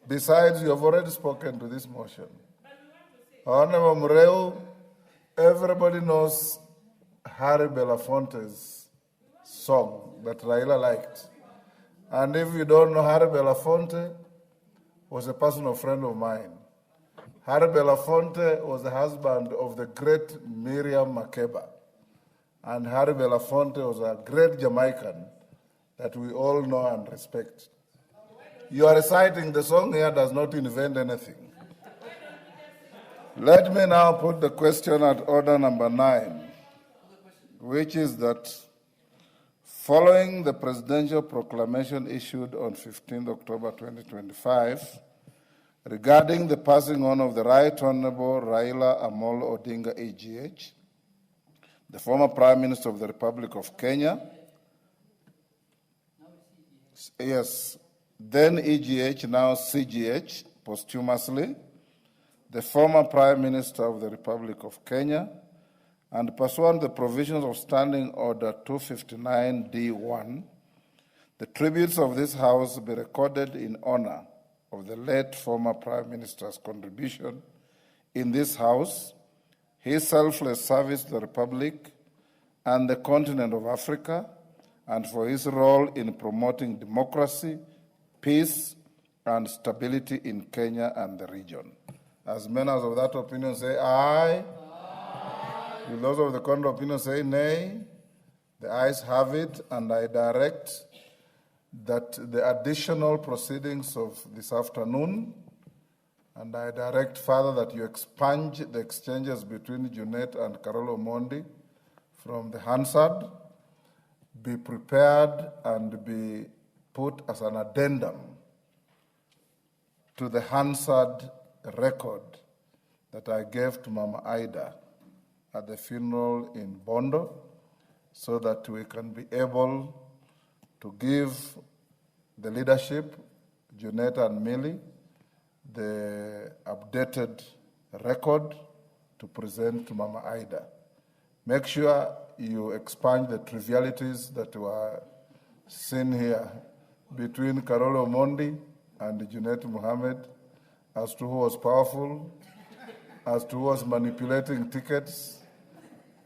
Besides, you have already spoken to this motion. Honorable Mureu, everybody knows Harry Belafonte's song that Raila liked. And if you don't know, Harry Belafonte was a personal friend of mine. Harry Belafonte was the husband of the great Miriam Makeba. And Harry Belafonte was a great Jamaican that we all know and respect. You are reciting the song here does not invent anything. Let me now put the question at order number 9, which is that following the presidential proclamation issued on 15 October 2025 regarding the passing on of the Right Honorable Raila Amolo Odinga AGH, the former Prime Minister of the Republic of Kenya, yes, then EGH, now CGH, posthumously, the former Prime Minister of the Republic of Kenya, and pursuant to the provisions of Standing Order 259D1, the tributes of this House be recorded in honor of the late former Prime Minister's contribution in this House, his selfless service to the Republic and the continent of Africa, and for his role in promoting democracy, peace, and stability in Kenya and the region. As members of that opinion say aye. Will those of the contrary opinion say nay? The ayes have it, and I direct that the additional proceedings of this afternoon, and I direct further that you expunge the exchanges between Junet and Carol Omondi from the Hansard, be prepared and be put as an addendum to the Hansard record that I gave to Mama Ida at the funeral in Bondo, so that we can be able to give the leadership, Junet and Millie, the updated record to present to Mama Ida. Make sure you expunge the trivialities that were seen here between Carol Omondi and Junet Mohammed as to who was powerful, as to who was manipulating tickets,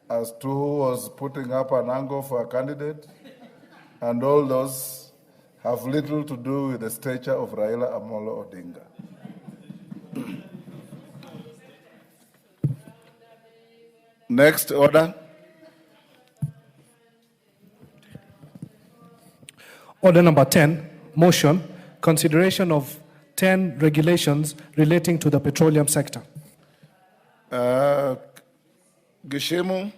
as to who was putting up an angle for a candidate, and all those have little to do with the stature of Raila Amolo Odinga. Next order. Order number 10, motion, consideration of 10 regulations relating to the petroleum sector. Gishimu,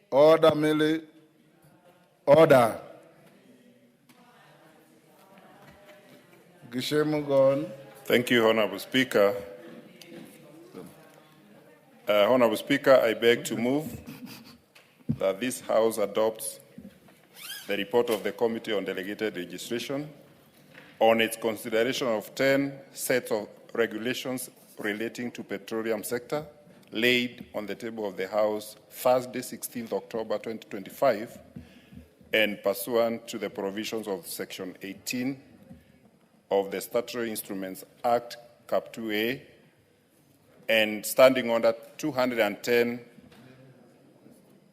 order, Millie, order. Gishimu, go on. Thank you, Honorable Speaker. Honorable Speaker, I beg to move that this House adopts the report of the Committee on Delegated Registration on its consideration of 10 sets of regulations relating to petroleum sector laid on the table of the House Thursday, 16th October 2025, and pursuant to the provisions of Section 18 of the Statutory Instruments Act, Cap 2A, and Standing Order 210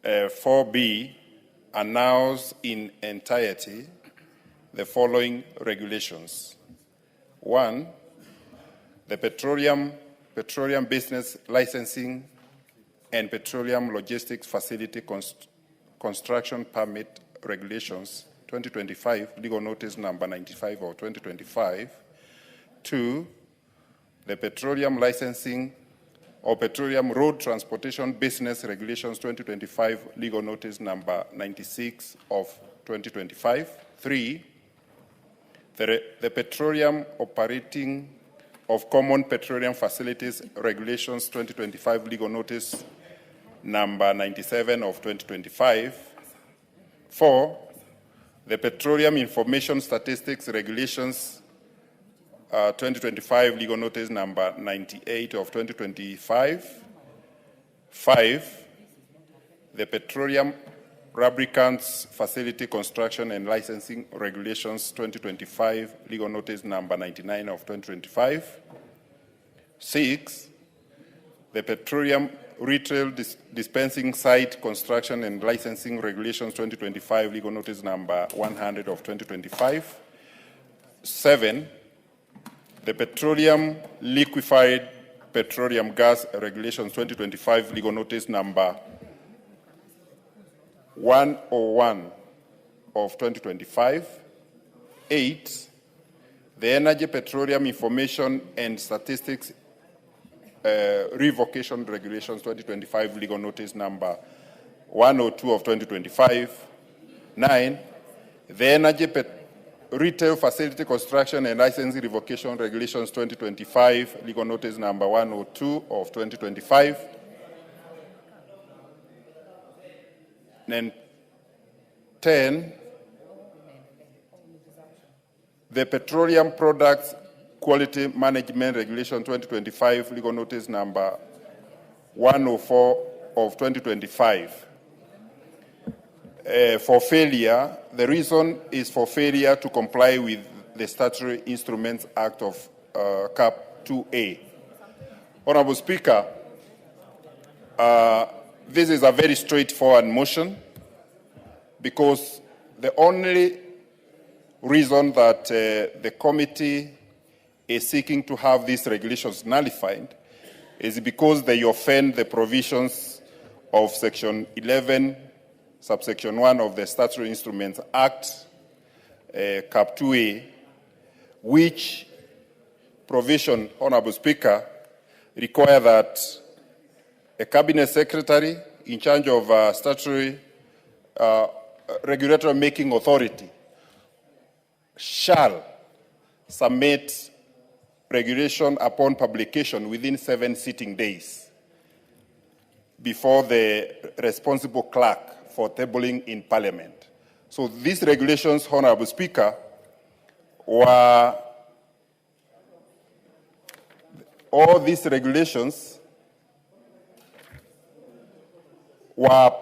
4B announce in entirety the following regulations. 1, the petroleum business licensing and petroleum logistics facility construction permit regulations 2025, legal notice number 95 of 2025. 2, the petroleum licensing or petroleum road transportation business regulations 2025, legal notice number 96 of 2025. 3, the petroleum operating of common petroleum facilities regulations 2025, legal notice number 97 of 2025. 4, the petroleum information statistics regulations 2025, legal notice number 98 of 2025. 5, the petroleum lubricants facility construction and licensing regulations 2025, legal notice number 99 of 2025. 6, the petroleum retail dispensing site construction and licensing regulations 2025, legal notice number 100 of 2025. 7, the petroleum liquefied petroleum gas regulations 2025, legal notice number 101 of 2025. 8, the energy petroleum information and statistics revocation regulations 2025, legal notice number 102 of 2025. 9, the energy retail facility construction and licensing revocation regulations 2025, legal notice number 102 of 2025. And 10, the petroleum products quality management regulation 2025, legal notice number 104 of 2025. For failure, the reason is for failure to comply with the Statutory Instruments Act of Cap 2A. Honorable Speaker, this is a very straightforward motion because the only reason that the committee is seeking to have these regulations nullified is because they offend the provisions of Section 11, subsection 1 of the Statutory Instruments Act, Cap 2A, which provision, Honorable Speaker, require that a cabinet secretary in charge of statutory regulatory making authority shall submit regulation upon publication within 7 sitting days before the responsible clerk for tabling in Parliament. So these regulations, Honorable Speaker, all these regulations were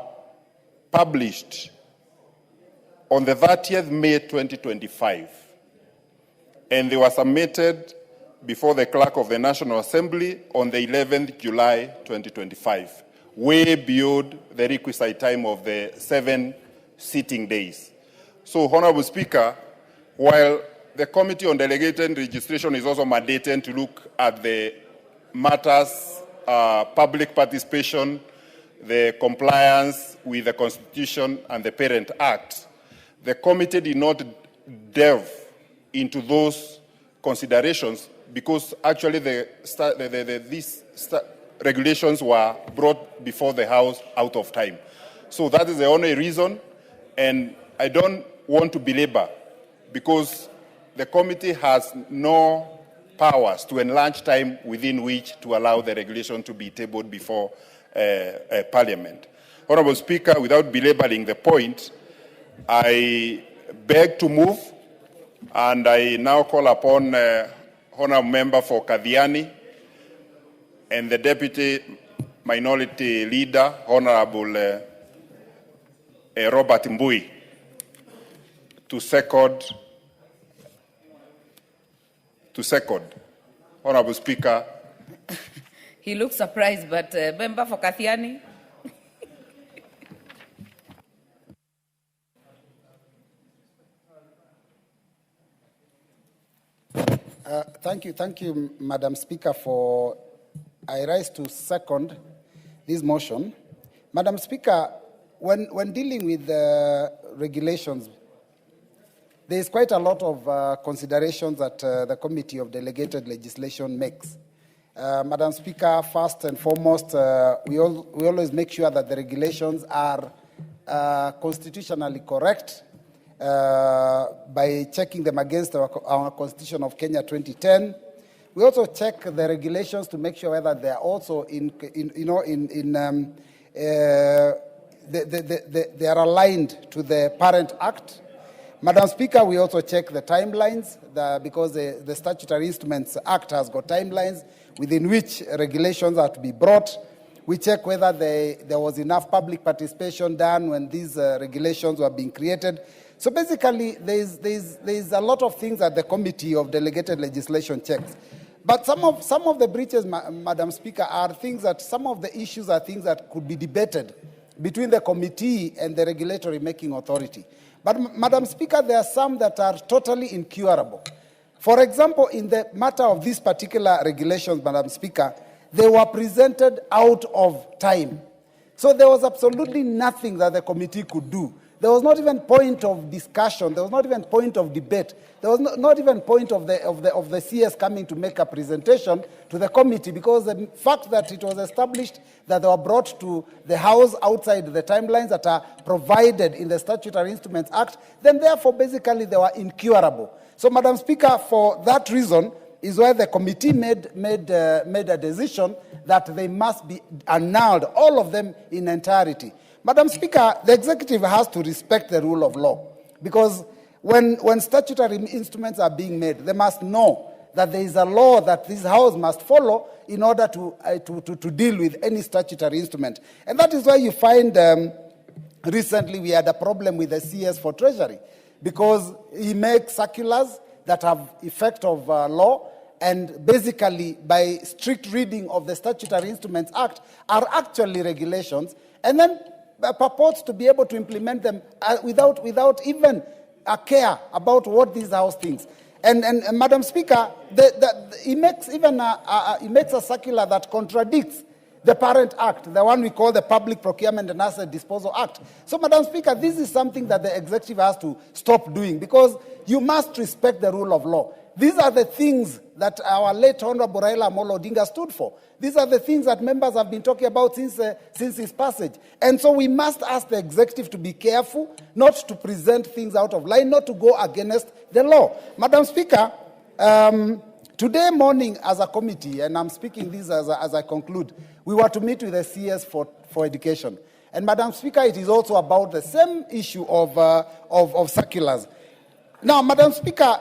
published on the 30th May 2025, and they were submitted before the clerk of the National Assembly on the 11th July 2025, way beyond the requisite time of the 7 sitting days. So, Honorable Speaker, while the Committee on Delegated Registration is also mandated to look at the matters, public participation, the compliance with the Constitution and the Parent Act, the committee did not delve into those considerations because actually these regulations were brought before the House out of time. So that is the only reason, and I don't want to belabor because the committee has no powers to enlarge time within which to allow the regulation to be tabled before Parliament. Honorable Speaker, without belaboring the point, I beg to move, and I now call upon Honorable Member for Kadhiani and the Deputy Minority Leader, Honorable Robert Mbui, to second. Honorable Speaker. He looks surprised, but member for Kathiani. Thank you, Madam Speaker, for I rise to second this motion. Madam Speaker, when dealing with the regulations, there is quite a lot of considerations that the Committee of Delegated Legislation makes. Madam Speaker, first and foremost, we always make sure that the regulations are constitutionally correct by checking them against our Constitution of Kenya 2010. We also check the regulations to make sure whether they are also they are aligned to the parent act. Madam Speaker, we also check the timelines because the Statutory Instruments Act has got timelines within which regulations are to be brought. We check whether there was enough public participation done when these regulations were being created. So basically, there's a lot of things that the Committee of Delegated Legislation checks. But some of the breaches, Madam Speaker, are things that some of the issues are things that could be debated between the committee and the regulatory making authority. But Madam Speaker, there are some that are totally incurable. For example, in the matter of these particular regulations, Madam Speaker, they were presented out of time. So there was absolutely nothing that the committee could do. There was not even point of discussion. There was not even point of debate. There was not even point of the CS coming to make a presentation to the committee, because the fact that it was established that they were brought to the House outside the timelines that are provided in the Statutory Instruments Act, then therefore basically they were incurable. So, Madam Speaker, for that reason is why the committee made a decision that they must be annulled, all of them in entirety. Madam Speaker, the executive has to respect the rule of law, because when statutory instruments are being made, they must know that there is a law that this House must follow in order to deal with any statutory instrument. And that is why you find recently we had a problem with the CS for Treasury, because he makes circulars that have effect of law, and basically by strict reading of the Statutory Instruments Act are actually regulations, and then purports to be able to implement them without even a care about what this House thinks. And Madam Speaker, he makes a circular that contradicts the parent act, the one we call the Public Procurement and Asset Disposal Act. So, Madam Speaker, this is something that the executive has to stop doing, because you must respect the rule of law. These are the things that our late Honorable Raila Amolo Odinga stood for. These are the things that members have been talking about since his passage. And so we must ask the executive to be careful, not to present things out of line, not to go against the law. Madam Speaker, today morning as a committee, and I'm speaking this as I conclude, we were to meet with the CS for education. And Madam Speaker, it is also about the same issue of circulars. Now, Madam Speaker,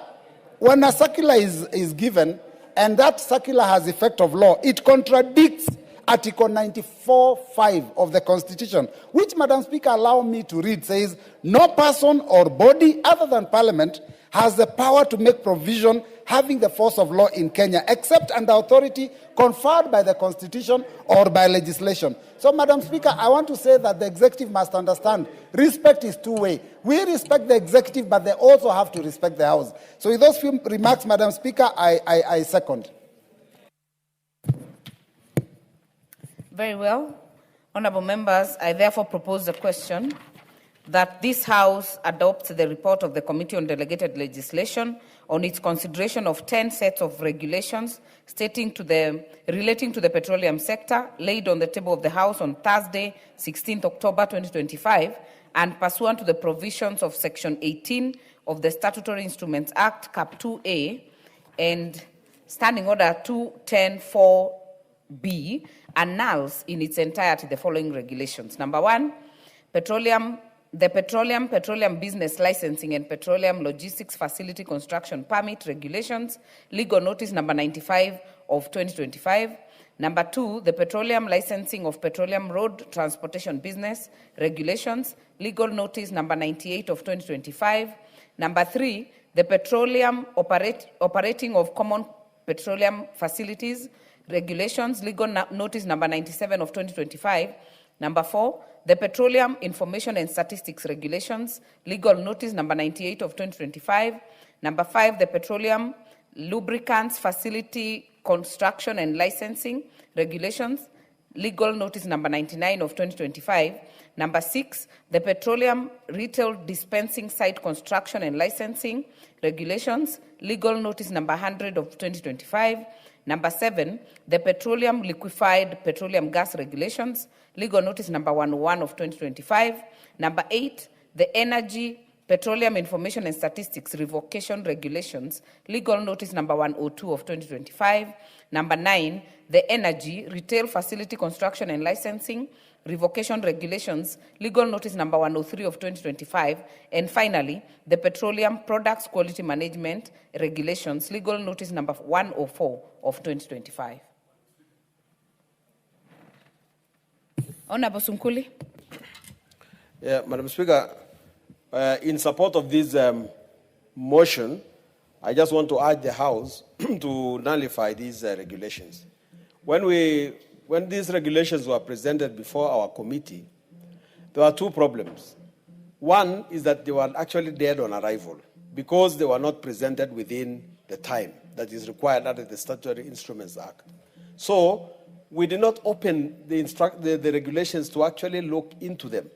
when a circular is given, and that circular has effect of law, it contradicts Article 94(5) of the Constitution, which, Madam Speaker, allow me to read, says, no person or body other than Parliament has the power to make provision having the force of law in Kenya, except under authority conferred by the Constitution or by legislation. So, Madam Speaker, I want to say that the executive must understand respect is two-way. We respect the executive, but they also have to respect the House. So with those few remarks, Madam Speaker, I second. Very well. Honourable members, I therefore propose the question that this House adopts the report of the Committee on Delegated Legislation on its consideration of 10 sets of regulations relating to the petroleum sector, laid on the table of the House on Thursday, 16th October 2025, and pursuant to the provisions of Section 18 of the Statutory Instruments Act, Cap 2A, and Standing Order 2104B, annuls in its entirety the following regulations. Number one, the petroleum business licensing and petroleum logistics facility construction permit regulations, legal notice number 95 of 2025. Number two, the petroleum licensing of petroleum road transportation business regulations, legal notice number 98 of 2025. Number three, the petroleum operating of common petroleum facilities regulations, legal notice number 97 of 2025. Number four, the Petroleum Information and Statistics Regulations, legal notice number 98 of 2025. Number five, the Petroleum lubricants, facility construction and licensing regulations, legal notice number 99 of 2025. Number 6, the petroleum retail dispensing site construction and licensing regulations, legal notice number 100 of 2025. Number 7, the petroleum liquefied petroleum gas regulations, legal notice number 101 of 2025. Number 8, the energy petroleum information and statistics revocation regulations, legal notice number 102 of 2025. Number 9, the energy retail facility construction and licensing revocation regulations, legal notice number 103 of 2025. And finally, the petroleum products quality management regulations, legal notice number 104 of 2025. Honorable Sunkuli. Yeah, Madam Speaker, in support of this motion, I just want to urge the House to nullify these regulations. When these regulations were presented before our committee, there were two problems. One is that they were actually dead on arrival because they were not presented within the time that is required under the Statutory Instruments Act. So we did not open the regulations to actually look into them.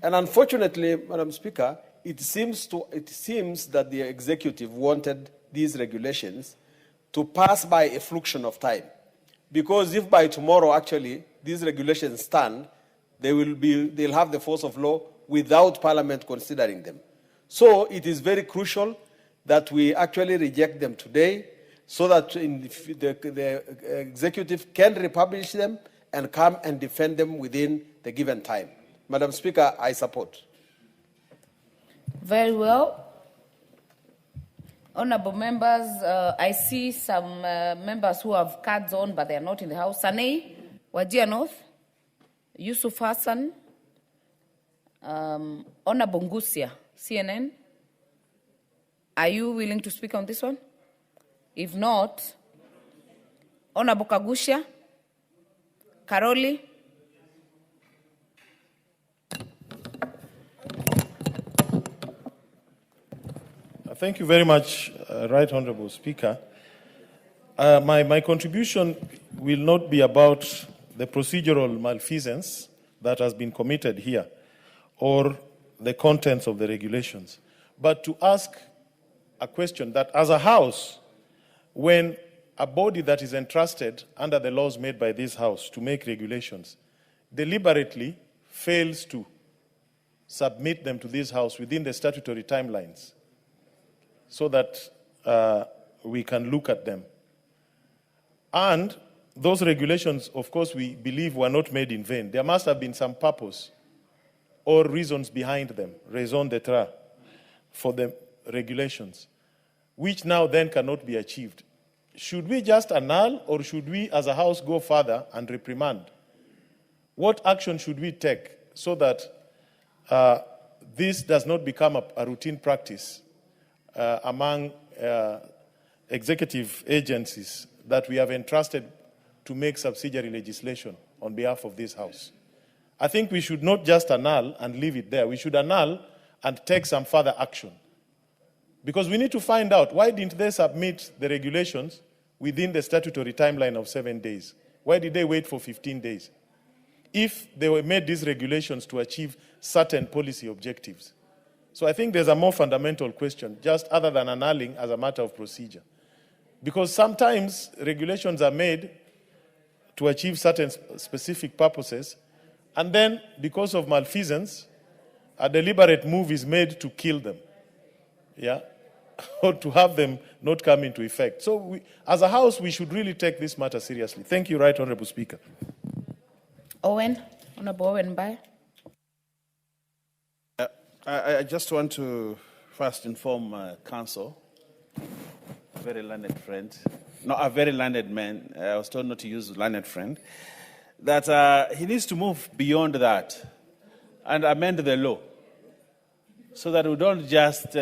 And unfortunately, Madam Speaker, it seems that the executive wanted these regulations to pass by a fraction of time. Because if by tomorrow, actually, these regulations stand, they'll have the force of law without Parliament considering them. So it is very crucial that we actually reject them today so that the executive can republish them and come and defend them within the given time. Madam Speaker, I support. Very well. Honorable members, I see some members who have cards on, but they are not in the House. Sanei, Wajir North, Yusuf Hassan, Honorable Ngusia, CNN. Are you willing to speak on this one? If not, Honorable Kagusha, Karoli. Thank you very much, Right Honorable Speaker. My contribution will not be about the procedural malfeasance that has been committed here or the contents of the regulations, but to ask a question that as a House, when a body that is entrusted under the laws made by this House to make regulations deliberately fails to submit them to this House within the statutory timelines, so that we can look at them. And those regulations, of course, we believe were not made in vain. There must have been some purpose or reasons behind them, raison d'etre, for the regulations, which now then cannot be achieved. Should we just annul, or should we, as a House, go further and reprimand? What action should we take so that this does not become a routine practice among executive agencies that we have entrusted to make subsidiary legislation on behalf of this House? I think we should not just annul and leave it there. We should annul and take some further action. Because we need to find out, why didn't they submit the regulations within the statutory timeline of 7 days? Why did they wait for 15 days? If they were made these regulations to achieve certain policy objectives. So I think there's a more fundamental question, just other than annulling as a matter of procedure. Because sometimes regulations are made to achieve certain specific purposes, and then because of malfeasance, a deliberate move is made to kill them, yeah, or to have them not come into effect. So as a House, we should really take this matter seriously. Thank you, Right Honourable Speaker. Owen, Honourable Owen Bye. I just want to first inform Council, a very learned friend, not a very learned man, I was told not to use learned friend, that he needs to move beyond that and amend the law so that we don't just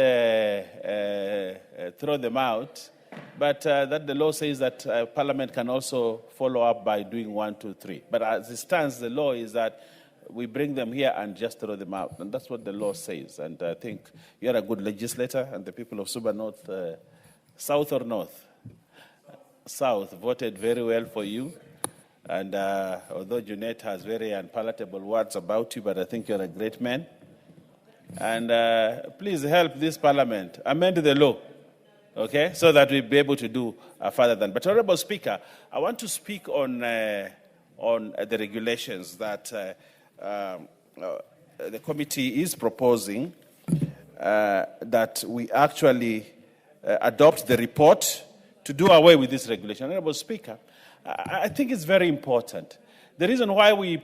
throw them out, but that the law says that Parliament can also follow up by doing 1, 2, 3. But as it stands, the law is that we bring them here and just throw them out. And that's what the law says. And I think you're a good legislator, and the people of Suba North South or North? South voted very well for you. And although Junet has very unpalatable words about you, but I think you're a great man. And please help this parliament amend the law, okay, so that we'll be able to do further than. But Honorable Speaker, I want to speak on the regulations that the committee is proposing that we actually adopt the report to do away with this regulation. Honorable Speaker, I think it's very important. The reason why we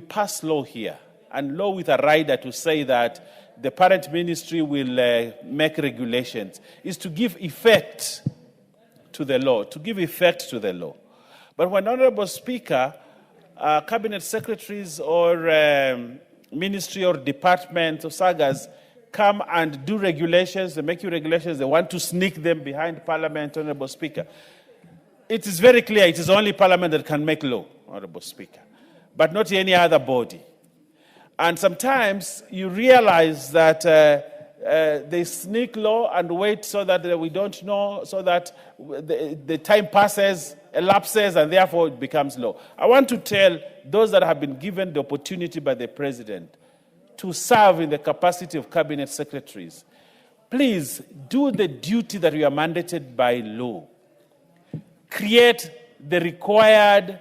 pass law here, and law with a rider to say that the parent ministry will make regulations, is to give effect to the law, But when, Honorable Speaker, cabinet secretaries or ministry or department or sagas come and do regulations, they make you regulations, they want to sneak them behind Parliament, Honorable Speaker. It is very clear it is only Parliament that can make law, Honorable Speaker, but not any other body. And sometimes you realize that they sneak law and wait so that we don't know, so that the time passes, elapses, and therefore it becomes law. I want to tell those that have been given the opportunity by the President to serve in the capacity of cabinet secretaries, please do the duty that you are mandated by law. Create the required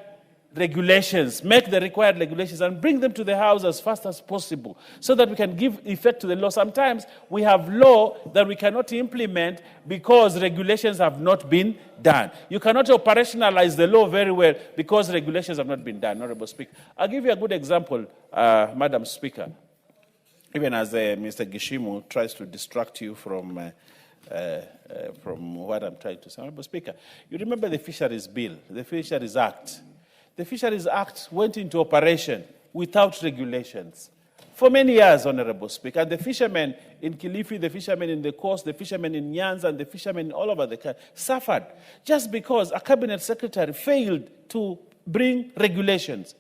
regulations, make the required regulations, and bring them to the House as fast as possible so that we can give effect to the law. Sometimes we have law that we cannot implement because regulations have not been done. You cannot operationalize the law very well because regulations have not been done, Honorable Speaker. I'll give you a good example, Madam Speaker. Even as Mr. Gishimu tries to distract you from what I'm trying to say. Honorable Speaker, you remember the Fisheries Bill, the Fisheries Act. The Fisheries Act went into operation without regulations for many years, Honorable Speaker. And the fishermen in Kilifi, the fishermen in the coast, the fishermen in Nyanza, and the fishermen all over the country suffered just because a cabinet secretary failed to bring regulations.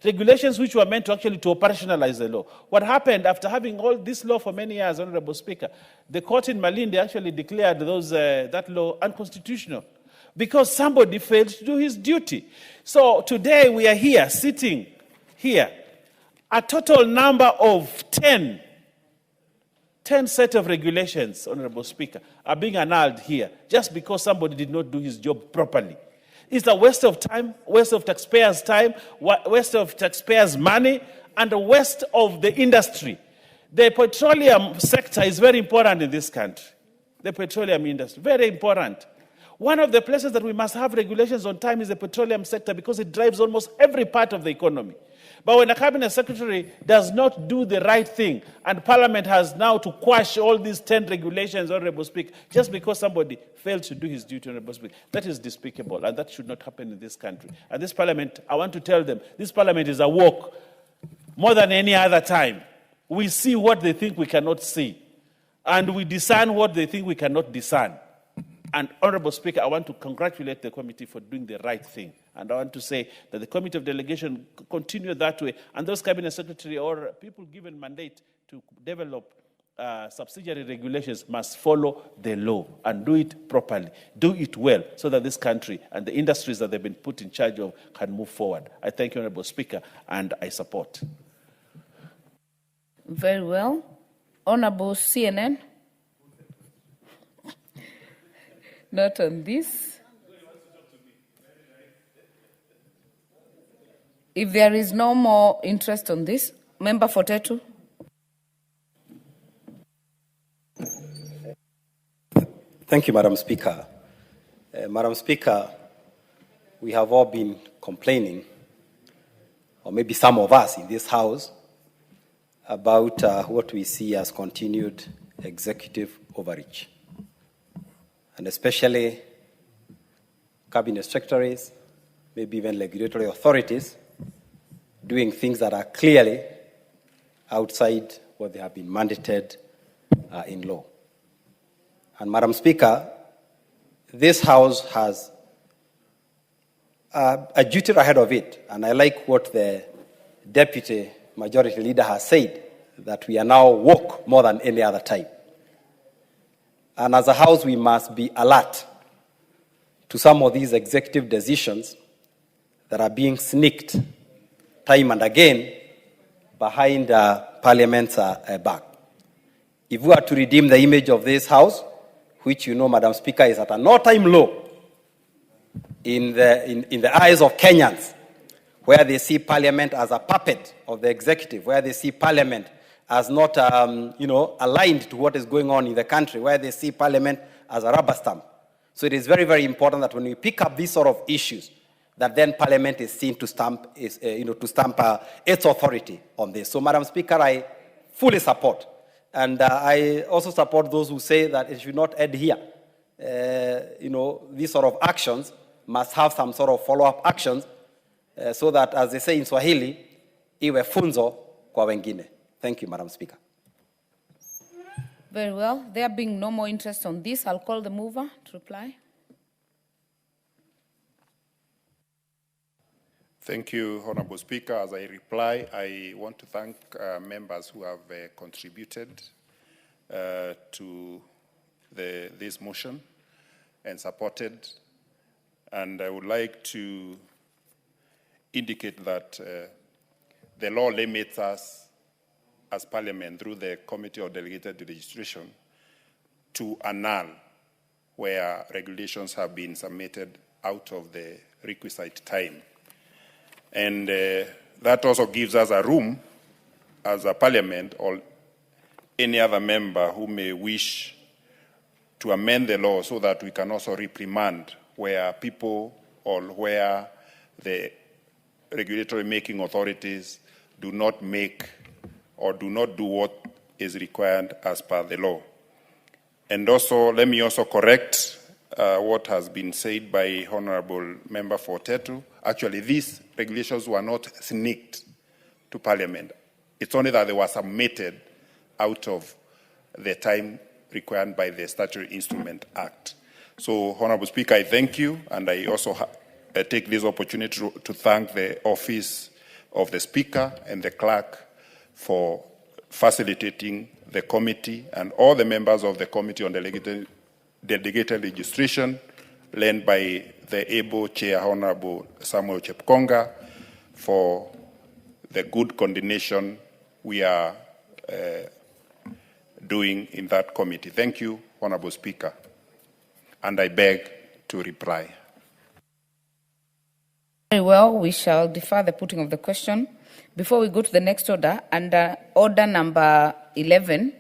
Regulations which were meant to actually to operationalize the law. What happened after having all this law for many years, Honorable Speaker, the court in Malindi actually declared that law unconstitutional because somebody failed to do his duty. So today we are here, sitting here, a total number of 10 set of regulations, Honorable Speaker, are being annulled here just because somebody did not do his job properly. It's a waste of time, waste of taxpayers' time, waste of taxpayers' money, and a waste of the industry. The petroleum sector is very important in this country. The petroleum industry, very important. One of the places that we must have regulations on time is the petroleum sector because it drives almost every part of the economy. But when a cabinet secretary does not do the right thing, and Parliament has now to quash all these 10 regulations, Honorable Speaker, just because somebody failed to do his duty, Honorable Speaker, that is despicable, and that should not happen in this country. And this Parliament, I want to tell them, this Parliament is awoke more than any other time. We see what they think we cannot see, and we discern what they think we cannot discern. And Honorable Speaker, I want to congratulate the committee for doing the right thing. And I want to say that the committee of delegation continue that way. And those cabinet secretary or people given mandate to develop subsidiary regulations must follow the law and do it properly, do it well, so that this country and the industries that they've been put in charge of can move forward. I thank you, Honorable Speaker, and I support. Very well. Honorable CNN. Not on this. If there is no more interest on this, Member Fortetu. Thank you, Madam Speaker. Madam Speaker, we have all been complaining, or maybe some of us in this House, about what we see as continued executive overreach. And especially cabinet secretaries, maybe even regulatory authorities, doing things that are clearly outside what they have been mandated in law. And Madam Speaker, this House has a duty ahead of it, and I like what the Deputy Majority Leader has said, that we are now woke more than any other time. And as a House, we must be alert to some of these executive decisions that are being sneaked time and again behind Parliament's back. If we are to redeem the image of this House, which you know, Madam Speaker, is at an all-time low in the eyes of Kenyans, where they see Parliament as a puppet of the executive, where they see Parliament as not, aligned to what is going on in the country, where they see Parliament as a rubber stamp. So it is very, very important that when we pick up these sort of issues, that then Parliament is seen to stamp its authority on this. So, Madam Speaker, I fully support, and I also support those who say that it should not end here. These sort of actions must have some sort of follow-up actions, so that, as they say in Swahili, iwe funzo kwa wengine. Thank you, Madam Speaker. Very well. There being no more interest on this, I'll call the mover to reply. Thank you, Honorable Speaker. As I reply, I want to thank members who have contributed to this motion and supported. And I would like to indicate that the law limits us as Parliament through the Committee of Delegated Legislation to annul where regulations have been submitted out of the requisite time. And that also gives us a room as a Parliament or any other member who may wish to amend the law so that we can also reprimand where people or where the regulatory making authorities do not make or do not do what is required as per the law. And also, let me also correct what has been said by Honorable Member for Tetu. Actually, these regulations were not sneaked to Parliament. It's only that they were submitted out of the time required by the Statutory Instrument Act. So, Honorable Speaker, I thank you, and I also take this opportunity to thank the Office of the Speaker and the Clerk for facilitating the committee and all the members of the Committee on Delegated Legislation, led by the able Chair, Honorable Samuel Chepkonga, for the good coordination we are doing in that committee. Thank you, Honorable Speaker. And I beg to reply. Very well, we shall defer the putting of the question. Before we go to the next order, under order number 11,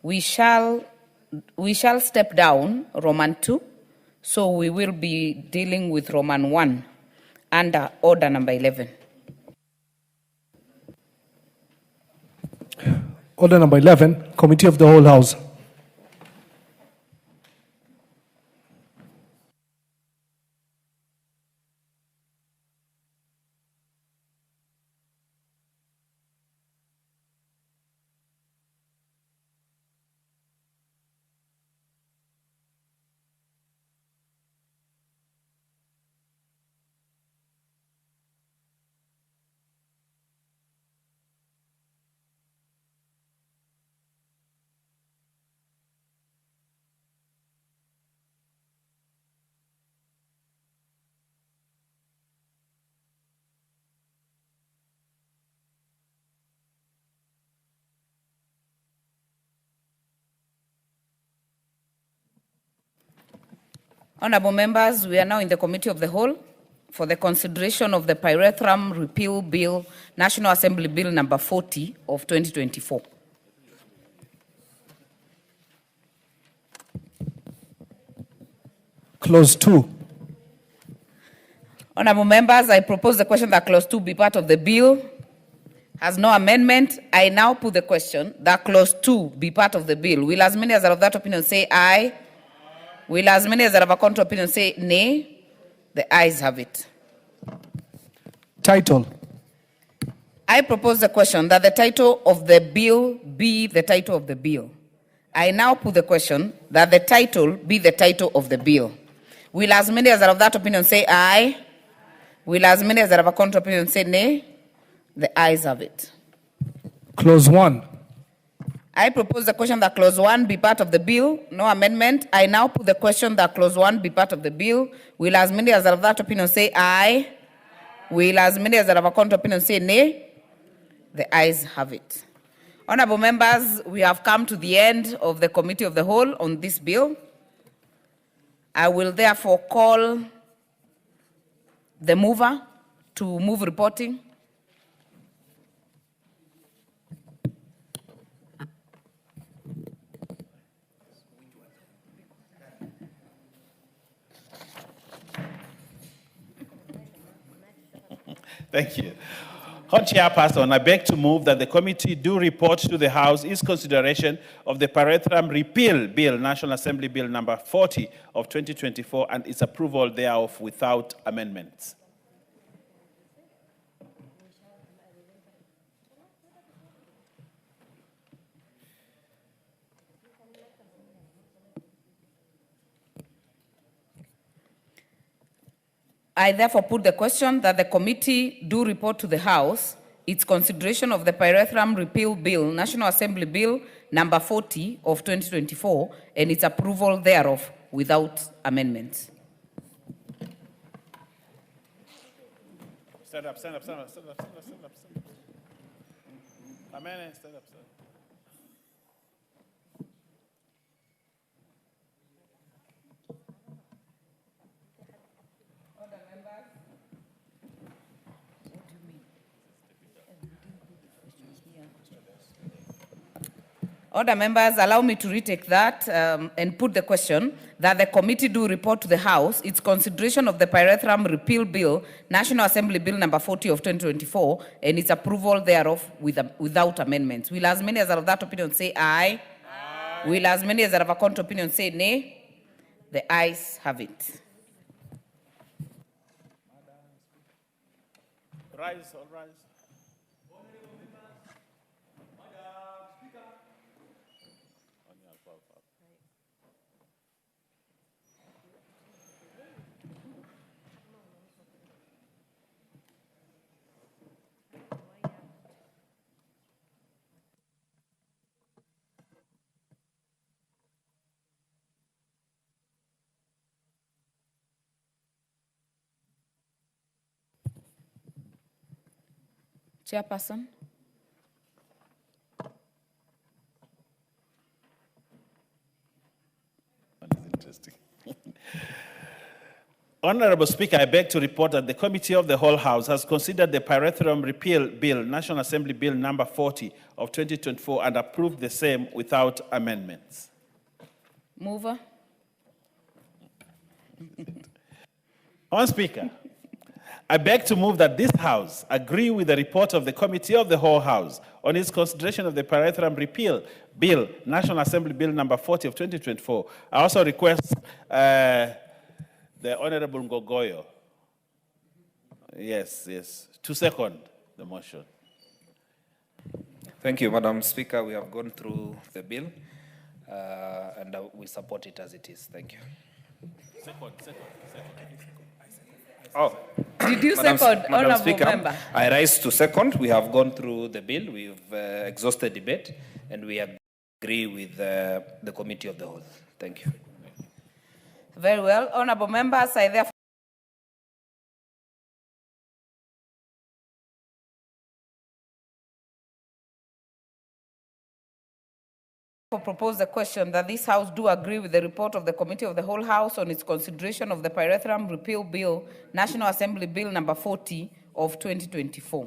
we shall step down Roman 2, so we will be dealing with Roman 1 under order number 11. Order number 11, Committee of the Whole House. Honorable members, we are now in the Committee of the Whole for the consideration of the Pyrethrum Repeal Bill, National Assembly Bill number 40 of 2024. Clause 2. Honorable members, I propose the question that Clause 2 be part of the bill. Has no amendment. I now put the question that Clause 2 be part of the bill. Will as many as are of that opinion say aye? Will as many as are of a contrary opinion say nay? The ayes have it. Title. I propose the question that the title of the bill be the title of the bill. I now put the question that the title be the title of the bill. Will as many as are of that opinion say aye? Will as many as are of a contrary opinion say nay? The ayes have it. Clause 1. I propose the question that clause 1 be part of the bill. No amendment. I now put the question that clause 1 be part of the bill. Will as many as are of that opinion say aye? Will as many as are of a contrary opinion say nay? The ayes have it. Honorable members, we have come to the end of the committee of the whole on this bill. I will therefore call the mover to move reporting. Thank you. Hon Chairperson, I beg to move that the committee do report to the House its consideration of the Paretram Repeal Bill, National Assembly Bill number 40 of 2024, and its approval thereof without amendments. I therefore put the question that the committee do report to the House its consideration of the Pyrethrum Repeal Bill, National Assembly Bill number 40 of 2024, and its approval thereof without amendments. Stand up, stand up, stand up, stand up, stand up, stand up, stand up. Amen, stand up, stand up. Order members, allow me to retake that and put the question that the committee do report to the House its consideration of the Pyrethrum Repeal Bill, National Assembly Bill number 40 of 2024, and its approval thereof without amendments. Will as many as are of that opinion say aye? Aye. Will as many as are of a contrary opinion say nay? The ayes have it. Rise, all rise. Chairperson. Interesting. Honorable Speaker, I beg to report that the Committee of the Whole House has considered the Pyrethrum Repeal Bill, National Assembly Bill number 40 of 2024, and approved the same without amendments. Mover. Honorable Speaker, I beg to move that this House agree with the report of the Committee of the Whole House on its consideration of the Pyrethrum Repeal Bill, National Assembly Bill number 40 of 2024. I also request the Honorable Ngogoyo, yes, to second the motion. Thank you, Madam Speaker. We have gone through the bill and we support it as it is. Thank you. Second. Oh. Did you Madam second, Honorable Speaker, Member? I rise to second. We have gone through the bill. We've exhausted debate, and we agree with the Committee of the Whole. Thank you. Very well. Honorable members, I therefore propose the question that this House do agree with the report of the Committee of the Whole House on its consideration of the Pyrethrum Repeal Bill, National Assembly Bill number 40 of 2024.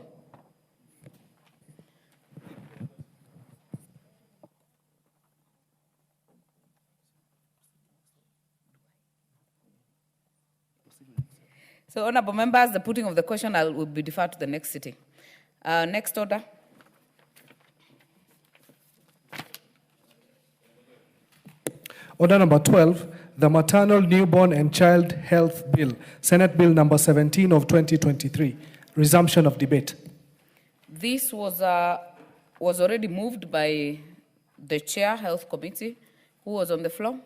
So, honorable members, the putting of the question will be deferred to the next sitting. Next order. Order number 12, the Maternal, Newborn and Child Health Bill, Senate Bill number 17 of 2023. Resumption of debate. This was already moved by the Chair, Health Committee, who was on the floor.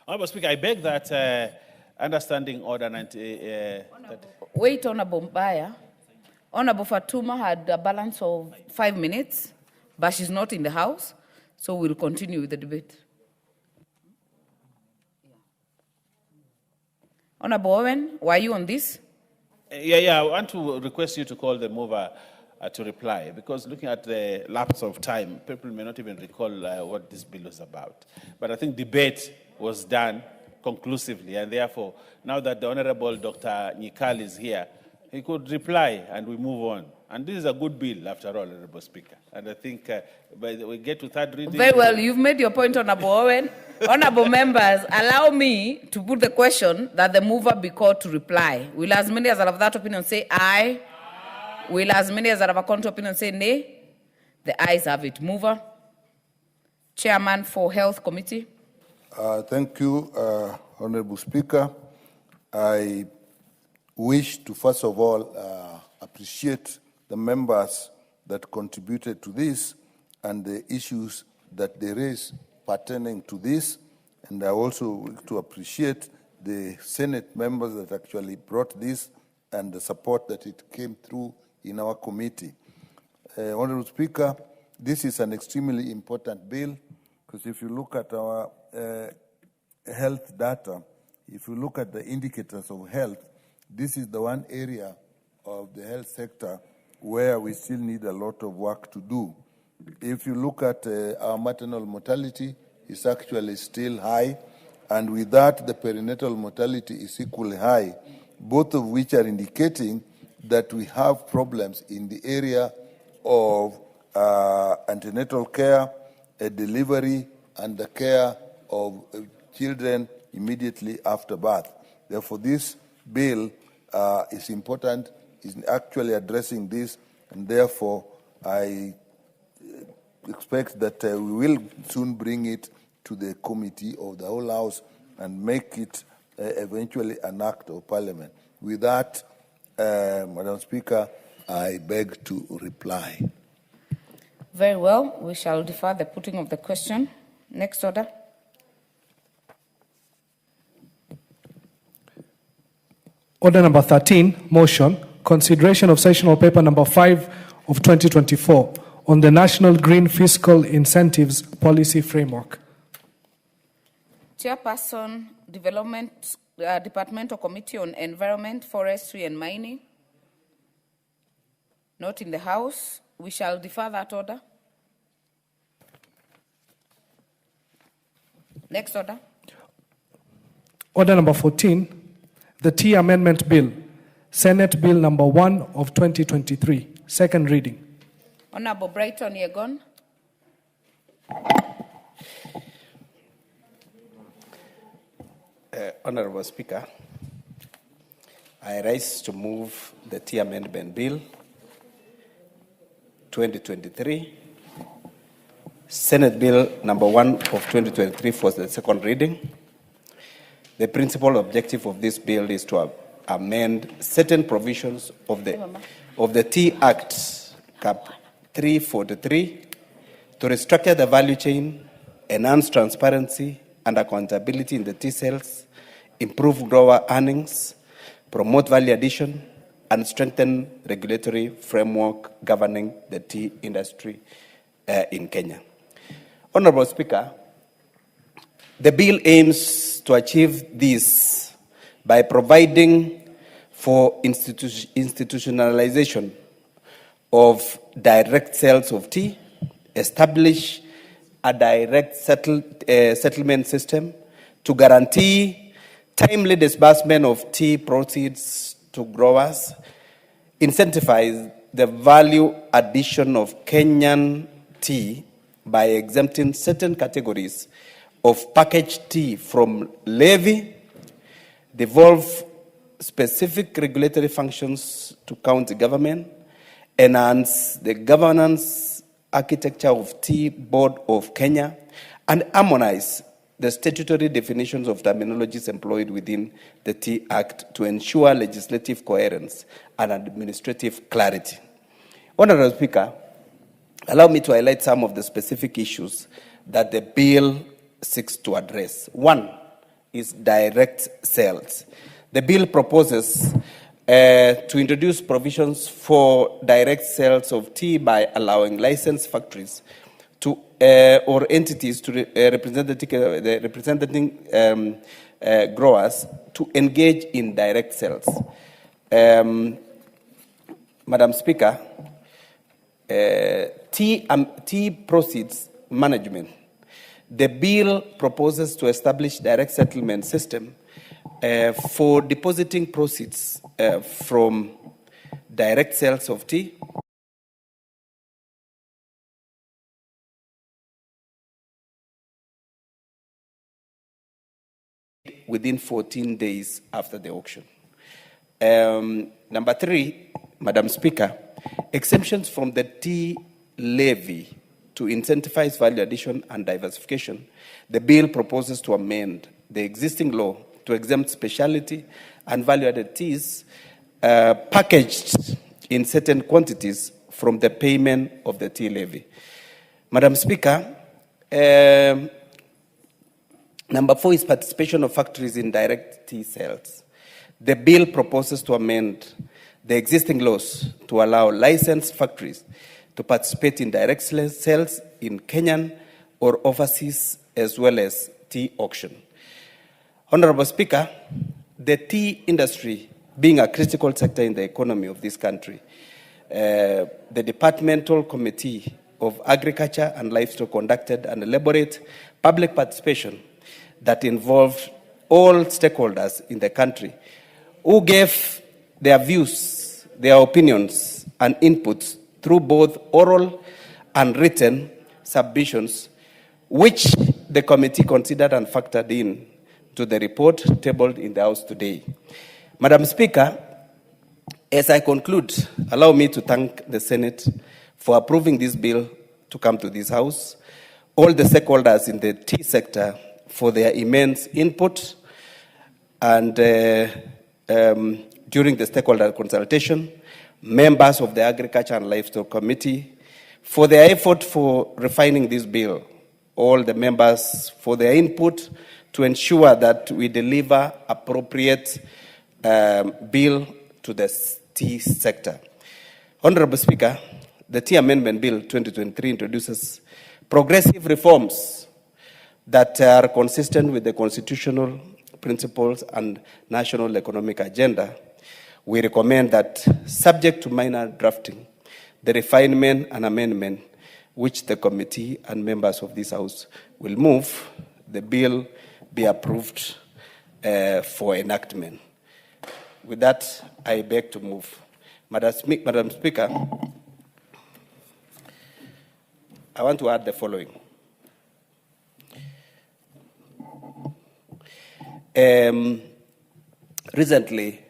Honorable Speaker, I beg that understanding order 90. Wait, Honorable Mbaya. Honorable Fatuma had a balance of 5 minutes, but she's not in the House, so we'll continue with the debate. Honorable Owen, were you on this? Yeah, I want to request you to call the mover to reply, because looking at the lapse of time, people may not even recall what this bill was about. But I think debate was done conclusively, and therefore, now that the Honorable Dr. Nyikal is here, he could reply and we move on. And this is a good bill, after all, Honorable Speaker. And I think by the we get to third reading. Very well, you've made your point, Honorable Owen. Honorable members, allow me to put the question that the mover be called to reply. Will as many as are of that opinion say aye? Aye. Will as many as are of a contrary opinion say nay? The ayes have it. Mover. Chairman for Health Committee. Thank you, Honorable Speaker. I wish to first of all appreciate the members that contributed to this and the issues that they raised pertaining to this. And I also wish to appreciate the Senate members that actually brought this and the support that it came through in our committee. Honorable Speaker, this is an extremely important bill, because if you look at our health data, if you look at the indicators of health, this is the one area of the health sector where we still need a lot of work to do. If you look at our maternal mortality, it's actually still high, and with that, the perinatal mortality is equally high, both of which are indicating that we have problems in the area of antenatal care, delivery, and the care of children immediately after birth. Therefore, this bill is important, is actually addressing this, and therefore I expect that we will soon bring it to the committee of the whole House and make it eventually an act of Parliament. With that, Madam Speaker, I beg to reply. Very well, we shall defer the putting of the question. Next order. Order number 13, motion, consideration of sessional paper number 5 of 2024 on the National Green Fiscal Incentives Policy Framework. Chairperson, Development Departmental Committee on Environment, Forestry and Mining. Not in the House. We shall defer that order. Next order. Order number 14, the T Amendment Bill, Senate Bill number 1 of 2023, second reading. Honorable Brighton Yegon. Honorable Speaker, I rise to move the T Amendment Bill 2023, Senate Bill number 1 of 2023 for the second reading. The principal objective of this bill is to amend certain provisions of the Tea Act, Cap 343, to restructure the value chain, enhance transparency and accountability in the tea sales, improve grower earnings, promote value addition, and strengthen regulatory framework governing the tea industry in Kenya. Honorable Speaker, the bill aims to achieve this by providing for institutionalization of direct sales of tea, establish a direct settlement system to guarantee timely disbursement of tea proceeds to growers, incentivize the value addition of Kenyan tea by exempting certain categories of packaged tea from levy, devolve specific regulatory functions to county government, enhance the governance architecture of Tea Board of Kenya, and harmonize the statutory definitions of terminologies employed within the Tea Act to ensure legislative coherence and administrative clarity. Honorable Speaker, allow me to highlight some of the specific issues that the bill seeks to address. One is direct sales. The bill proposes to introduce provisions for direct sales of tea by allowing licensed factories to or entities to representing growers to engage in direct sales. Madam Speaker, tea proceeds management. The bill proposes to establish direct settlement system for depositing proceeds from direct sales of tea within 14 days after the auction. Number three, Madam Speaker, exemptions from the tea levy to incentivize value addition and diversification. The bill proposes to amend the existing law to exempt specialty and value-added teas packaged in certain quantities from the payment of the tea levy. Madam Speaker, number four is participation of factories in direct tea sales. The bill proposes to amend the existing laws to allow licensed factories to participate in direct sales in Kenyan or overseas, as well as tea auction. Honorable Speaker, the tea industry being a critical sector in the economy of this country, the Departmental Committee of Agriculture and Livestock conducted an elaborate public participation that involved all stakeholders in the country who gave their views, their opinions, and inputs through both oral and written submissions, which the committee considered and factored in to the report tabled in the House today. Madam Speaker, as I conclude, allow me to thank the Senate for approving this bill to come to this House, all the stakeholders in the tea sector for their immense input, and during the stakeholder consultation, members of the Agriculture and Livestock Committee for their effort for refining this bill, all the members for their input to ensure that we deliver appropriate bill to the tea sector. Honorable Speaker, the Tea Amendment Bill 2023 introduces progressive reforms that are consistent with the constitutional principles and national economic agenda. We recommend that, subject to minor drafting, the refinement and amendment which the committee and members of this House will move, the bill be approved for enactment. With that, I beg to move. Madam Speaker, I want to add the following. Recently,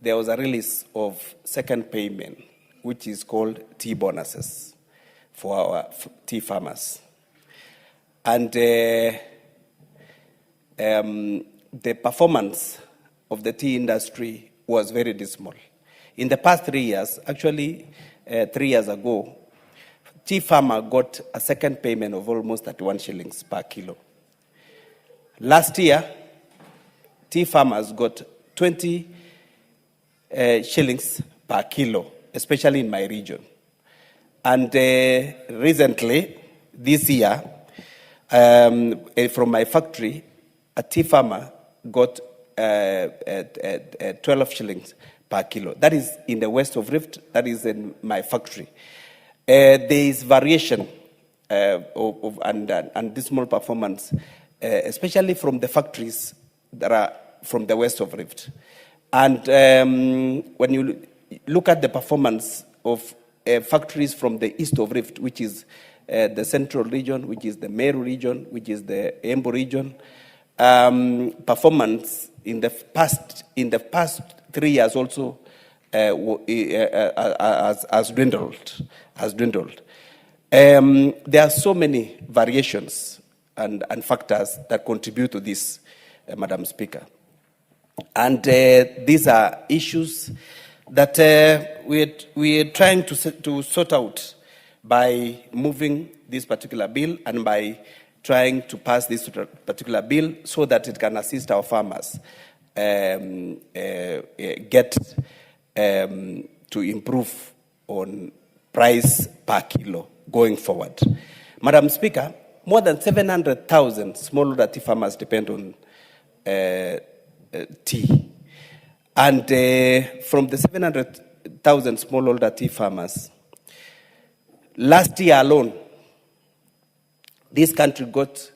there was a release of second payment, which is called tea bonuses for our tea farmers. And the performance of the tea industry was very dismal. In the past 3 years, actually 3 years ago, tea farmer got a second payment of almost 31 shillings per kilo. Last year, tea farmers got 20 shillings per kilo, especially in my region. And recently, this year, from my factory, a tea farmer got 12 shillings per kilo. That is in the west of Rift, that is in my factory. There is variation and dismal performance, especially from the factories that are from the west of Rift. And when you look at the performance of factories from the east of Rift, which is the central region, which is the Meru region, which is the Embu region, performance in the past 3 years also has dwindled. There are so many variations and factors that contribute to this, Madam Speaker. And these are issues that we're trying to sort out by moving this particular bill and by trying to pass this particular bill so that it can assist our farmers get to improve on price per kilo going forward. Madam Speaker, more than 700,000 smallholder tea farmers depend on tea. And from the 700,000 smallholder tea farmers, last year alone, this country got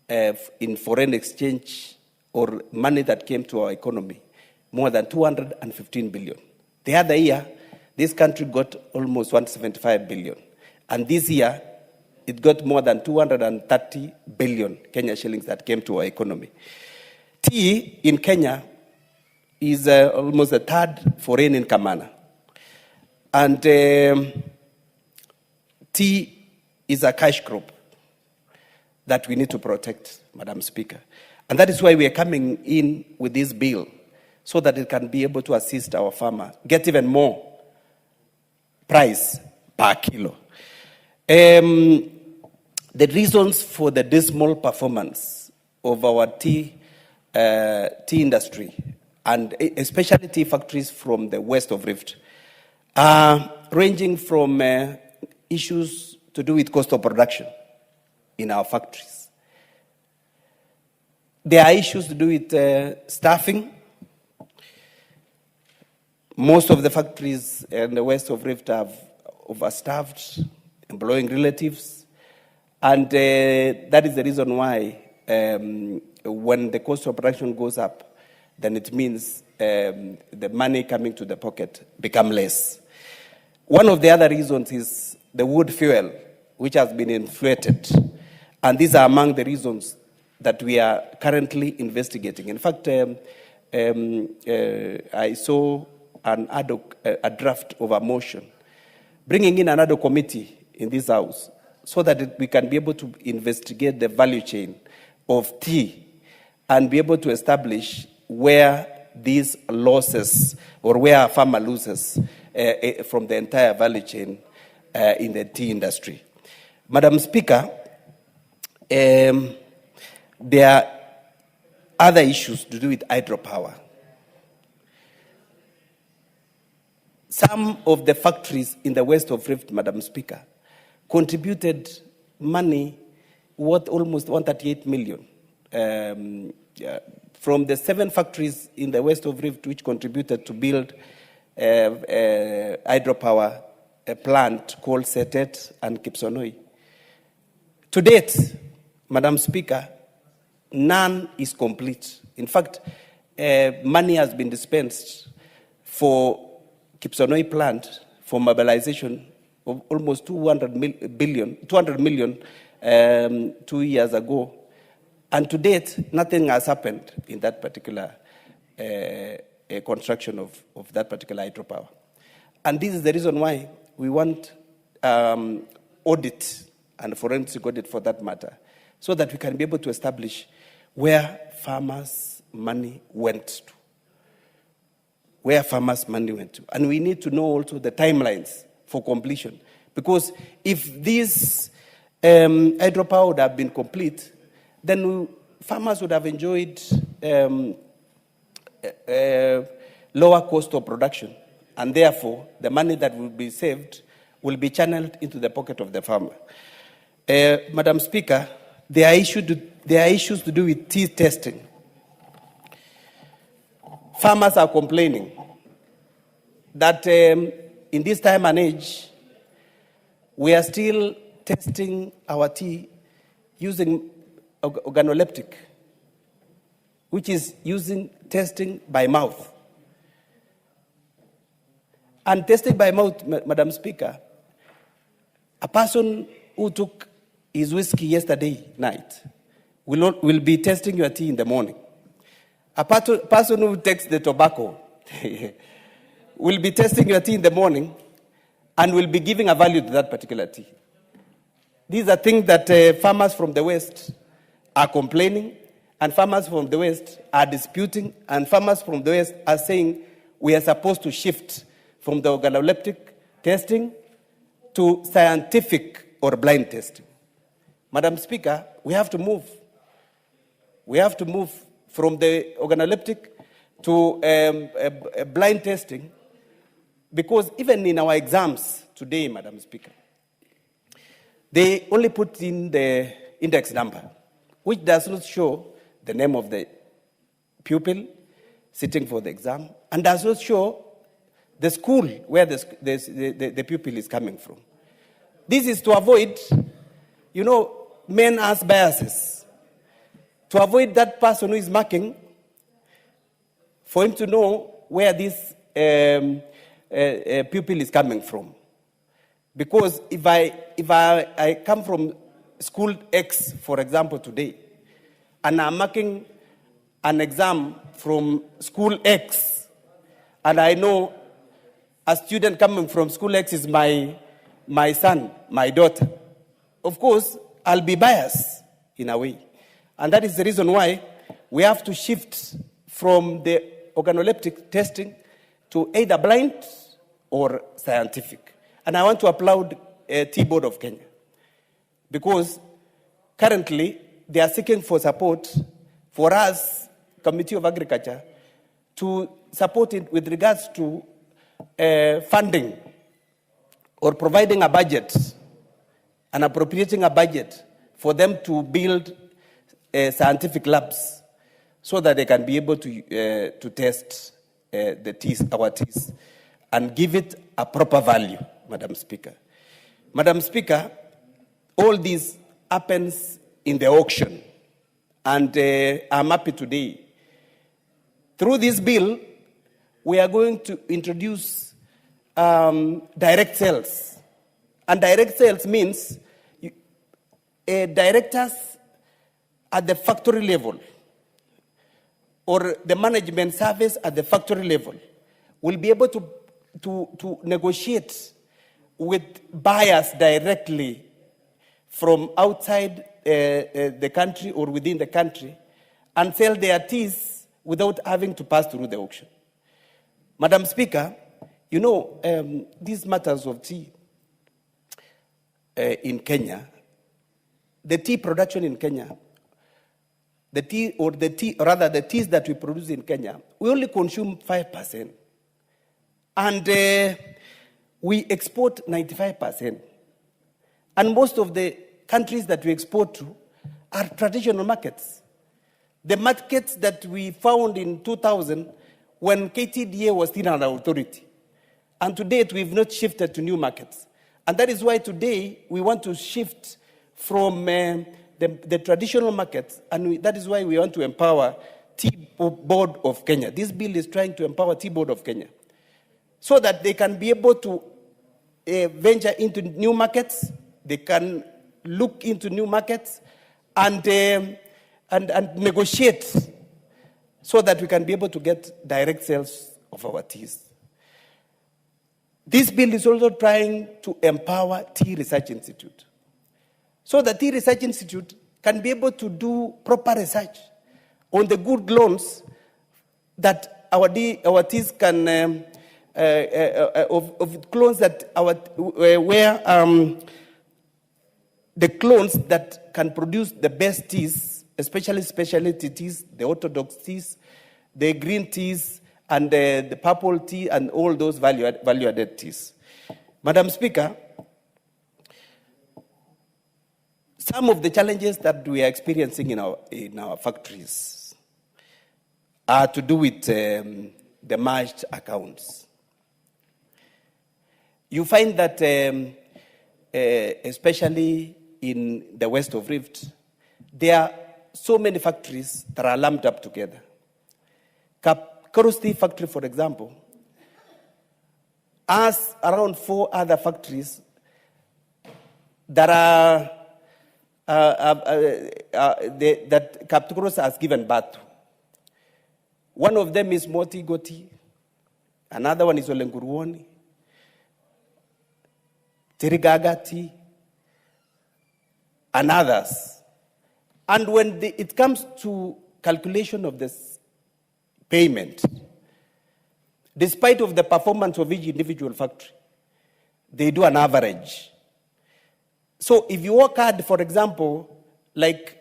in foreign exchange or money that came to our economy more than 215 billion. The other year, this country got almost 175 billion. And this year, it got more than 230 billion Kenya shillings that came to our economy. Tea in Kenya is almost the third foreign income earner. And tea is a cash crop that we need to protect, Madam Speaker. And that is why we are coming in with this bill, so that it can be able to assist our farmer, get even more price per kilo. The reasons for the dismal performance of our tea industry, and especially tea factories from the west of Rift, are ranging from issues to do with cost of production in our factories. There are issues to do with staffing. Most of the factories in the west of Rift are overstaffed, employing relatives. And that is the reason why when the cost of production goes up, then it means the money coming to the pocket become less. One of the other reasons is the wood fuel, which has been inflated. And these are among the reasons that we are currently investigating. In fact, I saw a draft of a motion bringing in another committee in this house so that we can be able to investigate the value chain of tea and be able to establish where these losses or where a farmer loses from the entire value chain in the tea industry. Madam Speaker, there are other issues to do with hydropower. Some of the factories in the west of Rift, Madam Speaker, contributed money worth almost 138 million. From the 7 factories in the west of Rift which contributed to build a hydropower plant called Setet and Kipsonoi. To date, Madam Speaker, none is complete. In fact, money has been dispensed for Kipsonoi plant for mobilization of almost 200 million 2 years ago. And to date, nothing has happened in that particular construction of that particular hydropower. And this is the reason why we want audit and forensic audit for that matter, so that we can be able to establish where farmers' money went to. Where farmers' money went to. And we need to know also the timelines for completion. Because if this hydropower would have been complete, then farmers would have enjoyed lower cost of production. And therefore, the money that will be saved will be channeled into the pocket of the farmer. Madam Speaker, there are issues to do with tea testing. Farmers are complaining that in this time and age, we are still testing our tea using organoleptic, which is using testing by mouth. And testing by mouth, Madam Speaker, a person who took his whiskey yesterday night will be testing your tea in the morning. A person who takes the tobacco will be testing your tea in the morning and will be giving a value to that particular tea. These are things that farmers from the West are complaining, and farmers from the West are disputing, and farmers from the West are saying we are supposed to shift from the organoleptic testing to scientific or blind testing. Madam Speaker, we have to move. We have to move from the organoleptic to blind testing, because even in our exams today, Madam Speaker, they only put in the index number, which does not show the name of the pupil sitting for the exam, and does not show the school where the pupil is coming from. This is to avoid, men as biases, to avoid that person who is marking, for him to know where this pupil is coming from. Because if I come from school X, for example, today, and I'm marking an exam from school X, and I know a student coming from school X is my son, my daughter, of course, I'll be biased in a way. And that is the reason why we have to shift from the organoleptic testing to either blind or scientific. And I want to applaud T-Board of Kenya, because currently they are seeking for support for us, Committee of Agriculture, to support it with regards to funding or providing a budget and appropriating a budget for them to build scientific labs so that they can be able to test the teas, our teas, and give it a proper value, Madam Speaker. Madam Speaker, all this happens in the auction, and I'm happy today. Through this bill, we are going to introduce direct sales. And direct sales means directors at the factory level or the management service at the factory level will be able to negotiate with buyers directly from outside the country or within the country and sell their teas without having to pass through the auction. Madam Speaker, these matters of tea in Kenya, the tea production in Kenya, the teas that we produce in Kenya, we only consume 5%. And we export 95%. And most of the countries that we export to are traditional markets. The markets that we found in 2000 when KTDA was still an authority. And to date, we've not shifted to new markets. And that is why today we want to shift from the traditional markets, and that is why we want to empower T-Board of Kenya. This bill is trying to empower T-Board of Kenya so that they can be able to venture into new markets, they can look into new markets, and negotiate so that we can be able to get direct sales of our teas. This bill is also trying to empower Tea Research Institute, so the Tea Research Institute can be able to do proper research on the good clones that our teas can, of clones that the clones that can produce the best teas, especially specialty teas, the orthodox teas, the green teas, and the purple tea, and all those value-added teas. Madam Speaker, some of the challenges that we are experiencing in our factories are to do with the merged accounts. You find that, especially in the west of Rift, there are so many factories that are lumped up together. Koros Tea Factory, for example, has around 4 other factories that are that Koros has given birth to. One of them is Moti Goti, another one is Olenguruoni, Tirigagati, and others. And when it comes to calculation of this payment, despite of the performance of each individual factory, they do an average. So if you work hard, for example, like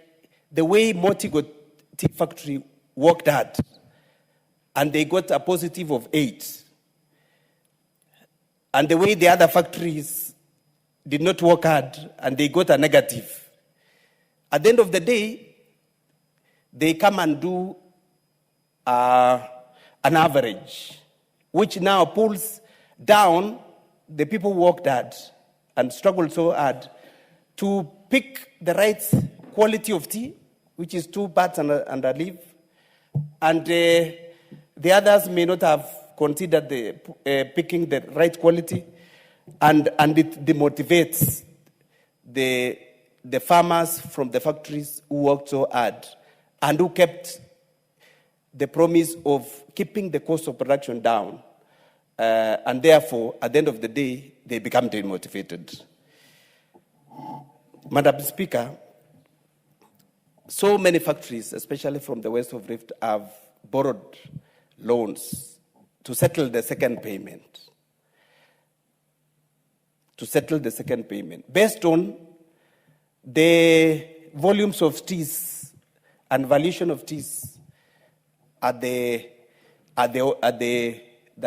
the way Motigo Tea Factory worked hard, and they got a positive of 8, and the way the other factories did not work hard, and they got a negative, at the end of the day, they come and do an average, which now pulls down the people who worked hard and struggled so hard to pick the right quality of tea, which is 2 parts and a leaf, and the others may not have considered picking the right quality, and it demotivates the farmers from the factories who worked so hard and who kept the promise of keeping the cost of production down. And therefore, at the end of the day, they become demotivated. Madam Speaker, so many factories, especially from the west of Rift, have borrowed loans to settle the second payment. Based on the volumes of teas and valuation of teas that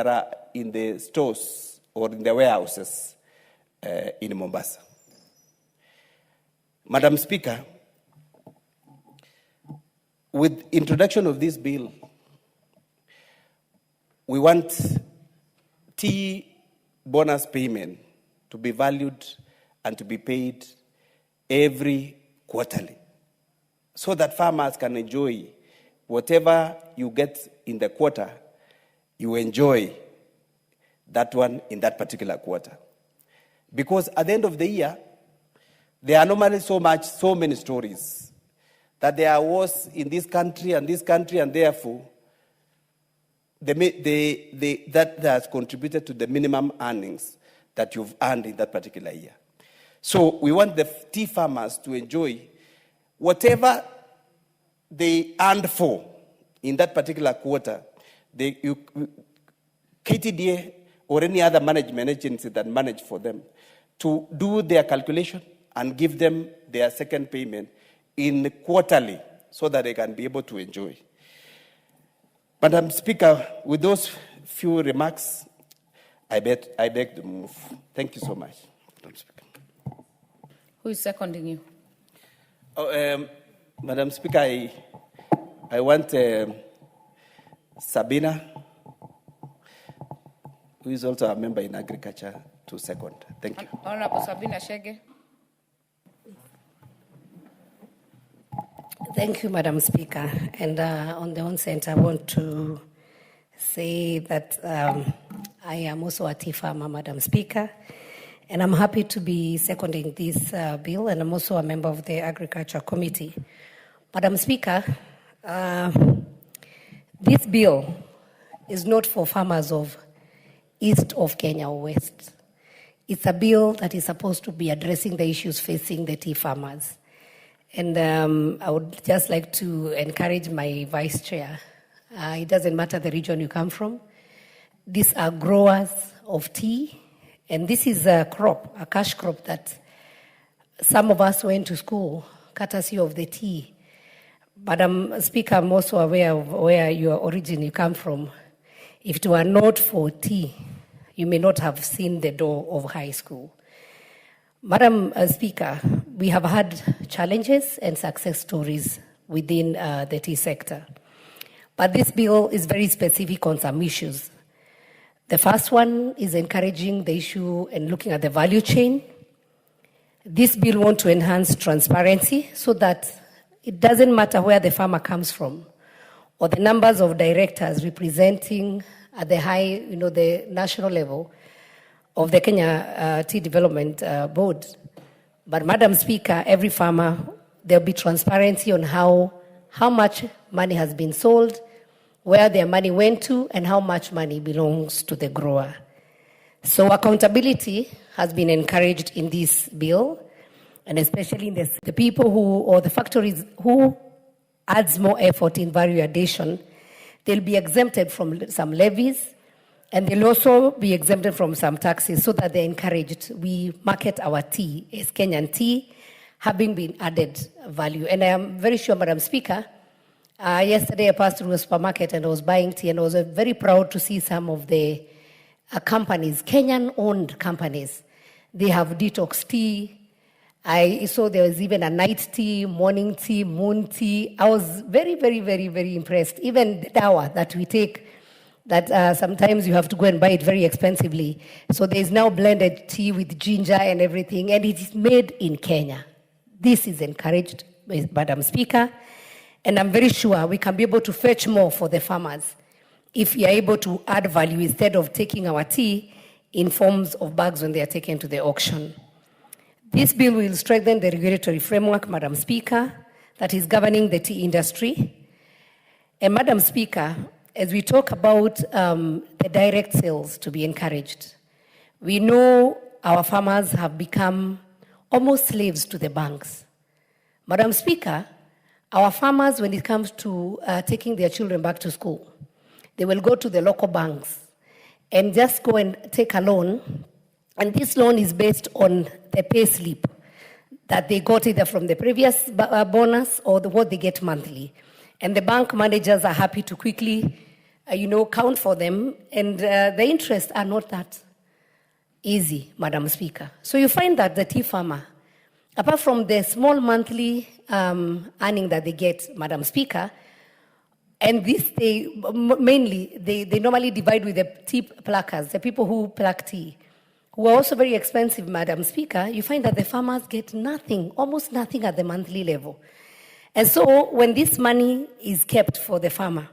are in the stores or in the warehouses in Mombasa. Madam Speaker, with introduction of this bill, we want tea bonus payment to be valued and to be paid every quarterly, so that farmers can enjoy whatever you get in the quarter, you enjoy that one in that particular quarter. Because at the end of the year, there are normally so many stories that there was in this country, and therefore, that has contributed to the minimum earnings that you've earned in that particular year. So we want the tea farmers to enjoy whatever they earned for in that particular quarter. KTDA or any other management agency that manage for them to do their calculation and give them their second payment in quarterly so that they can be able to enjoy. Madam Speaker, with those few remarks, I beg to move. Thank you so much, Madam Speaker. Who is seconding you? Madam Speaker, I want Sabina, who is also a member in agriculture, to second. Thank you. Honorable Sabina Shege. Thank you, Madam Speaker. And on the onset, I want to say that I am also a tea farmer, Madam Speaker, and I'm happy to be seconding this bill, and I'm also a member of the Agriculture Committee. Madam Speaker, this bill is not for farmers of east of Kenya or west. It's a bill that is supposed to be addressing the issues facing the tea farmers. And I would just like to encourage my vice chair. It doesn't matter the region you come from. These are growers of tea, and this is a crop, a cash crop that some of us went to school, courtesy of the tea. Madam Speaker, I'm also aware of where your origin you come from. If it were not for tea, you may not have seen the door of high school. Madam Speaker, we have had challenges and success stories within the tea sector. But this bill is very specific on some issues. The first one is encouraging the issue and looking at the value chain. This bill wants to enhance transparency so that it doesn't matter where the farmer comes from or the numbers of directors representing at the high, the national level of the Kenya Tea Development Board. But Madam Speaker, every farmer, there'll be transparency on how much money has been sold, where their money went to, and how much money belongs to the grower. So accountability has been encouraged in this bill, and especially in the people or the factories who adds more effort in value addition, they'll be exempted from some levies, And they'll also be exempted from some taxes so that they're encouraged. We market our tea as Kenyan tea, having been added value. And I am very sure, Madam Speaker, yesterday I passed through a supermarket and I was buying tea, and I was very proud to see some of the companies, Kenyan-owned companies. They have detox tea. I saw there was even a night tea, morning tea, moon tea. I was very, very, very, very impressed. Even the dawa that we take, that sometimes you have to go and buy it very expensively. So there's now blended tea with ginger and everything, and it is made in Kenya. This is encouraged, Madam Speaker, and I'm very sure we can be able to fetch more for the farmers if we are able to add value instead of taking our tea in forms of bags when they are taken to the auction. This bill will strengthen the regulatory framework, Madam Speaker, that is governing the tea industry. And Madam Speaker, as we talk about the direct sales to be encouraged, we know our farmers have become almost slaves to the banks. Madam Speaker, our farmers, when it comes to taking their children back to school, they will go to the local banks and just go and take a loan. And this loan is based on the pay slip that they got either from the previous bonus or what they get monthly. And the bank managers are happy to quickly, count for them. And the interests are not that easy, Madam Speaker. So you find that the tea farmer, apart from the small monthly earning that they get, Madam Speaker, and this they normally divide with the tea pluckers, the people who pluck tea, who are also very expensive, Madam Speaker. You find that the farmers get nothing, almost nothing at the monthly level. And so when this money is kept for the farmer,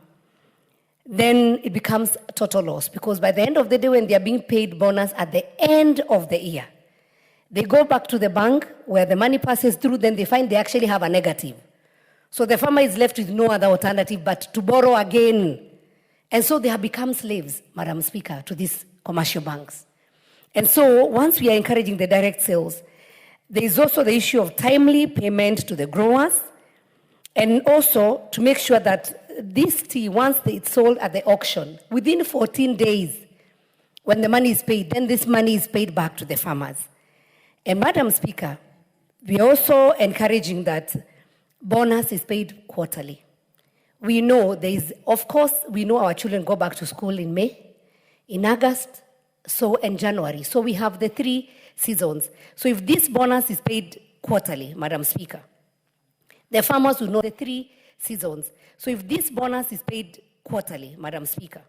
then it becomes a total loss, because by the end of the day, when they are being paid bonus at the end of the year, they go back to the bank where the money passes through, then they find they actually have a negative. So the farmer is left with no other alternative but to borrow again. And so they have become slaves, Madam Speaker, to these commercial banks. And so once we are encouraging the direct sales, there is also the issue of timely payment to the growers, and also to make sure that this tea, once it's sold at the auction, within 14 days, when the money is paid, then this money is paid back to the farmers. And Madam Speaker, we are also encouraging that bonus is paid quarterly. We know we know our children go back to school in May, in August, and January. So we have the 3 seasons. So if this bonus is paid quarterly, Madam Speaker, the farmers will know the 3 seasons. So if this bonus is paid quarterly, Madam Speaker,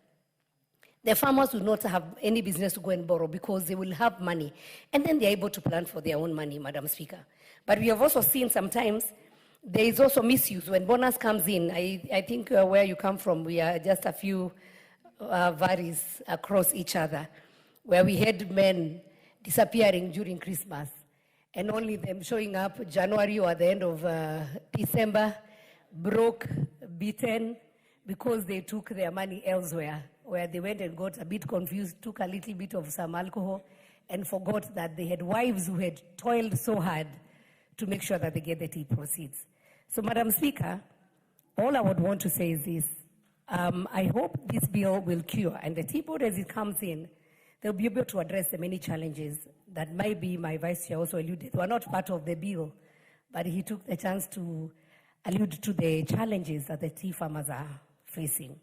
the farmers will not have any business to go and borrow, because they will have money. And then they're able to plan for their own money, Madam Speaker. But we have also seen sometimes there is also misuse. When bonus comes in, I think where you come from, we are just a few varies across each other, where we had men disappearing during Christmas and only them showing up January or at the end of December, broke, beaten, because they took their money elsewhere, where they went and got a bit confused, took a little bit of some alcohol, and forgot that they had wives who had toiled so hard to make sure that they get the tea proceeds. So, Madam Speaker, all I would want to say is this. I hope this bill will cure, and the tea board, as it comes in, they'll be able to address the many challenges that maybe my vice chair also alluded to. Are not part of the bill, but he took the chance to allude to the challenges that the tea farmers are facing.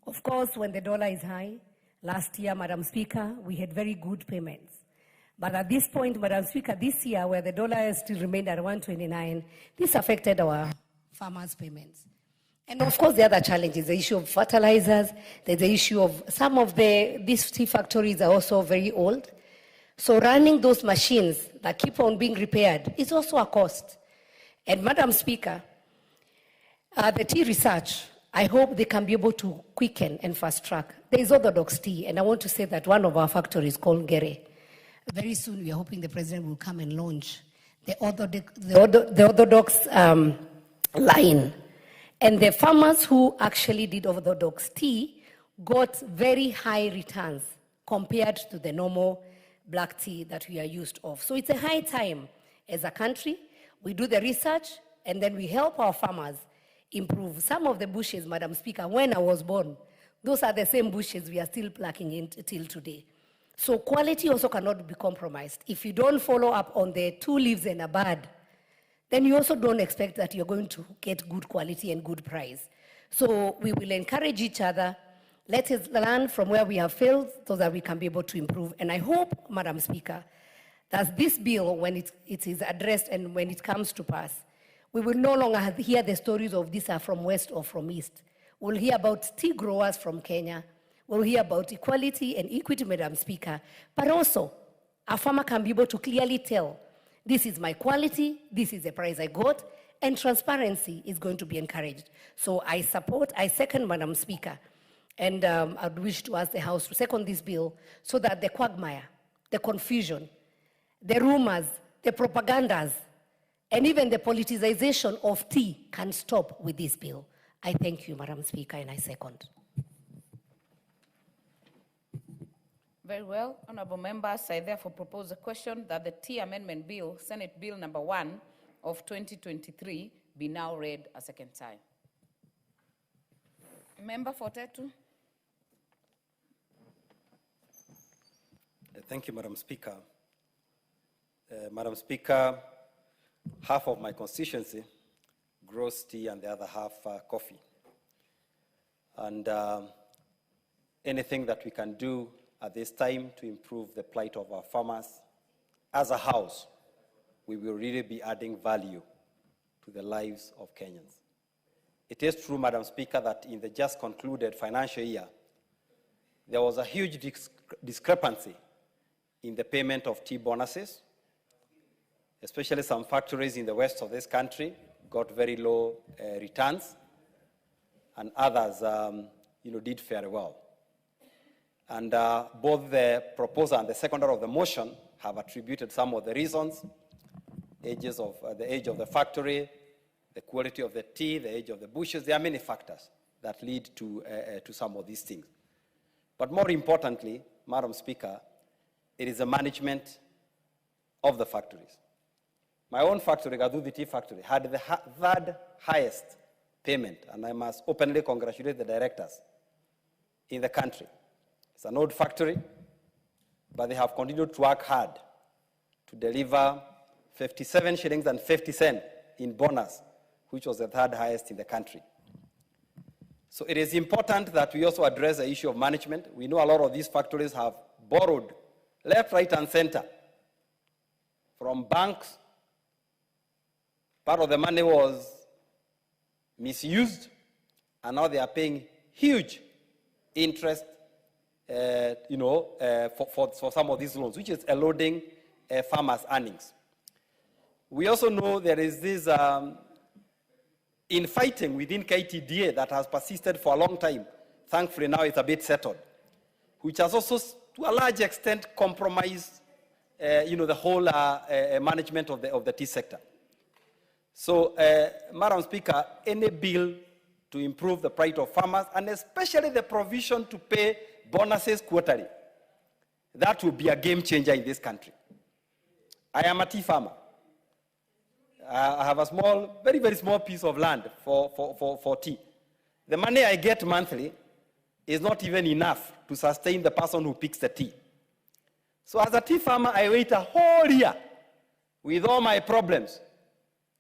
Of course, when the dollar is high, last year, Madam Speaker, we had very good payments. But at this point, Madam Speaker, this year, where the dollar has still remained at 129, this affected our farmers' payments. And of course, the other challenges, the issue of fertilizers, there's the issue of some of these tea factories are also very old. So running those machines that keep on being repaired is also a cost. And Madam Speaker, the tea research, I hope they can be able to quicken and fast track. There is orthodox tea, and I want to say that one of our factories called Gere. Very soon, we are hoping the president will come and launch the orthodox line. And the farmers who actually did orthodox tea got very high returns compared to the normal black tea that we are used of. So it's a high time as a country. We do the research, and then we help our farmers improve. Some of the bushes, Madam Speaker, when I was born, Those are the same bushes we are still plucking in till today. So quality also cannot be compromised. If you don't follow up on the 2 leaves and a bud, then you also don't expect that you're going to get good quality and good price. So we will encourage each other. Let us learn from where we have failed so that we can be able to improve. And I hope, Madam Speaker, that this bill, when it is addressed and when it comes to pass, we will no longer hear the stories of these are from West or from East. We'll hear about tea growers from Kenya. We'll hear about equality and equity, Madam Speaker. But also, a farmer can be able to clearly tell, this is my quality, this is the price I got, and transparency is going to be encouraged. So I second, Madam Speaker, and I'd wish to ask the House to second this bill so that the quagmire, the confusion, the rumors, the propagandas, and even the politicization of tea can stop with this bill. I thank you, Madam Speaker, and I second. Very well. Honourable members, I therefore propose a question that the Tea Amendment Bill, Senate Bill number 1 of 2023, be now read a second time. Member for Tetu. Thank you, Madam Speaker. Madam Speaker, half of my constituency grows tea and the other half coffee. And anything that we can do at this time to improve the plight of our farmers, as a House, we will really be adding value to the lives of Kenyans. It is true, Madam Speaker, that in the just concluded financial year, there was a huge discrepancy in the payment of tea bonuses, especially some factories in the west of this country got very low returns, and others did very well. And both the proposer and the seconder of the motion have attributed some of the reasons, the age of the factory, the quality of the tea, the age of the bushes. There are many factors that lead to some of these things. But more importantly, Madam Speaker, it is the management of the factories. My own factory, Gaduthi Tea Factory, had the third highest payment, and I must openly congratulate the directors in the country. It's an old factory, but they have continued to work hard to deliver 57 shillings and 50 cents in bonus, which was the third highest in the country. So it is important that we also address the issue of management. We know a lot of these factories have borrowed left, right, and center from banks. Part of the money was misused, and now they are paying huge interest for some of these loans, which is eroding farmers' earnings. We also know there is this infighting within KTDA that has persisted for a long time. Thankfully, now it's a bit settled, which has also, to a large extent, compromised the whole management of the tea sector. So, Madam Speaker, any bill to improve the plight of farmers, and especially the provision to pay bonuses quarterly, that will be a game changer in this country. I am a tea farmer. I have a small, very, very small piece of land for tea. The money I get monthly is not even enough to sustain the person who picks the tea. So as a tea farmer, I wait a whole year with all my problems,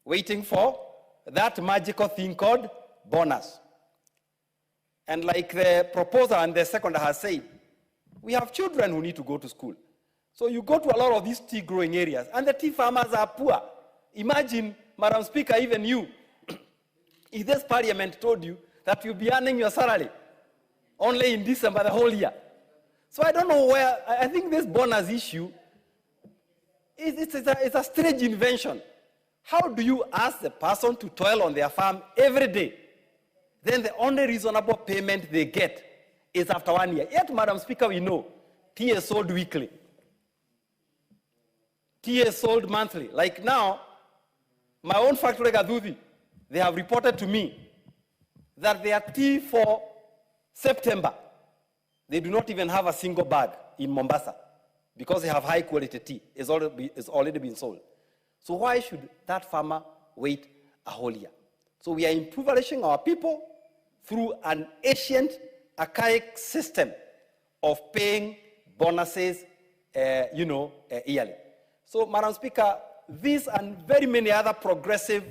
waiting for that magical thing called bonus. And like the proposer and the seconder has said, we have children who need to go to school. So you go to a lot of these tea growing areas, and the tea farmers are poor. Imagine, Madam Speaker, even you, if this parliament told you that you'll be earning your salary only in December the whole year. So I don't know where, I think this bonus issue, it's a strange invention. How do you ask the person to toil on their farm every day? Then the only reasonable payment they get is after 1 year. Yet, Madam Speaker, we know tea is sold weekly. Tea is sold monthly. Like now, my own factory, Gaduthi, they have reported to me that their tea for September, they do not even have a single bag in Mombasa because they have high quality tea. It's already been sold. So why should that farmer wait a whole year? So we are impoverishing our people through an ancient archaic system of paying bonuses, yearly. So, Madam Speaker, these and very many other progressive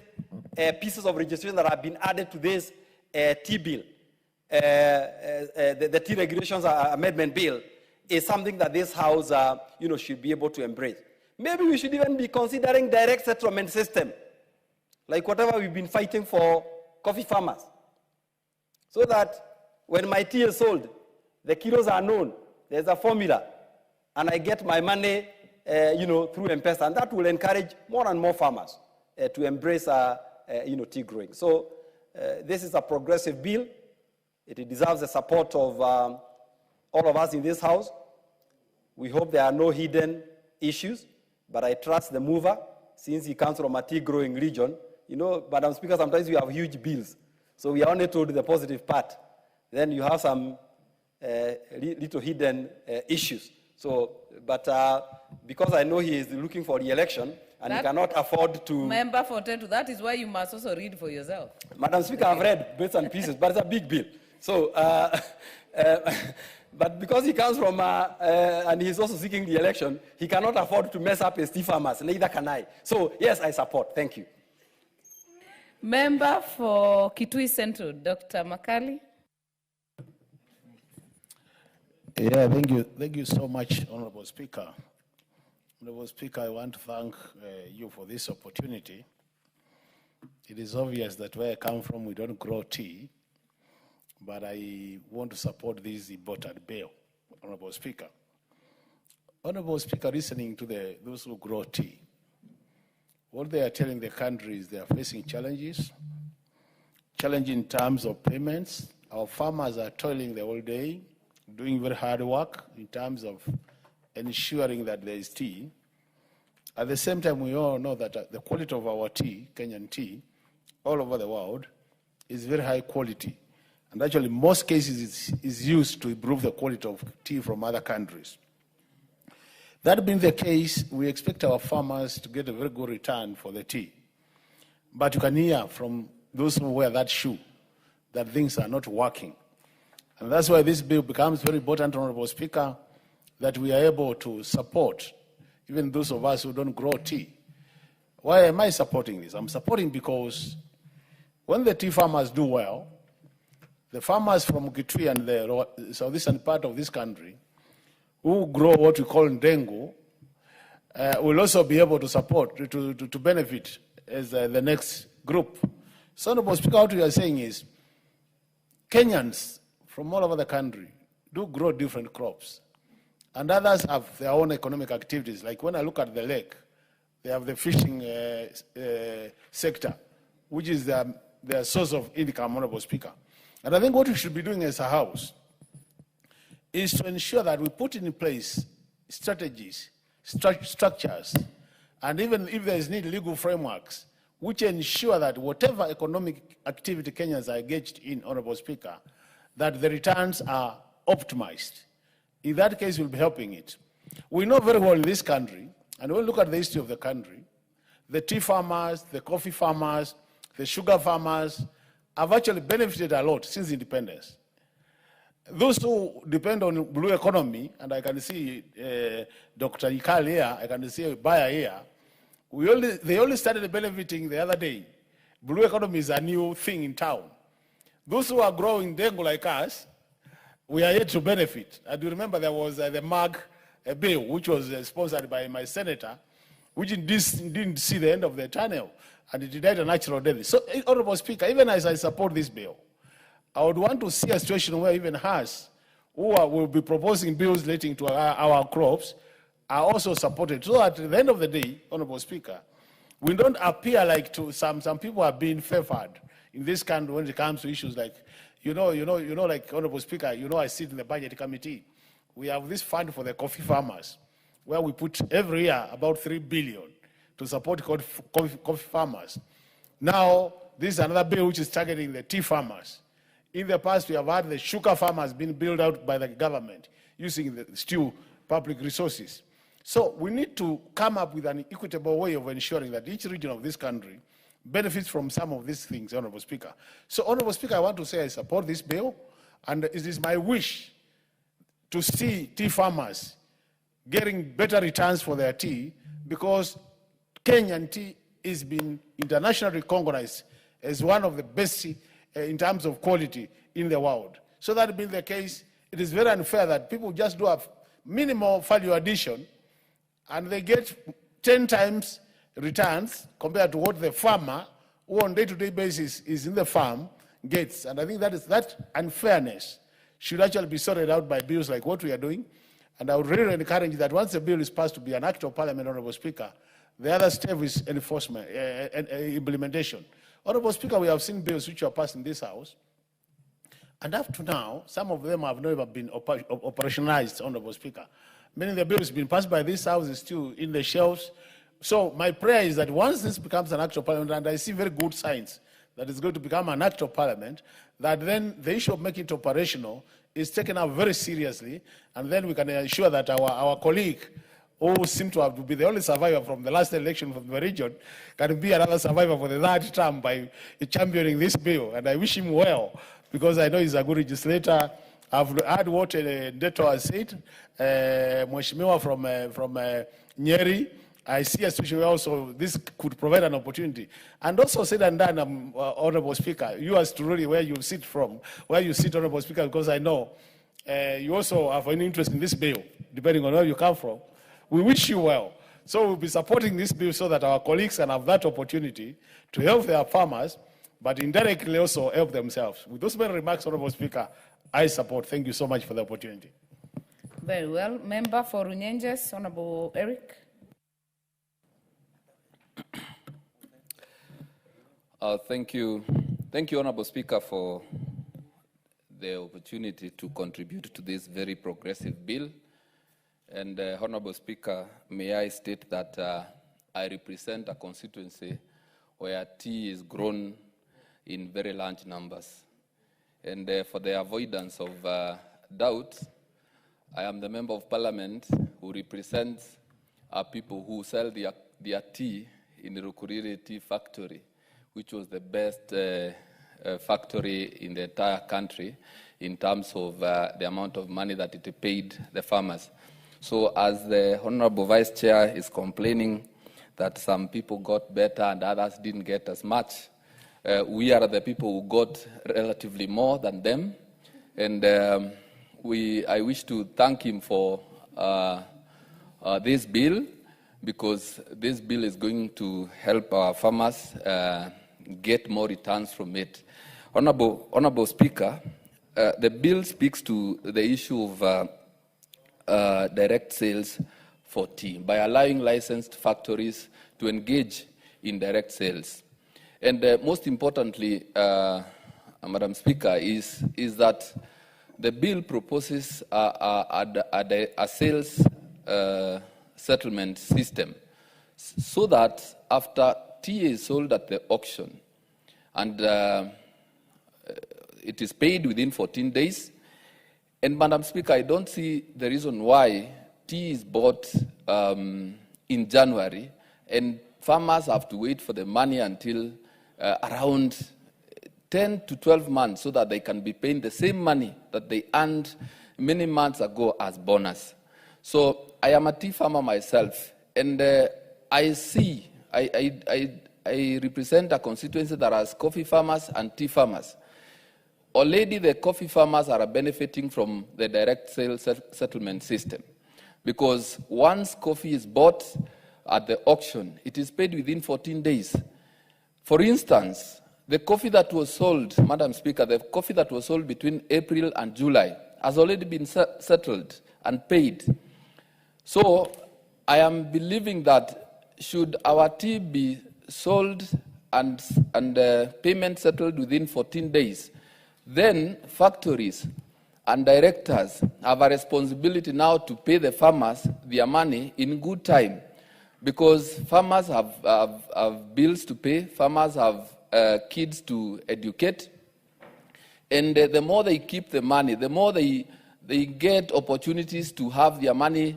pieces of legislation that have been added to this T bill, the T regulations amendment bill, is something that this House, should be able to embrace. Maybe we should even be considering direct settlement system, like whatever we've been fighting for coffee farmers, so that when my tea is sold, the kilos are known. There's a formula, and I get my money, through M-Pesa, and that will encourage more and more farmers to embrace, tea growing. So this is a progressive bill. It deserves the support of all of us in this House. We hope there are no hidden issues, but I trust the mover, since he comes from a tea growing region. Madam Speaker, sometimes we have huge bills, so we are only told the positive part. Then you have some little hidden issues. So, but because I know he is looking for re-election and he cannot afford to... Member for 10 to that is why you must also read for yourself. Madam Speaker, I've read bits and pieces, but it's a big bill. So, but because he comes from, and he's also seeking the election, he cannot afford to mess up his tea farmers, neither can I. So, yes, I support. Thank you. Member for Kitui Central, Dr. Makali. Yeah, thank you. Thank you so much, Honorable Speaker. Honorable Speaker, I want to thank you for this opportunity. It is obvious that where I come from, we don't grow tea, but I want to support this important bill, Honorable Speaker. Honorable Speaker, listening to those who grow tea, what they are telling the country is they are facing challenges in terms of payments. Our farmers are toiling the whole day, doing very hard work in terms of ensuring that there is tea. At the same time, we all know that the quality of our tea, Kenyan tea, all over the world, is very high quality. And actually, in most cases, is used to improve the quality of tea from other countries. That being the case, we expect our farmers to get a very good return for the tea. But you can hear from those who wear that shoe that things are not working. And that's why this bill becomes very important, Honorable Speaker, that we are able to support even those of us who don't grow tea. Why am I supporting this? I'm supporting because when the tea farmers do well, the farmers from Kitui and the southeastern part of this country who grow what we call ndengu will also be able to support, to benefit as the next group. So, Honorable Speaker, what we are saying is Kenyans from all over the country do grow different crops. And others have their own economic activities. Like when I look at the lake, they have the fishing sector, which is their source of income, Honorable Speaker. And I think what we should be doing as a House is to ensure that we put in place strategies, structures, and even if there is need, legal frameworks, which ensure that whatever economic activity Kenyans are engaged in, Honorable Speaker, that the returns are optimized. In that case, we'll be helping it. We know very well in this country, and when we look at the history of the country, the tea farmers, the coffee farmers, the sugar farmers have actually benefited a lot since independence. Those who depend on blue economy, and I can see Dr. Ikal here, I can see Baya here, they only started benefiting the other day. Blue economy is a new thing in town. Those who are growing dengue like us, we are yet to benefit. I do remember there was the MAG bill, which was sponsored by my senator, which didn't see the end of the tunnel, and it died a natural death. So, Honorable Speaker, even as I support this bill, I would want to see a situation where even us, who will be proposing bills relating to our crops, are also supported. So at the end of the day, Honorable Speaker, we don't appear like some people are being favored in this country when it comes to issues like, like Honorable Speaker, I sit in the budget committee. We have this fund for the coffee farmers, where we put every year about 3 billion to support coffee farmers. Now, this is another bill which is targeting the tea farmers. In the past, we have had the sugar farmers being built out by the government using the still public resources. So we need to come up with an equitable way of ensuring that each region of this country benefits from some of these things, Honorable Speaker. So, Honorable Speaker, I want to say I support this bill. And it is my wish to see tea farmers getting better returns for their tea, because Kenyan tea is being internationally recognized as one of the best in terms of quality in the world. So that being the case, it is very unfair that people just do a minimal value addition and they get 10 times returns compared to what the farmer, who on day-to-day basis is in the farm, gets. And I think that unfairness should actually be sorted out by bills like what we are doing. And I would really encourage that once the bill is passed to be an act of parliament, Honorable Speaker, the other step is enforcement, implementation. Honorable Speaker, we have seen bills which were passed in this House, and up to now, some of them have never been operationalized, Honorable Speaker. Meaning the bill has been passed by this House is still in the shelves. So my prayer is that once this becomes an act of parliament, and I see very good signs that it's going to become an act of parliament, that then the issue of making it operational is taken up very seriously, and then we can ensure that our colleague, who seemed to have to be the only survivor from the last election from the region, can be another survivor for the third term by championing this bill. And I wish him well, because I know he's a good legislator. I've heard what Ndeto has said, Mheshimiwa from Nyeri. I see a situation where also this could provide an opportunity. And also said and done, Honorable Speaker, you as to really where you sit, Honorable Speaker, because I know you also have an interest in this bill, depending on where you come from. We wish you well. So we'll be supporting this bill so that our colleagues can have that opportunity to help their farmers, but indirectly also help themselves. With those many remarks, Honorable Speaker, I support. Thank you so much for the opportunity. Very well. Member for Runyenjes, Honorable Eric. Thank you. Thank you, Honorable Speaker, for the opportunity to contribute to this very progressive bill. And Honorable Speaker, may I state that I represent a constituency where tea is grown in very large numbers. And for the avoidance of doubt, I am the Member of Parliament who represents people who sell their tea in the Rukuriri Tea Factory, which was the best factory in the entire country in terms of the amount of money that it paid the farmers. So as the Honorable Vice Chair is complaining that some people got better and others didn't get as much, we are the people who got relatively more than them. And I wish to thank him for this bill, because this bill is going to help our farmers get more returns from it. Honorable Speaker, the bill speaks to the issue of direct sales for tea by allowing licensed factories to engage in direct sales. And most importantly, Madam Speaker, is that the bill proposes a sales settlement system so that after tea is sold at the auction and it is paid within 14 days, and Madam Speaker, I don't see the reason why tea is bought in January and farmers have to wait for the money until around 10 to 12 months so that they can be paying the same money that they earned many months ago as bonus. So I am a tea farmer myself, and I represent a constituency that has coffee farmers and tea farmers. Already the coffee farmers are benefiting from the direct sales settlement system, because once coffee is bought at the auction, it is paid within 14 days. For instance, the coffee that was sold, Madam Speaker, the coffee that was sold between April and July has already been settled and paid. So I am believing that should our tea be sold and payment settled within 14 days, then factories and directors have a responsibility now to pay the farmers their money in good time, because farmers have bills to pay, farmers have kids to educate, and the more they keep the money, the more they get opportunities to have their money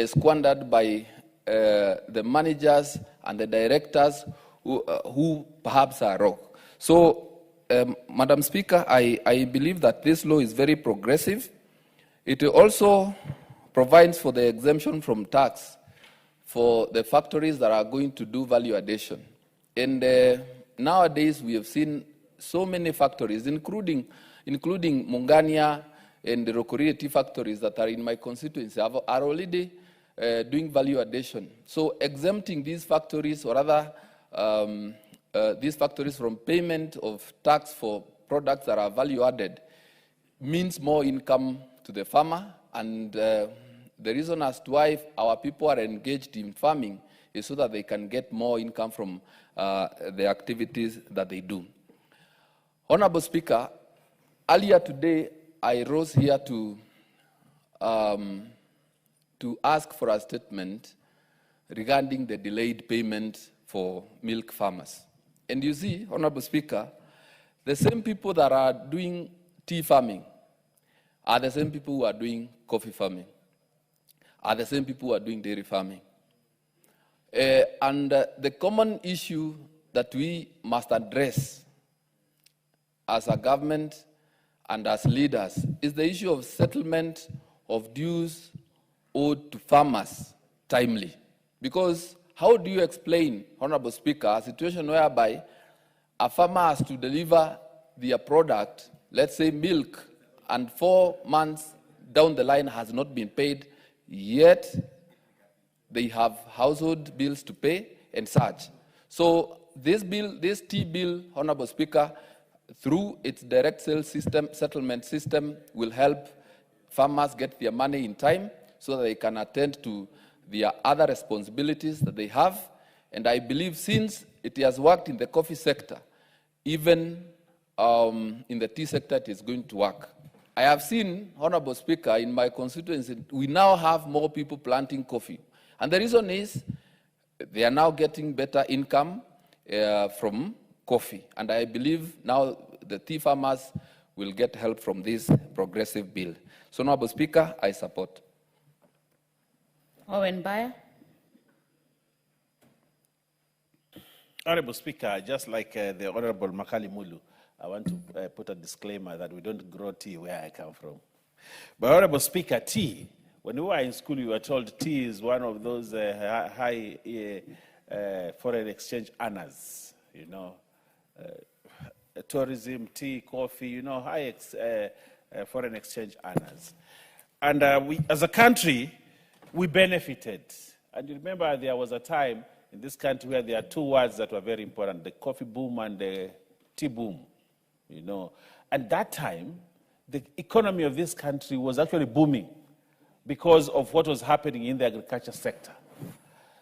squandered by the managers and the directors who perhaps are wrong. So Madam Speaker, I believe that this law is very progressive. It also provides for the exemption from tax for the factories that are going to do value addition. And nowadays we have seen so many factories, including Mungania and the Rokoria tea factories that are in my constituency, are already doing value addition. So exempting these factories, or rather these factories from payment of tax for products that are value added, means more income to the farmer. And the reason as to why our people are engaged in farming is so that they can get more income from the activities that they do. Honorable Speaker, earlier today I rose here to ask for a statement regarding the delayed payment for milk farmers. And you see, Honorable Speaker, the same people that are doing tea farming are the same people who are doing coffee farming, are the same people who are doing dairy farming. And the common issue that we must address as a government and as leaders is the issue of settlement of dues owed to farmers timely. Because how do you explain, Honorable Speaker, a situation whereby a farmer has to deliver their product, let's say milk, and 4 months down the line has not been paid, yet they have household bills to pay and such. So this tea bill, Honorable Speaker, through its direct sales system, settlement system, will help farmers get their money in time so that they can attend to their other responsibilities that they have. And I believe since it has worked in the coffee sector, even in the tea sector, it is going to work. I have seen, Honorable Speaker, in my constituency, we now have more people planting coffee. And the reason is they are now getting better income from coffee. And I believe now the tea farmers will get help from this progressive bill. So, Honorable Speaker, I support. Owen Bayer. Honorable Speaker, just like the Honorable Makali Mulu, I want to put a disclaimer that we don't grow tea where I come from. But Honorable Speaker, tea, when we were in school, we were told tea is one of those high foreign exchange earners, you know, tourism, tea, coffee, you know, high foreign exchange earners. And we, as a country, we benefited. And you remember there was a time in this country where there are two words that were very important, the coffee boom and the tea boom, you know. And that time, the economy of this country was actually booming because of what was happening in the agriculture sector.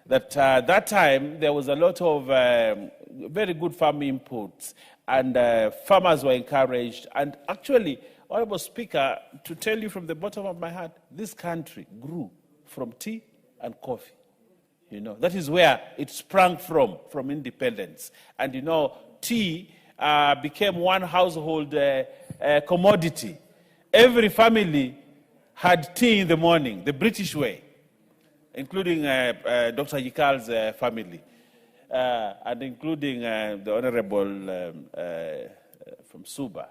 That time, there was a lot of very good farm inputs, and farmers were encouraged. And actually, Honorable Speaker, to tell you from the bottom of my heart, this country grew from tea and coffee. You know, that is where it sprang from independence. And you know, tea became one household commodity. Every family had tea in the morning, the British way, including Dr. Yikal's family, and including the Honorable from Suba.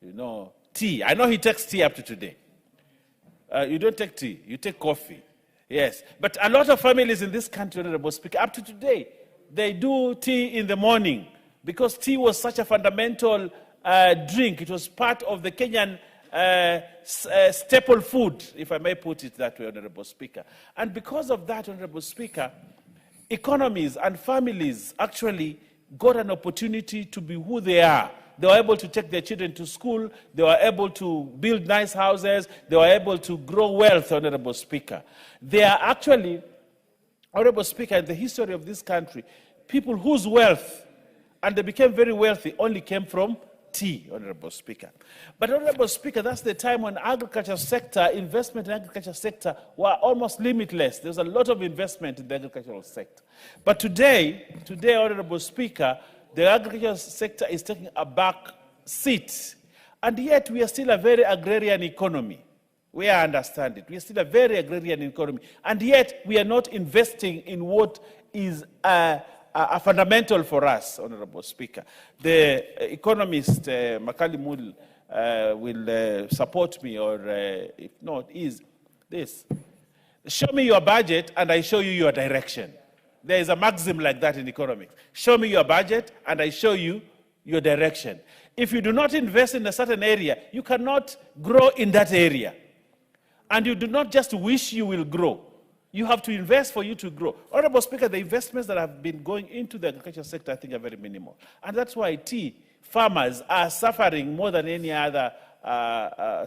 You know, tea. I know he takes tea up to today. You don't take tea, you take coffee. Yes, but a lot of families in this country, Honorable Speaker, up to today, they do tea in the morning because tea was such a fundamental drink. It was part of the Kenyan staple food, if I may put it that way, Honorable Speaker. And because of that, Honorable Speaker, economies and families actually got an opportunity to be who they are. They were able to take their children to school. They were able to build nice houses. They were able to grow wealth, Honorable Speaker. They are actually, Honorable Speaker, in the history of this country, people whose wealth, and they became very wealthy, only came from tea, Honorable Speaker. But Honorable Speaker, that's the time when agriculture sector, investment in agriculture sector were almost limitless. There's a lot of investment in the agricultural sector. But today, Honorable Speaker, the agriculture sector is taking a back seat. And yet we are still a very agrarian economy. We understand it. We are still a very agrarian economy. And yet we are not investing in what is are fundamental for us, Honorable Speaker. The economist, Makali Mul, will support me, or if not, is this. Show me your budget and I show you your direction. There is a maxim like that in economics. Show me your budget and I show you your direction. If you do not invest in a certain area, you cannot grow in that area. And you do not just wish you will grow. You have to invest for you to grow. Honorable Speaker, the investments that have been going into the agriculture sector, I think, are very minimal. And that's why tea farmers are suffering more than any other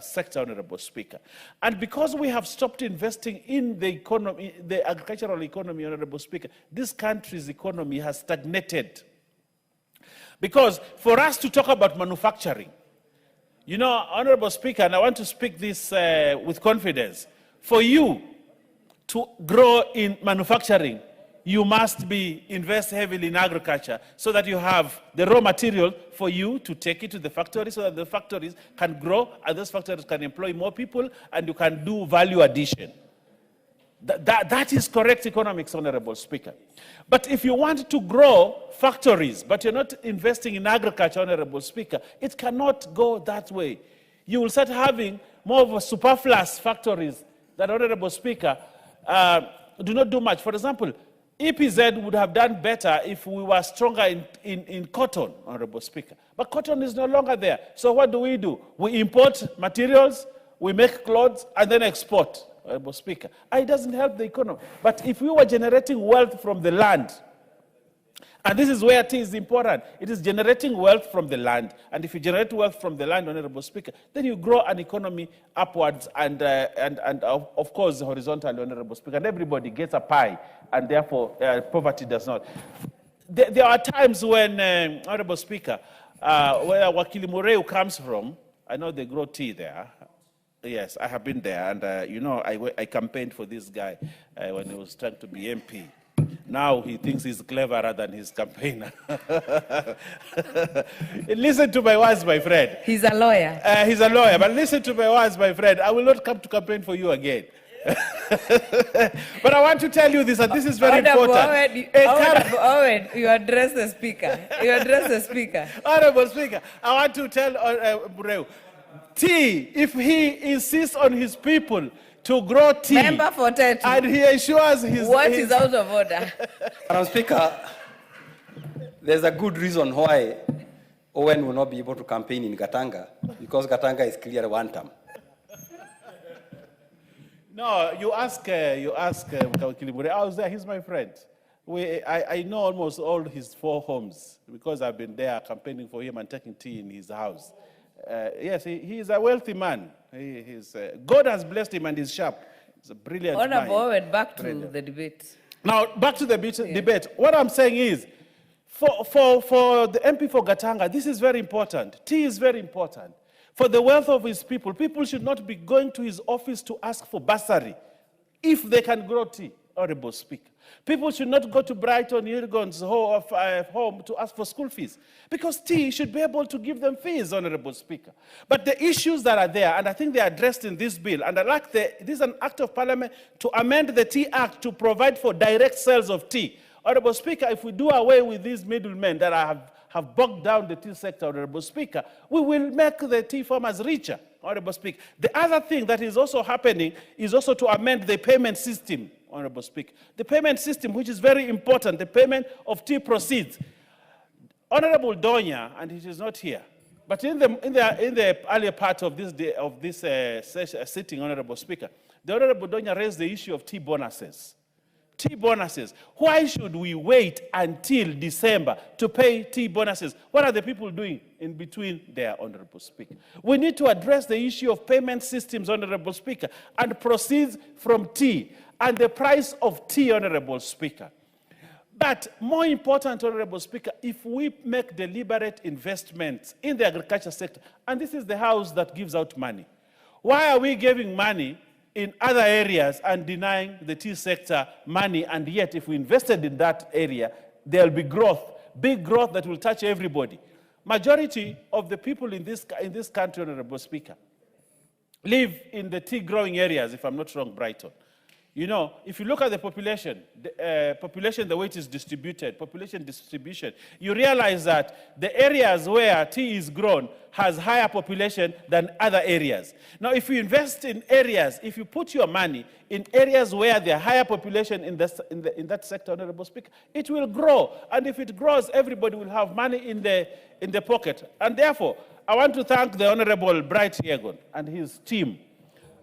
sector, Honorable Speaker. And because we have stopped investing in the economy, the agricultural economy, Honorable Speaker, this country's economy has stagnated. Because for us to talk about manufacturing, you know, Honorable Speaker, and I want to speak this with confidence, for you to grow in manufacturing, you must invest heavily in agriculture so that you have the raw material for you to take it to the factory so that the factories can grow and those factories can employ more people and you can do value addition. That is correct economics, Honorable Speaker. But if you want to grow factories, but you're not investing in agriculture, Honorable Speaker, it cannot go that way. You will start having more of a superfluous factories that, Honorable Speaker, do not do much. For example, EPZ would have done better if we were stronger in cotton, Honorable Speaker. But cotton is no longer there. So what do? We import materials, we make clothes, and then export, Honorable Speaker. It doesn't help the economy. But if we were generating wealth from the land, and this is where tea is important, it is generating wealth from the land. And if you generate wealth from the land, Honorable Speaker, then you grow an economy upwards and of course, horizontally, Honorable Speaker. And everybody gets a pie, and therefore poverty does not. There are times when, Honorable Speaker, where Wakili Mureu comes from, I know they grow tea there. Yes, I have been there, and you know, I campaigned for this guy when he was trying to be MP. Now he thinks he's cleverer than his campaigner. Listen to my words, my friend. He's a lawyer. He's a lawyer, but listen to my words, my friend. I will not come to campaign for you again. But I want to tell you this, and this is very important. Owen, you address the speaker. You address the speaker. Honorable Speaker, I want to tell Mureu, tea, if he insists on his people to grow tea, Member for Tetu, and he ensures what is out of order? Madam Speaker, there's a good reason why Owen will not be able to campaign in Gatanga, because Gatanga is clear one term. No, you ask Kilibure. I was there, he's my friend. I know almost all his 4 homes because I've been there campaigning for him and taking tea in his house. Yes, he is a wealthy man. God has blessed him and he's sharp. He's a brilliant man. Honorable Owen, back to the debate. Now, back to the debate. What I'm saying is, for the MP for Gatanga, this is very important. Tea is very important. For the wealth of his people, people should not be going to his office to ask for bursary if they can grow tea, Honorable Speaker. People should not go to Brighton Irgon's home to ask for school fees, because tea should be able to give them fees, Honorable Speaker. But the issues that are there, and I think they are addressed in this bill, and I like this is an act of parliament to amend the Tea Act to provide for direct sales of tea. Honorable Speaker, if we do away with these middlemen that have bogged down the tea sector, Honorable Speaker, we will make the tea farmers richer, Honorable Speaker. The other thing that is also happening is also to amend the payment system, Honorable Speaker. The payment system, which is very important, the payment of tea proceeds. Honorable Donya, and he is not here, but in the earlier part of this sitting, Honorable Speaker, the Honorable Donya raised the issue of tea bonuses. Tea bonuses. Why should we wait until December to pay tea bonuses? What are the people doing in between there, Honorable Speaker? We need to address the issue of payment systems, Honorable Speaker, and proceeds from tea and the price of tea, Honorable Speaker. But more important, Honorable Speaker, if we make deliberate investments in the agriculture sector, and this is the house that gives out money, why are we giving money in other areas and denying the tea sector money? And yet, if we invested in that area, there'll be growth, big growth that will touch everybody. Majority of the people in this country, Honorable Speaker, live in the tea growing areas, if I'm not wrong, Brighton. You know, if you look at the population, the way it is distributed, population distribution, you realize that the areas where tea is grown has higher population than other areas. Now, if you invest in areas, if you put your money in areas where there are higher population in that sector, Honorable Speaker, it will grow. And if it grows, everybody will have money in the pocket. And therefore, I want to thank the Honorable Bright Yegon and his team,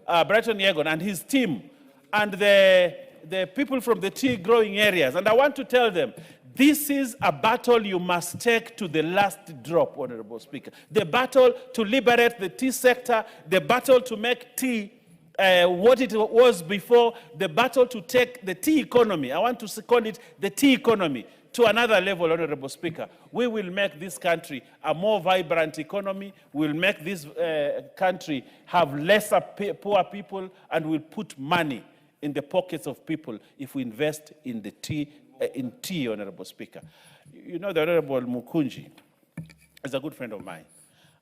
Brighton Yegon and his team, and the people from the tea growing areas. And I want to tell them, this is a battle you must take to the last drop, Honorable Speaker. The battle to liberate the tea sector, the battle to make tea what it was before, the battle to take the tea economy, I want to call it the tea economy, to another level, Honorable Speaker. We will make this country a more vibrant economy. We'll make this country have lesser poor people, and we'll put money in the pockets of people if we invest in the tea, Honorable Speaker. You know, the Honorable Mukunji is a good friend of mine.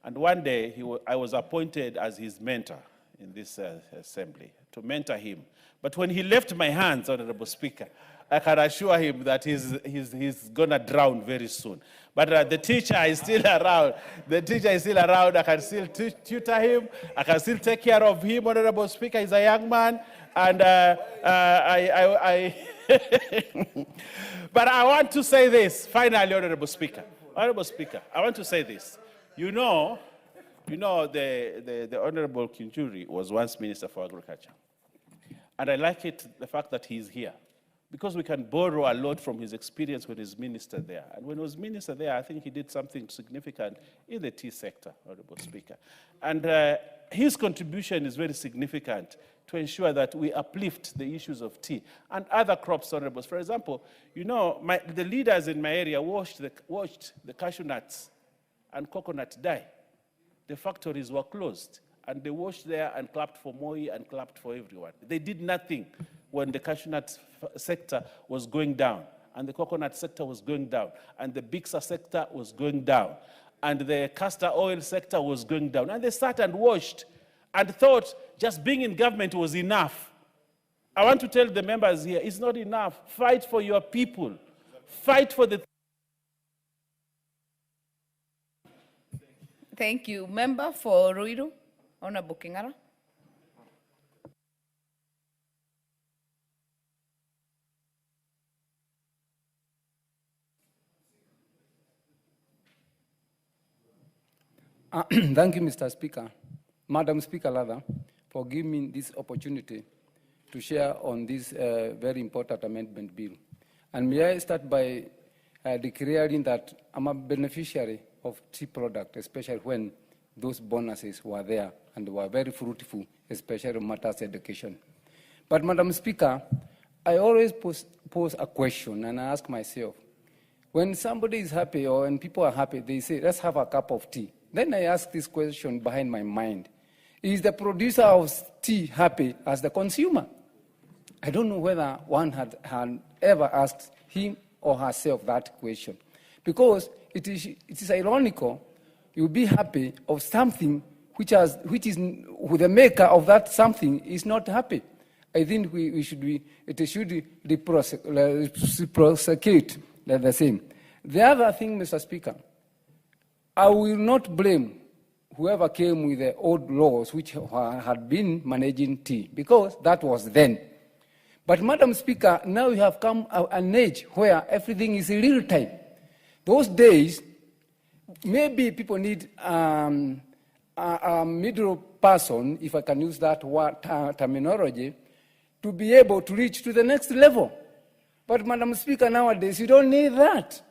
And one day, I was appointed as his mentor in this assembly, to mentor him. But when he left my hands, Honorable Speaker, I can assure him that he's going to drown very soon. But the teacher is still around. The teacher is still around. I can still tutor him. I can still take care of him, Honorable Speaker. He's a young man. And but I want to say this, finally, Honorable Speaker. Honorable Speaker, I want to say this. You know, the Honorable Kinjuri was once Minister for Agriculture. And I like the fact that he's here, because we can borrow a lot from his experience when he's minister there. And when he was minister there, I think he did something significant in the tea sector, Honorable Speaker. And his contribution is very significant to ensure that we uplift the issues of tea and other crops, Honorable. For example, you know, the leaders in my area watched the cashew nuts and coconut die. The factories were closed, and they watched there and clapped for Moi and clapped for everyone. They did nothing when the cashew nut sector was going down, and the coconut sector was going down, and the Bixa sector was going down, and the castor oil sector was going down. And they sat and watched and thought just being in government was enough. I want to tell the members here, it's not enough. Fight for your people. Fight for the... Thank you. Member for Ruiru, Honorable Kingara. Thank you, Mr. Speaker, Madam Speaker, rather, for giving me this opportunity to share on this very important amendment bill. And may I start by declaring that I'm a beneficiary of tea product, especially when those bonuses were there and were very fruitful, especially matters education. But, Madam Speaker, I always pose a question, and I ask myself, when somebody is happy or when people are happy, they say, let's have a cup of tea. Then I ask this question behind my mind. Is the producer of tea happy as the consumer? I don't know whether one had ever asked him or herself that question. Because it is ironical, you'll be happy of something which is the maker of that something is not happy. I think it should reciprocate the same. The other thing, Mr. Speaker, I will not blame whoever came with the old laws which had been managing tea, because that was then. But, Madam Speaker, now we have come an age where everything is in real time. Those days, maybe people need a middle person, if I can use that word, terminology, to be able to reach to the next level. But, Madam Speaker, nowadays, you don't need that.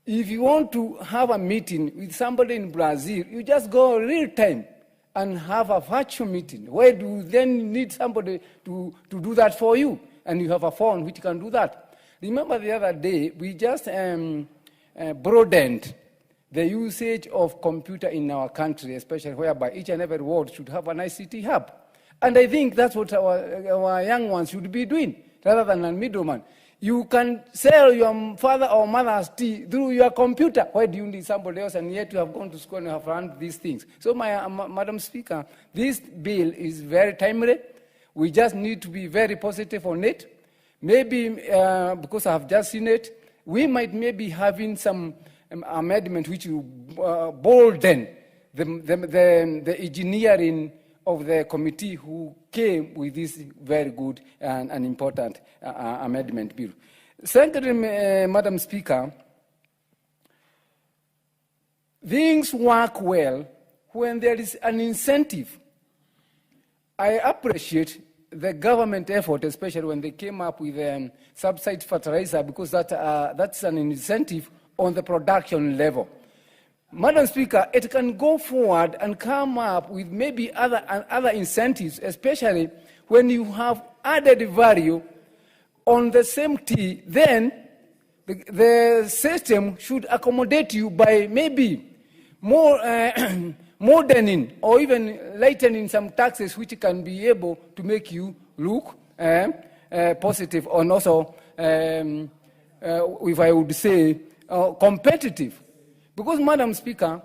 If you want to have a meeting with somebody in Brazil, you just go real time and have a virtual meeting. Where do you then need somebody to do that for you? And you have a phone which can do that. Remember the other day, we just broadened the usage of computer in our country, especially whereby each and every ward should have an ICT hub. And I think that's what our young ones should be doing, rather than a middleman. You can sell your father or mother's tea through your computer. Why do you need somebody else? And yet you have gone to school and you have learned these things. So, Madam Speaker, this bill is very timely. We just need to be very positive on it. Maybe because I've just seen it, we might maybe having some amendment which will bolden the engineering of the committee who came with this very good and important amendment bill. Secondly, Madam Speaker, things work well when there is an incentive. I appreciate the government effort, especially when they came up with subsidized fertilizer, because that's an incentive on the production level. Madam Speaker, it can go forward and come up with maybe other incentives, especially when you have added value on the same tea. Then the system should accommodate you by maybe more moderning or even lightening some taxes which can be able to make you look positive and also, if I would say, competitive. Because, Madam Speaker,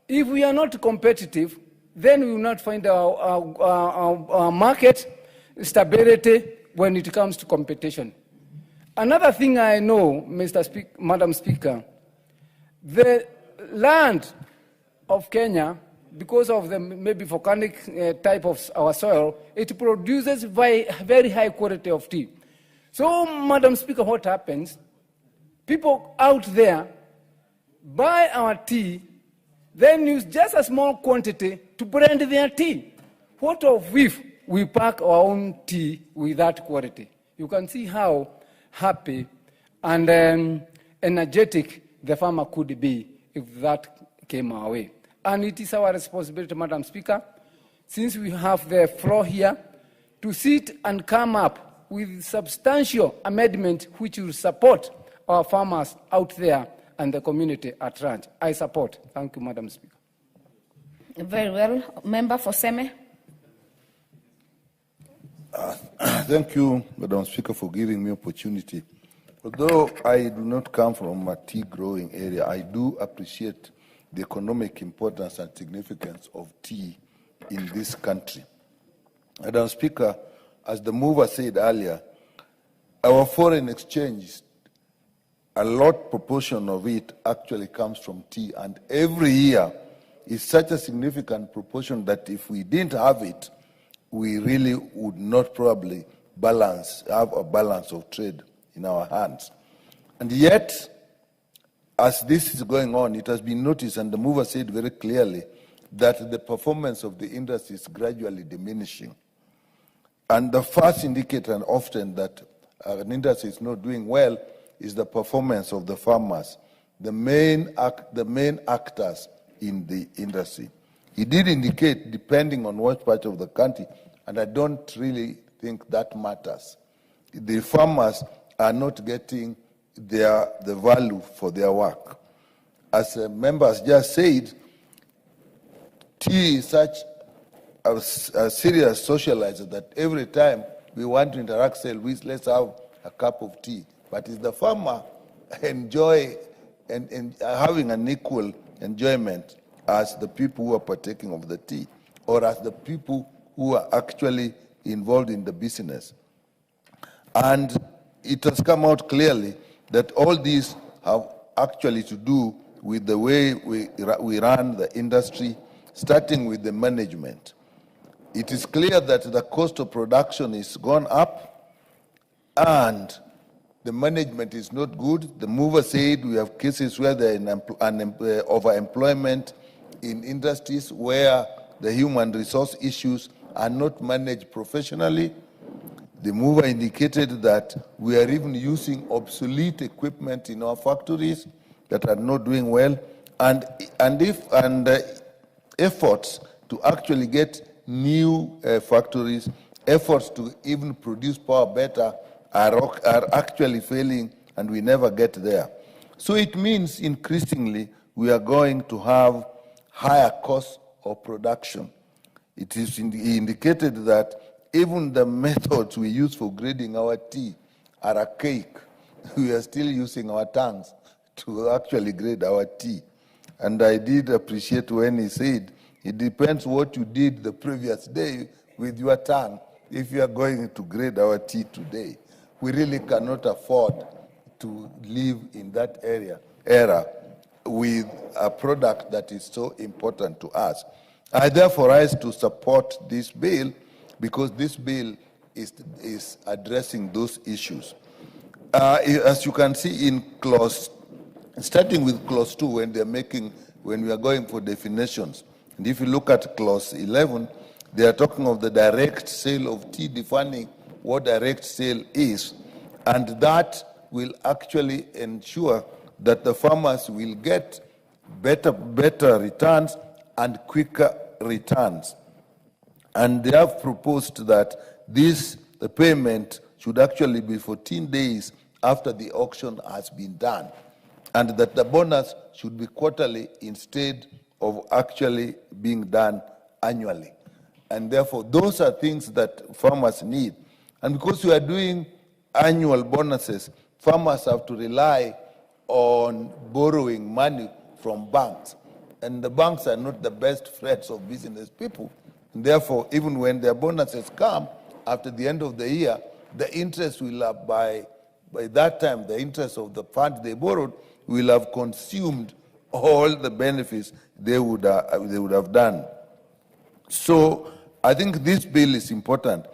if we are not competitive, then we will not find our market stability when it comes to competition. Another thing I know, Madam Speaker, the land of Kenya, because of the maybe volcanic type of our soil, it produces very high quality of tea. So, Madam Speaker, what happens? People out there buy our tea, then use just a small quantity to blend their tea. What of if we pack our own tea with that quality? You can see how happy and energetic the farmer could be if that came our way. And it is our responsibility, Madam Speaker, since we have the floor here, to sit and come up with substantial amendment which will support our farmers out there and the community at large. I support. Thank you, Madam Speaker. Very well. Member for Seme. Thank you, Madam Speaker, for giving me opportunity. Although I do not come from a tea growing area, I do appreciate the economic importance and significance of tea in this country. Madam Speaker, as the mover said earlier, our foreign exchange, a lot proportion of it actually comes from tea, and every year is such a significant proportion that if we didn't have it, we really would not probably have a balance of trade in our hands. And yet, as this is going on, it has been noticed, and the mover said very clearly, that the performance of the industry is gradually diminishing. And the first indicator, and often, that an industry is not doing well is the performance of the farmers, the main actors in the industry. He did indicate, depending on what part of the country, and I don't really think that matters. The farmers are not getting the value for their work. As members just said, tea is such a serious socializer that every time we want to interact, say, let's have a cup of tea. But is the farmer enjoy and having an equal enjoyment as the people who are partaking of the tea, or as the people who are actually involved in the business? And it has come out clearly that all these have actually to do with the way we run the industry, starting with the management. It is clear that the cost of production is gone up and the management is not good. The mover said we have cases where there is overemployment in industries where the human resource issues are not managed professionally. The mover indicated that we are even using obsolete equipment in our factories that are not doing well, and efforts to actually get new factories, efforts to even produce power better are actually failing, and we never get there. So it means increasingly we are going to have higher costs of production. It is indicated that even the methods we use for grading our tea are archaic. We are still using our tongues to actually grade our tea. And I did appreciate when he said, it depends what you did the previous day with your tongue if you are going to grade our tea today, we really cannot afford to live in that era with a product that is so important to us. I therefore rise to support this bill because this bill is addressing those issues. As you can see in starting with clause 2, when we are going for definitions, and if you look at clause 11, they are talking of the direct sale of tea, defining what direct sale is, and that will actually ensure that the farmers will get better returns and quicker returns. And they have proposed that the payment should actually be 14 days after the auction has been done, and that the bonus should be quarterly instead of actually being done annually. And therefore, those are things that farmers need. And because we are doing annual bonuses, farmers have to rely on borrowing money from banks. And the banks are not the best friends of business people. And therefore, even when their bonuses come after the end of the year, the interest will have, by that time, the interest of the fund they borrowed will have consumed all the benefits they would have done. So I think this bill is important.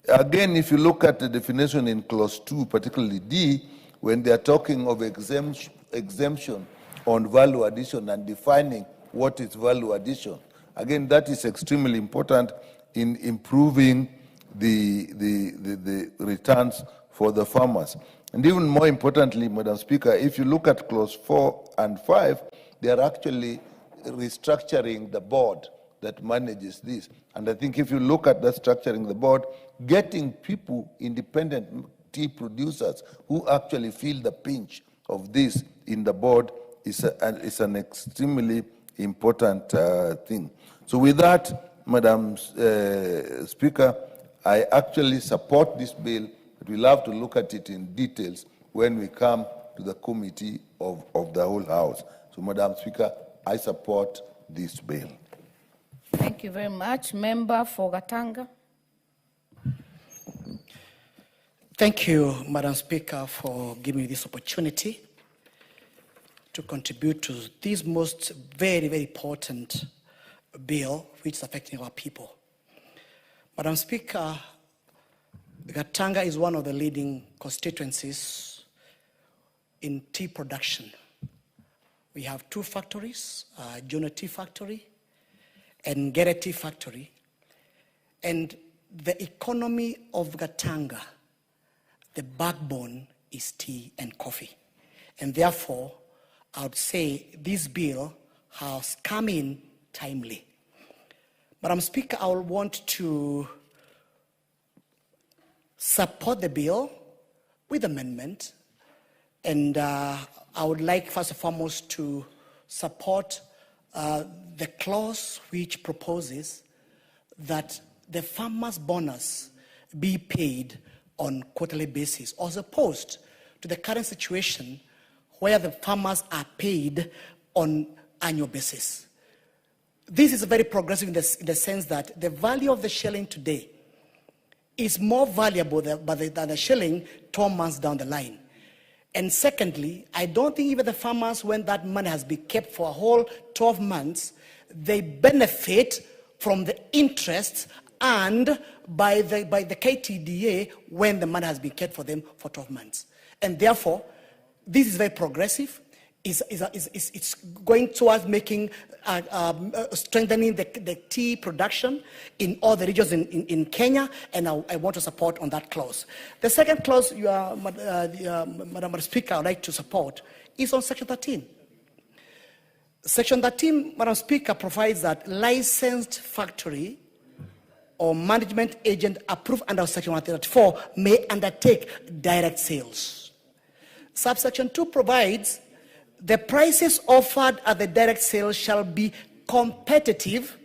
Again, if you look at the definition in clause 2, particularly D, when they are talking of exemption on value addition and defining what is value addition, again, that is extremely important in improving the returns for the farmers. And even more importantly, Madam Speaker, if you look at clause 4 and 5, they are actually restructuring the board that manages this. And I think if you look at that structuring the board, getting people, independent tea producers, who actually feel the pinch of this in the board is an extremely important thing. So with that, Madam Speaker, I actually support this bill, but we'll have to look at it in details when we come to the committee of the whole House. So, Madam Speaker, I support this bill. Thank you very much. Member for Gatanga. Thank you, Madam Speaker, for giving me this opportunity to contribute to this most very, very important bill which is affecting our people. Madam Speaker, Gatanga is one of the leading constituencies in tea production. We have two factories, Juno Tea Factory and Gere Tea Factory. And the economy of Gatanga, the backbone is tea and coffee. And therefore, I would say this bill has come in timely. Madam Speaker, I will want to support the bill with amendment. And I would like, first and foremost, to support the clause which proposes that the farmer's bonus be paid on quarterly basis, as opposed to the current situation where the farmers are paid on annual basis. This is very progressive in the sense that the value of the shilling today is more valuable than the shilling 12 months down the line. And secondly, I don't think even the farmers, when that money has been kept for a whole 12 months, they benefit from the interest earned by the KTDA when the money has been kept for them for 12 months. And therefore, this is very progressive. It's going towards making, strengthening the tea production in all the regions in Kenya, and I want to support on that clause. The second clause, Madam Speaker, I would like to support is on Section 13. Section 13, Madam Speaker, provides that licensed factory or management agent approved under Section 134 may undertake direct sales. Subsection 2 provides the prices offered at the direct sale shall be competitive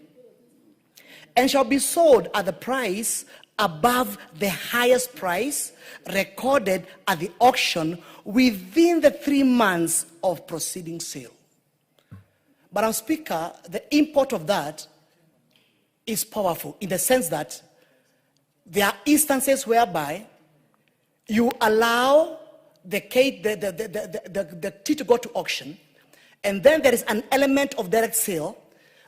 and shall be sold at the price above the highest price recorded at the auction within the 3 months of proceeding sale. Madam Speaker, the import of that is powerful in the sense that there are instances whereby you allow the tea to go to auction, and then there is an element of direct sale,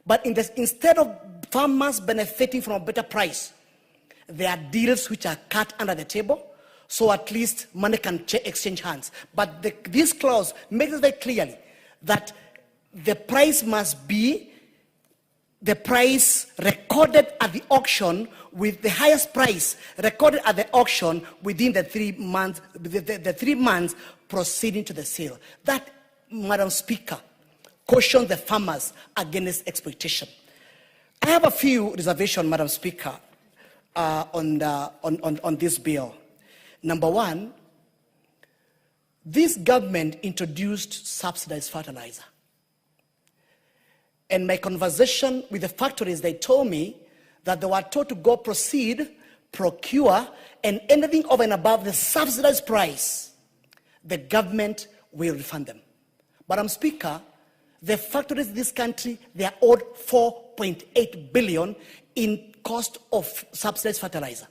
but instead of farmers benefiting from a better price, there are deals which are cut under the table, so at least money can exchange hands. But this clause makes it very clearly that the price must be the price recorded at the auction, with the highest price recorded at the auction within the 3 months, the 3 months proceeding to the sale. That, Madam Speaker, cautions the farmers against exploitation. I have a few reservations, Madam Speaker, on this bill. Number one, this government introduced subsidized fertilizer. And my conversation with the factories, they told me that they were told to go proceed, procure, and anything over and above the subsidized price, the government will refund them. Madam Speaker, the factories in this country, they are owed 4.8 billion in cost of subsidized fertilizer.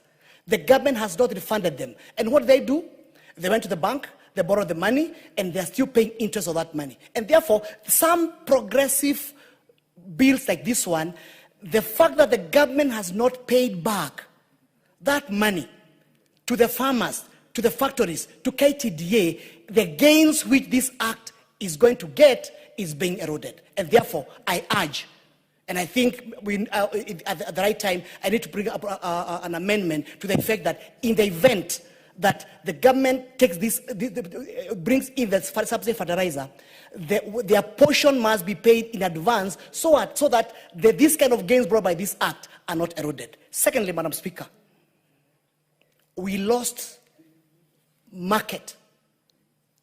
The government has not refunded them. And what do? They went to the bank, they borrowed the money, and they're still paying interest on that money. And therefore, some progressive bills like this one, the fact that the government has not paid back that money to the farmers, to the factories, to KTDA, the gains which this act is going to get is being eroded. And therefore, I urge, and I think at the right time, I need to bring up an amendment to the effect that in the event that the government takes brings in the subsidy fertilizer, their portion must be paid in advance so that this kind of gains brought by this act are not eroded. Secondly, Madam Speaker, we lost market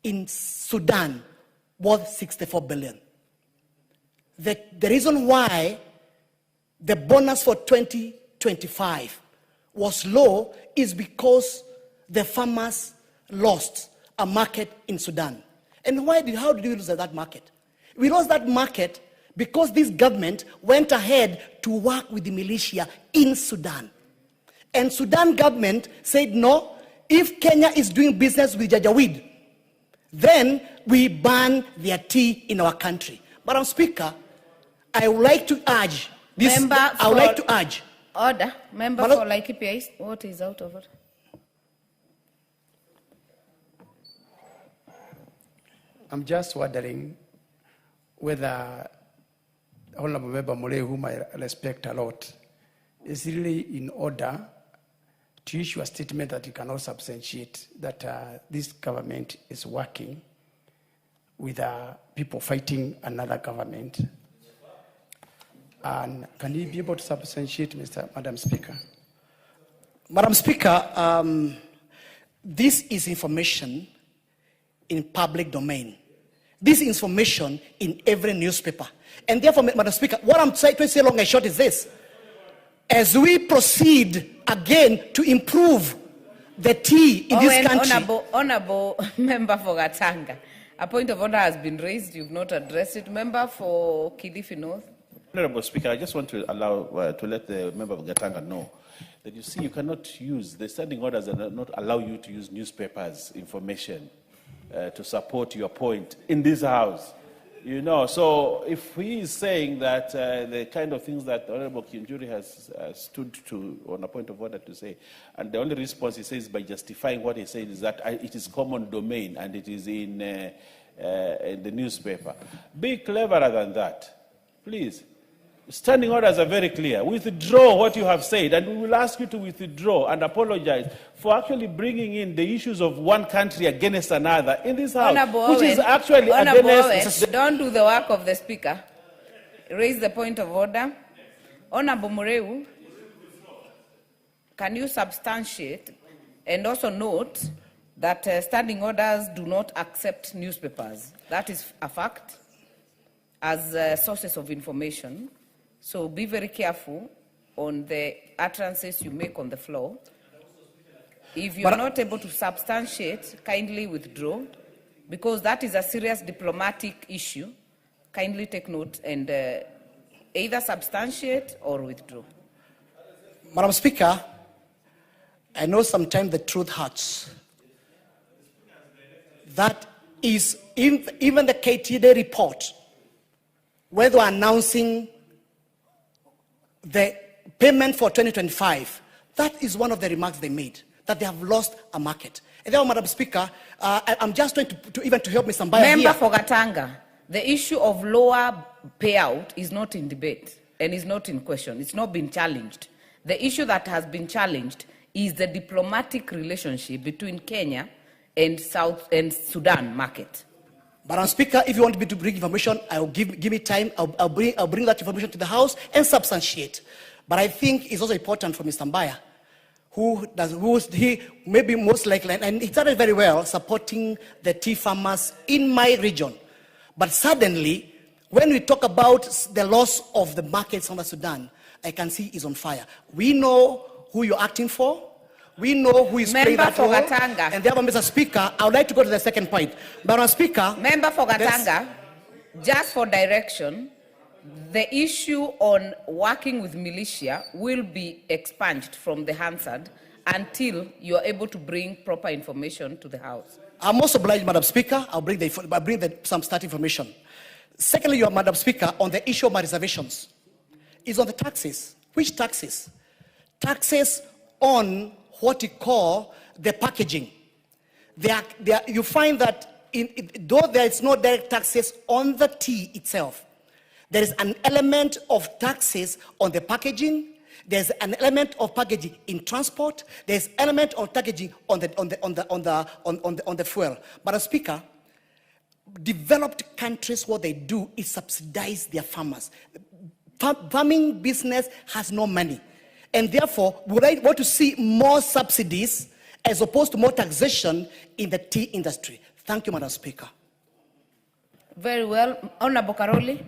in Sudan worth 64 billion. The reason why the bonus for 2025 was low is because the farmers lost a market in Sudan. And how did we lose that market? We lost that market because this government went ahead to work with the militia in Sudan. And Sudan government said, no, if Kenya is doing business with Janjaweed, then we ban their tea in our country. Madam Speaker, I would like to urge this. Order. Member for Laikipia East, what is out of order? I'm just wondering whether Honorable Member Mole, whom I respect a lot, is really in order to issue a statement that you cannot substantiate that this government is working with people fighting another government. And can he be able to substantiate, Madam Speaker? Madam Speaker, this is information in public domain. This information in every newspaper. And therefore, Madam Speaker, what I'm trying to say long and short is this. As we proceed again to improve the tea in this country. Honorable Member for Gatanga, a point of order has been raised. You've not addressed it. Member for Kilifi North. Honorable Speaker, I just want to allow to let the member of Gatanga know that you see you cannot use the standing orders and not allow you to use newspapers information to support your point in this house. You know, so if he is saying that the kind of things that Honorable Kinjuri has stood to on a point of order to say, and the only response he says by justifying what he said is that it is common domain and it is in the newspaper. Be cleverer than that, please. Standing orders are very clear. Withdraw what you have said, and we will ask you to withdraw and apologize for actually bringing in the issues of one country against another in this house, which is actually against. Don't do the work of the Speaker. Raise the point of order. Honorable Mureu, can you substantiate and also note that standing orders do not accept newspapers? That is a fact as sources of information. So be very careful on the utterances you make on the floor. If you're not able to substantiate, kindly withdraw, because that is a serious diplomatic issue. Kindly take note and either substantiate or withdraw. Madam Speaker, I know sometimes the truth hurts. That is, even the KTD report, where they were announcing the payment for 2025, that is one of the remarks they made, that they have lost a market. And therefore, Madam Speaker, I'm just trying to help Ms. Mbaya Member here. for Gatanga, the issue of lower payout is not in debate and is not in question. It's not been challenged. The issue that has been challenged is the diplomatic relationship between Kenya and Sudan market. Madam Speaker, if you want me to bring information, I'll give me time. I'll bring that information to the House and substantiate. But I think it's also important for Mr. Mbaya, he may be most likely, and he started very well, supporting the tea farmers in my region. But suddenly, when we talk about the loss of the markets on the Sudan, I can see he's on fire. We know who you're acting for. We know who is playing that role. Member for Gatanga. And therefore, Mr. Speaker, I would like to go to the second point. Madam Speaker. Member for Gatanga, just for direction, the issue on working with militia will be expunged from the Hansard until you are able to bring proper information to the House. I'm also obliged, Madam Speaker. I'll bring some start information. Secondly, Madam Speaker, on the issue of my reservations, is on the taxes. Which taxes? Taxes on what you call the packaging. You find that though there is no direct taxes on the tea itself, there is an element of taxes on the packaging. There's an element of packaging in transport. There's element of packaging on the fuel. But Speaker, developed countries, what they do is subsidize their farmers. Farming business has no money. And therefore, would I want to see more subsidies as opposed to more taxation in the tea industry? Thank you, Madam Speaker. Very well. Honorable Karoli.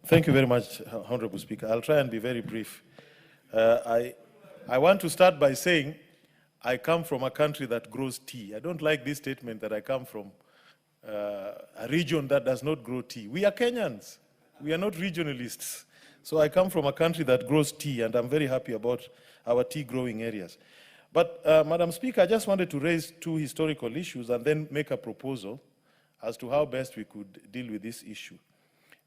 Thank you very much, Honorable Speaker. I'll try and be very brief. I want to start by saying I come from a country that grows tea. I don't like this statement that I come from a region that does not grow tea. We are Kenyans. We are not regionalists. So I come from a country that grows tea, and I'm very happy about our tea growing areas. But, Madam Speaker, I just wanted to raise two historical issues and then make a proposal as to how best we could deal with this issue.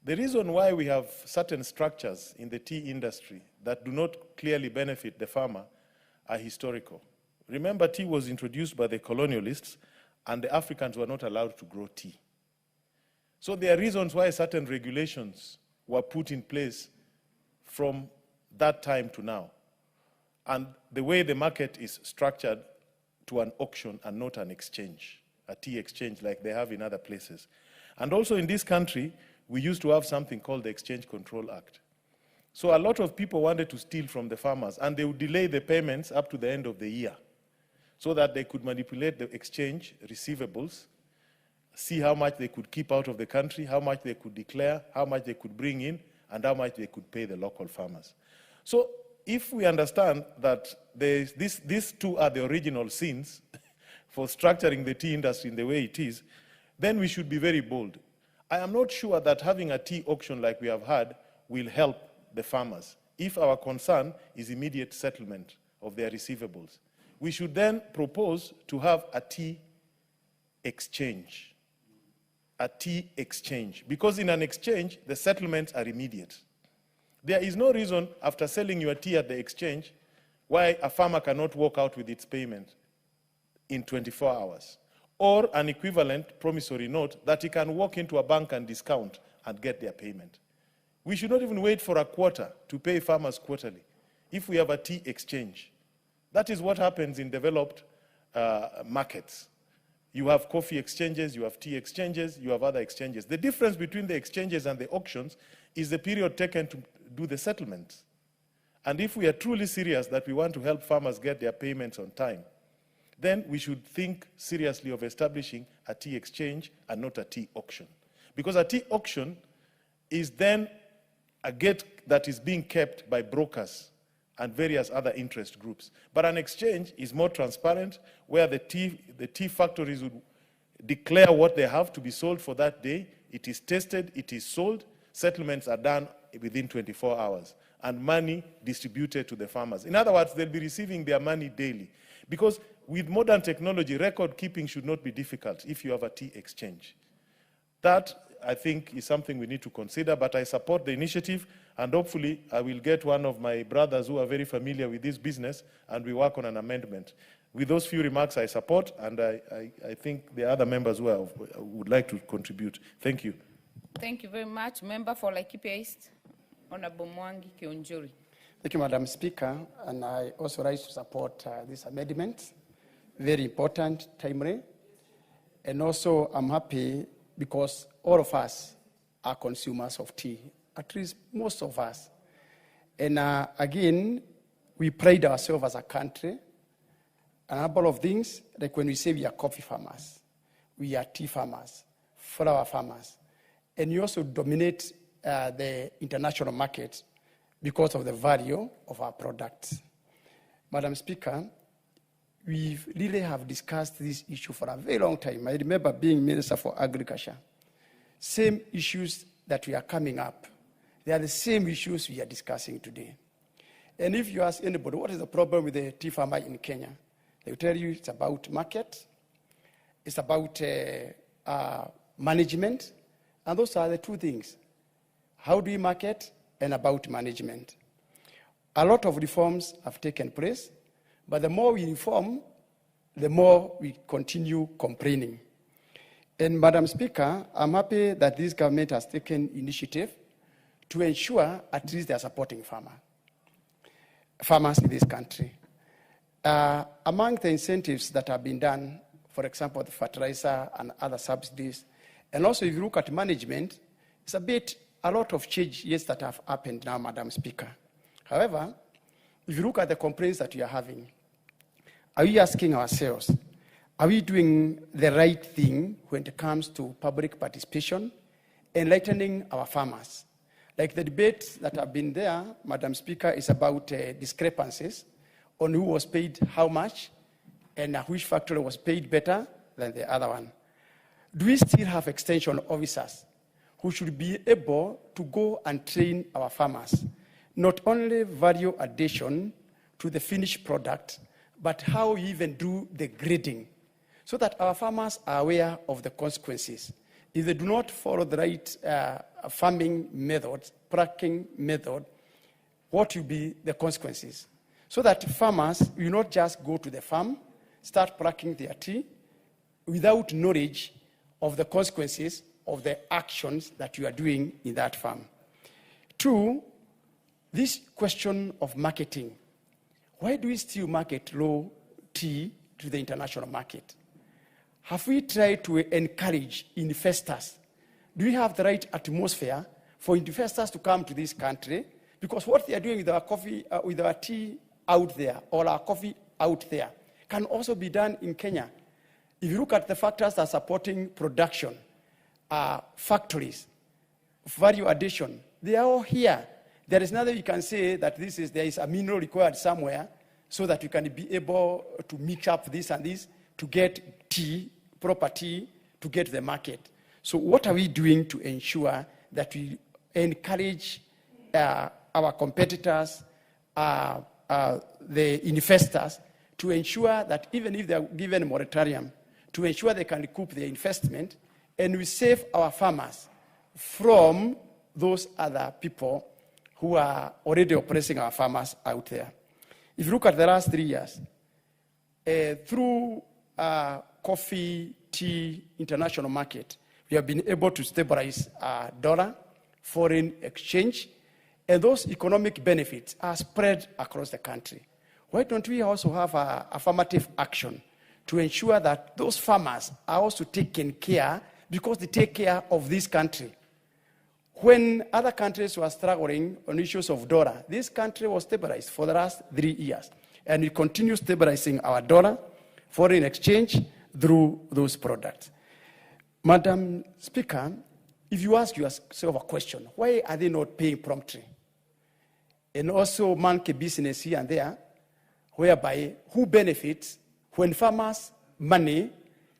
The reason why we have certain structures in the tea industry that do not clearly benefit the farmer are historical. Remember, tea was introduced by the colonialists, and the Africans were not allowed to grow tea. So there are reasons why certain regulations were put in place from that time to now. And the way the market is structured to an auction and not an exchange, a tea exchange like they have in other places. And also in this country, we used to have something called the Exchange Control Act. So a lot of people wanted to steal from the farmers, and they would delay the payments up to the end of the year so that they could manipulate the exchange receivables, see how much they could keep out of the country, how much they could declare, how much they could bring in, and how much they could pay the local farmers. So if we understand that these two are the original sins for structuring the tea industry in the way it is, then we should be very bold. I am not sure that having a tea auction like we have had will help the farmers if our concern is immediate settlement of their receivables. We should then propose to have a tea exchange. A tea exchange. Because in an exchange, the settlements are immediate. There is no reason after selling your tea at the exchange why a farmer cannot walk out with its payment in 24 hours. Or an equivalent promissory note that he can walk into a bank and discount and get their payment. We should not even wait for a quarter to pay farmers quarterly if we have a tea exchange. That is what happens in developed markets. You have coffee exchanges, you have tea exchanges, you have other exchanges. The difference between the exchanges and the auctions is the period taken to do the settlements. And if we are truly serious that we want to help farmers get their payments on time, then we should think seriously of establishing a tea exchange and not a tea auction. Because a tea auction is then a gate that is being kept by brokers and various other interest groups. But an exchange is more transparent, where the tea factories would declare what they have to be sold for that day. It is tested, it is sold, settlements are done within 24 hours. and money distributed to the farmers. In other words, they'll be receiving their money daily. Because with modern technology, record keeping should not be difficult if you have a tea exchange. That, I think, is something we need to consider, but I support the initiative, and hopefully I will get one of my brothers who are very familiar with this business, and we work on an amendment. With those few remarks, I support, and I think there are other members who would like to contribute. Thank you. Thank you very much. Member for Laikipia East, Honorable Mwangi Kionjuri. Thank you, Madam Speaker, and I also rise to support this amendment. Very important, timely, and also I'm happy because all of us are consumers of tea, at least most of us. And again, we pride ourselves as a country. A number of things, like when we say we are coffee farmers, we are tea farmers, flower farmers, and we also dominate the international market because of the value of our products. Madam Speaker, we really have discussed this issue for a very long time. I remember being Minister for Agriculture. Same issues that we are coming up, they are the same issues we are discussing today. And if you ask anybody, what is the problem with the tea farmer in Kenya? They will tell you it's about market, it's about management, and those are the two things. How do we market and about management? A lot of reforms have taken place, but the more we reform, the more we continue complaining. And Madam Speaker, I'm happy that this government has taken initiative to ensure at least they are supporting farmers in this country. Among the incentives that have been done, for example, the fertilizer and other subsidies, and also if you look at management, it's a lot of changes that have happened now, Madam Speaker. However, if you look at the complaints that we are having, are we asking ourselves, are we doing the right thing when it comes to public participation, enlightening our farmers? Like the debates that have been there, Madam Speaker, is about discrepancies on who was paid how much and which factory was paid better than the other one. Do we still have extension officers who should be able to go and train our farmers, not only value addition to the finished product, but how we even do the grading, so that our farmers are aware of the consequences. If they do not follow the right farming method, packing method, what will be the consequences? So that farmers will not just go to the farm, start packing their tea without knowledge of the consequences of the actions that you are doing in that farm. Two, this question of marketing. Why do we still market low tea to the international market? Have we tried to encourage investors? Do we have the right atmosphere for investors to come to this country? Because what they are doing with our coffee, with our tea out there, or our coffee out there, can also be done in Kenya. If you look at the factors that are supporting production, factories, value addition, they are all here. There is nothing you can say that there is a mineral required somewhere so that you can be able to mix up this and this to get tea, proper tea, to get the market. So what are we doing to ensure that we encourage our competitors, the investors, to ensure that even if they are given a moratorium, to ensure they can recoup their investment, and we save our farmers from those other people who are already oppressing our farmers out there. If you look at the last 3 years, through coffee, tea, international market, we have been able to stabilize dollar, foreign exchange, and those economic benefits are spread across the country. Why don't we also have affirmative action to ensure that those farmers are also taken care because they take care of this country? When other countries were struggling on issues of dollar, this country was stabilized for the last 3 years. And we continue stabilizing our dollar, foreign exchange, through those products. Madam Speaker, if you ask yourself a question, why are they not paying promptly? And also monkey business here and there, whereby who benefits when farmers' money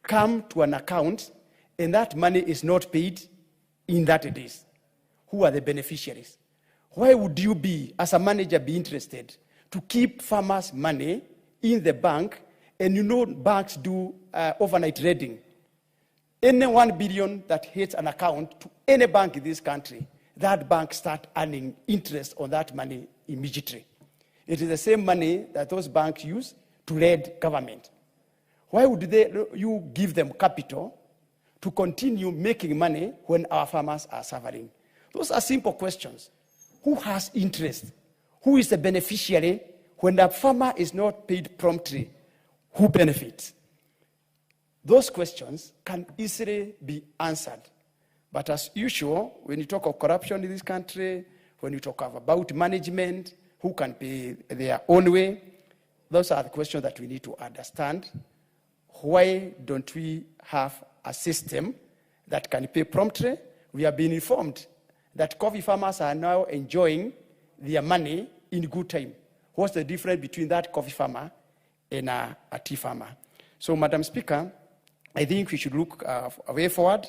come to an account and that money is not paid in that days? Who are the beneficiaries? Why would you be, as a manager, be interested to keep farmers' money in the bank? And you know banks do overnight trading. Any 1 billion that hits an account to any bank in this country, that bank start earning interest on that money immediately. It is the same money that those banks use to lead government. Why would you give them capital to continue making money when our farmers are suffering? Those are simple questions. Who has interest? Who is the beneficiary? When the farmer is not paid promptly, who benefits? Those questions can easily be answered. But as usual, when you talk of corruption in this country, when you talk about management, who can pay their own way, those are the questions that we need to understand. Why don't we have a system that can pay promptly? We have been informed that coffee farmers are now enjoying their money in good time. What's the difference between that coffee farmer and a tea farmer? So, Madam Speaker, I think we should look a way forward,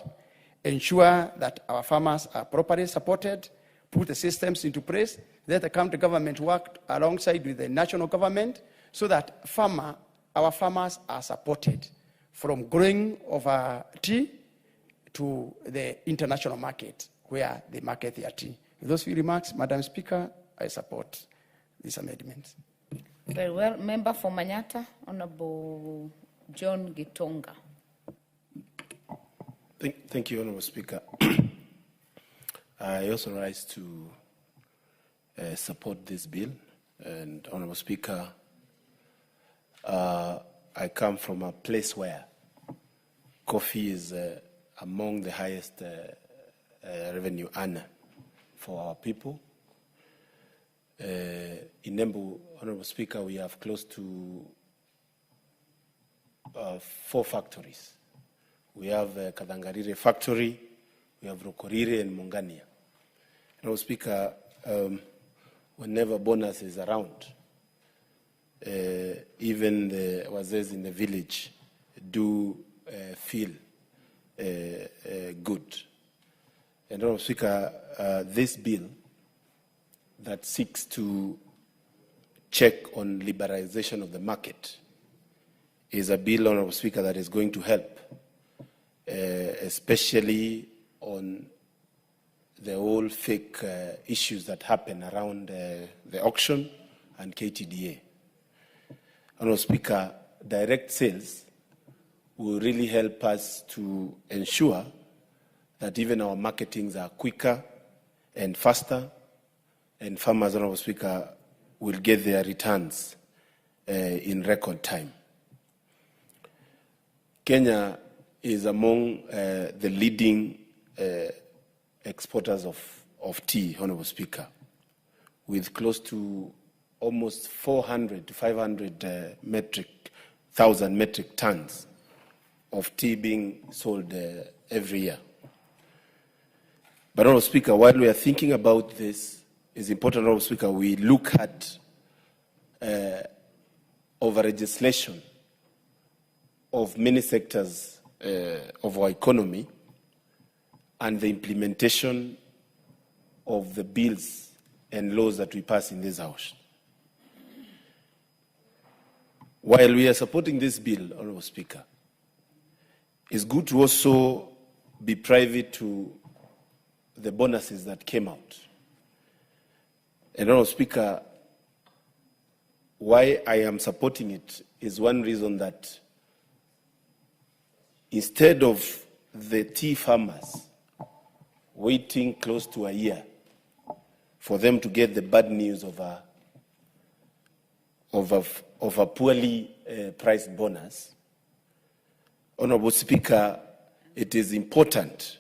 ensure that our farmers are properly supported, put the systems into place, let the county government work alongside with the national government so that our farmers are supported from growing of tea to the international market where they market their tea. With those few remarks, Madam Speaker, I support these amendments. Very well. Member for Manyata, Honorable John Gitonga. Thank you, Honorable Speaker. I also rise to support this bill. And Honorable Speaker, I come from a place where coffee is among the highest revenue earner for our people. In Embu, Honorable Speaker, we have close to 4 factories. We have Kadangarire factory, we have Rokorire and Mongania. Honorable Speaker, whenever bonus is around, even the wazes in the village do feel good. And Honorable Speaker, this bill that seeks to check on liberalization of the market is a bill, Honorable Speaker, that is going to help, especially on the whole fake issues that happen around the auction and KTDA. Honorable Speaker, direct sales will really help us to ensure that even our marketings are quicker and faster, and farmers, Honorable Speaker, will get their returns in record time. Kenya is among the leading exporters of tea, Honorable Speaker, with close to almost 400 to 500 thousand metric tons of tea being sold every year. But, Honorable Speaker, while we are thinking about this, it's important, Honorable Speaker, we look at over-legislation of many sectors of our economy and the implementation of the bills and laws that we pass in this House. While we are supporting this bill, Honorable Speaker, it's good to also be private to the bonuses that came out. And Honorable Speaker, why I am supporting it is one reason that instead of the tea farmers waiting close to a year for them to get the bad news of a poorly priced bonus, Honorable Speaker, it is important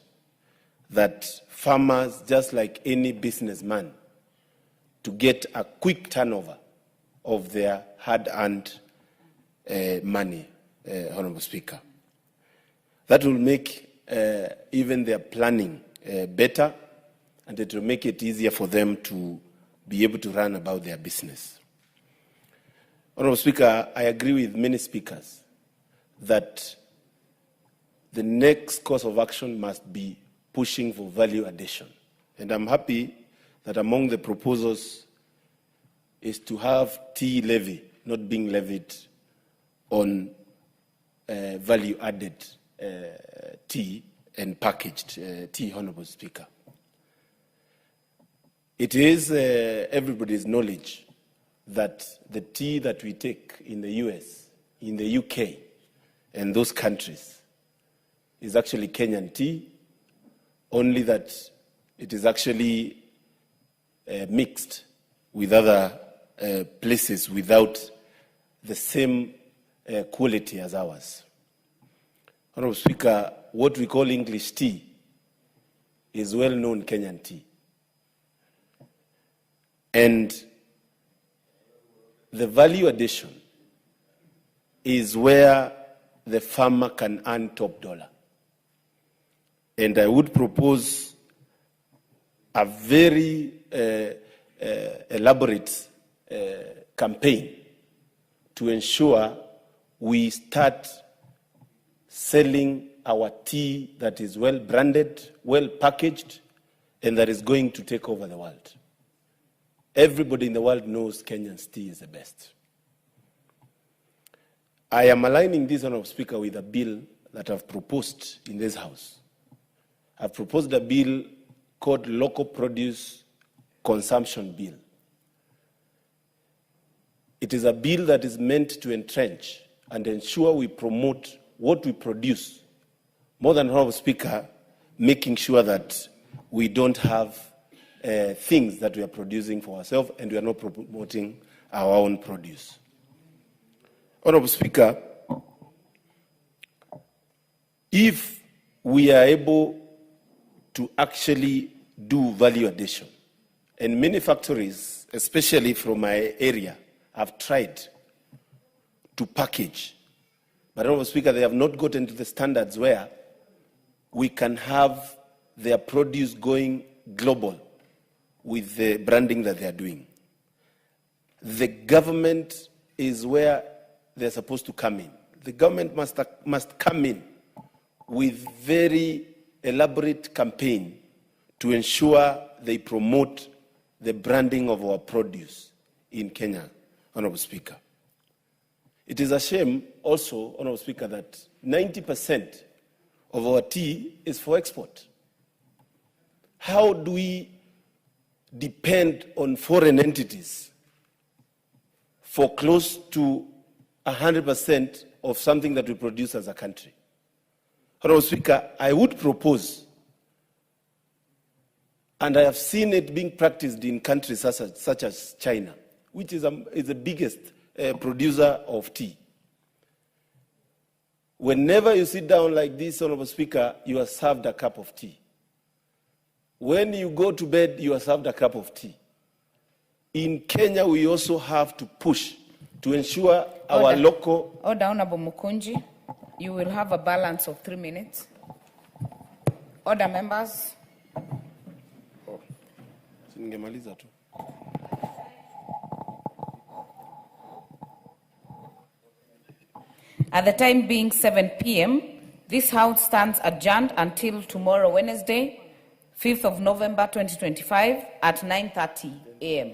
that farmers, just like any businessman, to get a quick turnover of their hard-earned money, Honorable Speaker. That will make even their planning better, and it will make it easier for them to be able to run about their business. Honorable Speaker, I agree with many speakers that the next course of action must be pushing for value addition. And I'm happy that among the proposals is to have tea levy not being levied on value-added tea and packaged tea, Honorable Speaker. It is everybody's knowledge that the tea that we take in the US, in the UK, and those countries is actually Kenyan tea, only that it is actually mixed with other places without the same quality as ours. Honorable Speaker, what we call English tea is well-known Kenyan tea. And the value addition is where the farmer can earn top dollar. And I would propose a very elaborate campaign to ensure we start selling our tea that is well branded, well packaged, and that is going to take over the world. Everybody in the world knows Kenyan's tea is the best. I am aligning this, Honorable Speaker, with a bill that I've proposed in this House. I've proposed a bill called Local Produce Consumption Bill. It is a bill that is meant to entrench and ensure we promote what we produce, more than, Honorable Speaker, making sure that we don't have things that we are producing for ourselves and we are not promoting our own produce. Honorable Speaker, if we are able to actually do value addition, and many factories, especially from my area, have tried to package, but Honorable Speaker, they have not gotten to the standards where we can have their produce going global with the branding that they are doing. The government is where they're supposed to come in. The government must come in with very elaborate campaign to ensure they promote the branding of our produce in Kenya, Honorable Speaker. It is a shame also, Honorable Speaker, that 90% of our tea is for export. How do we depend on foreign entities for close to 100% of something that we produce as a country? Honorable Speaker, I would propose, and I have seen it being practiced in countries such as China, which is the biggest producer of tea. Whenever you sit down like this, Honorable Speaker, you are served a cup of tea. When you go to bed, you are served a cup of tea. In Kenya, we also have to push to ensure our local... Order, Honorable Mukunji. You will have a balance of 3 minutes. Order, members. Ningemaliza tu. At the time being 7 p.m., this House stands adjourned until tomorrow, Wednesday, 5th of November 2025 at 9:30 a.m.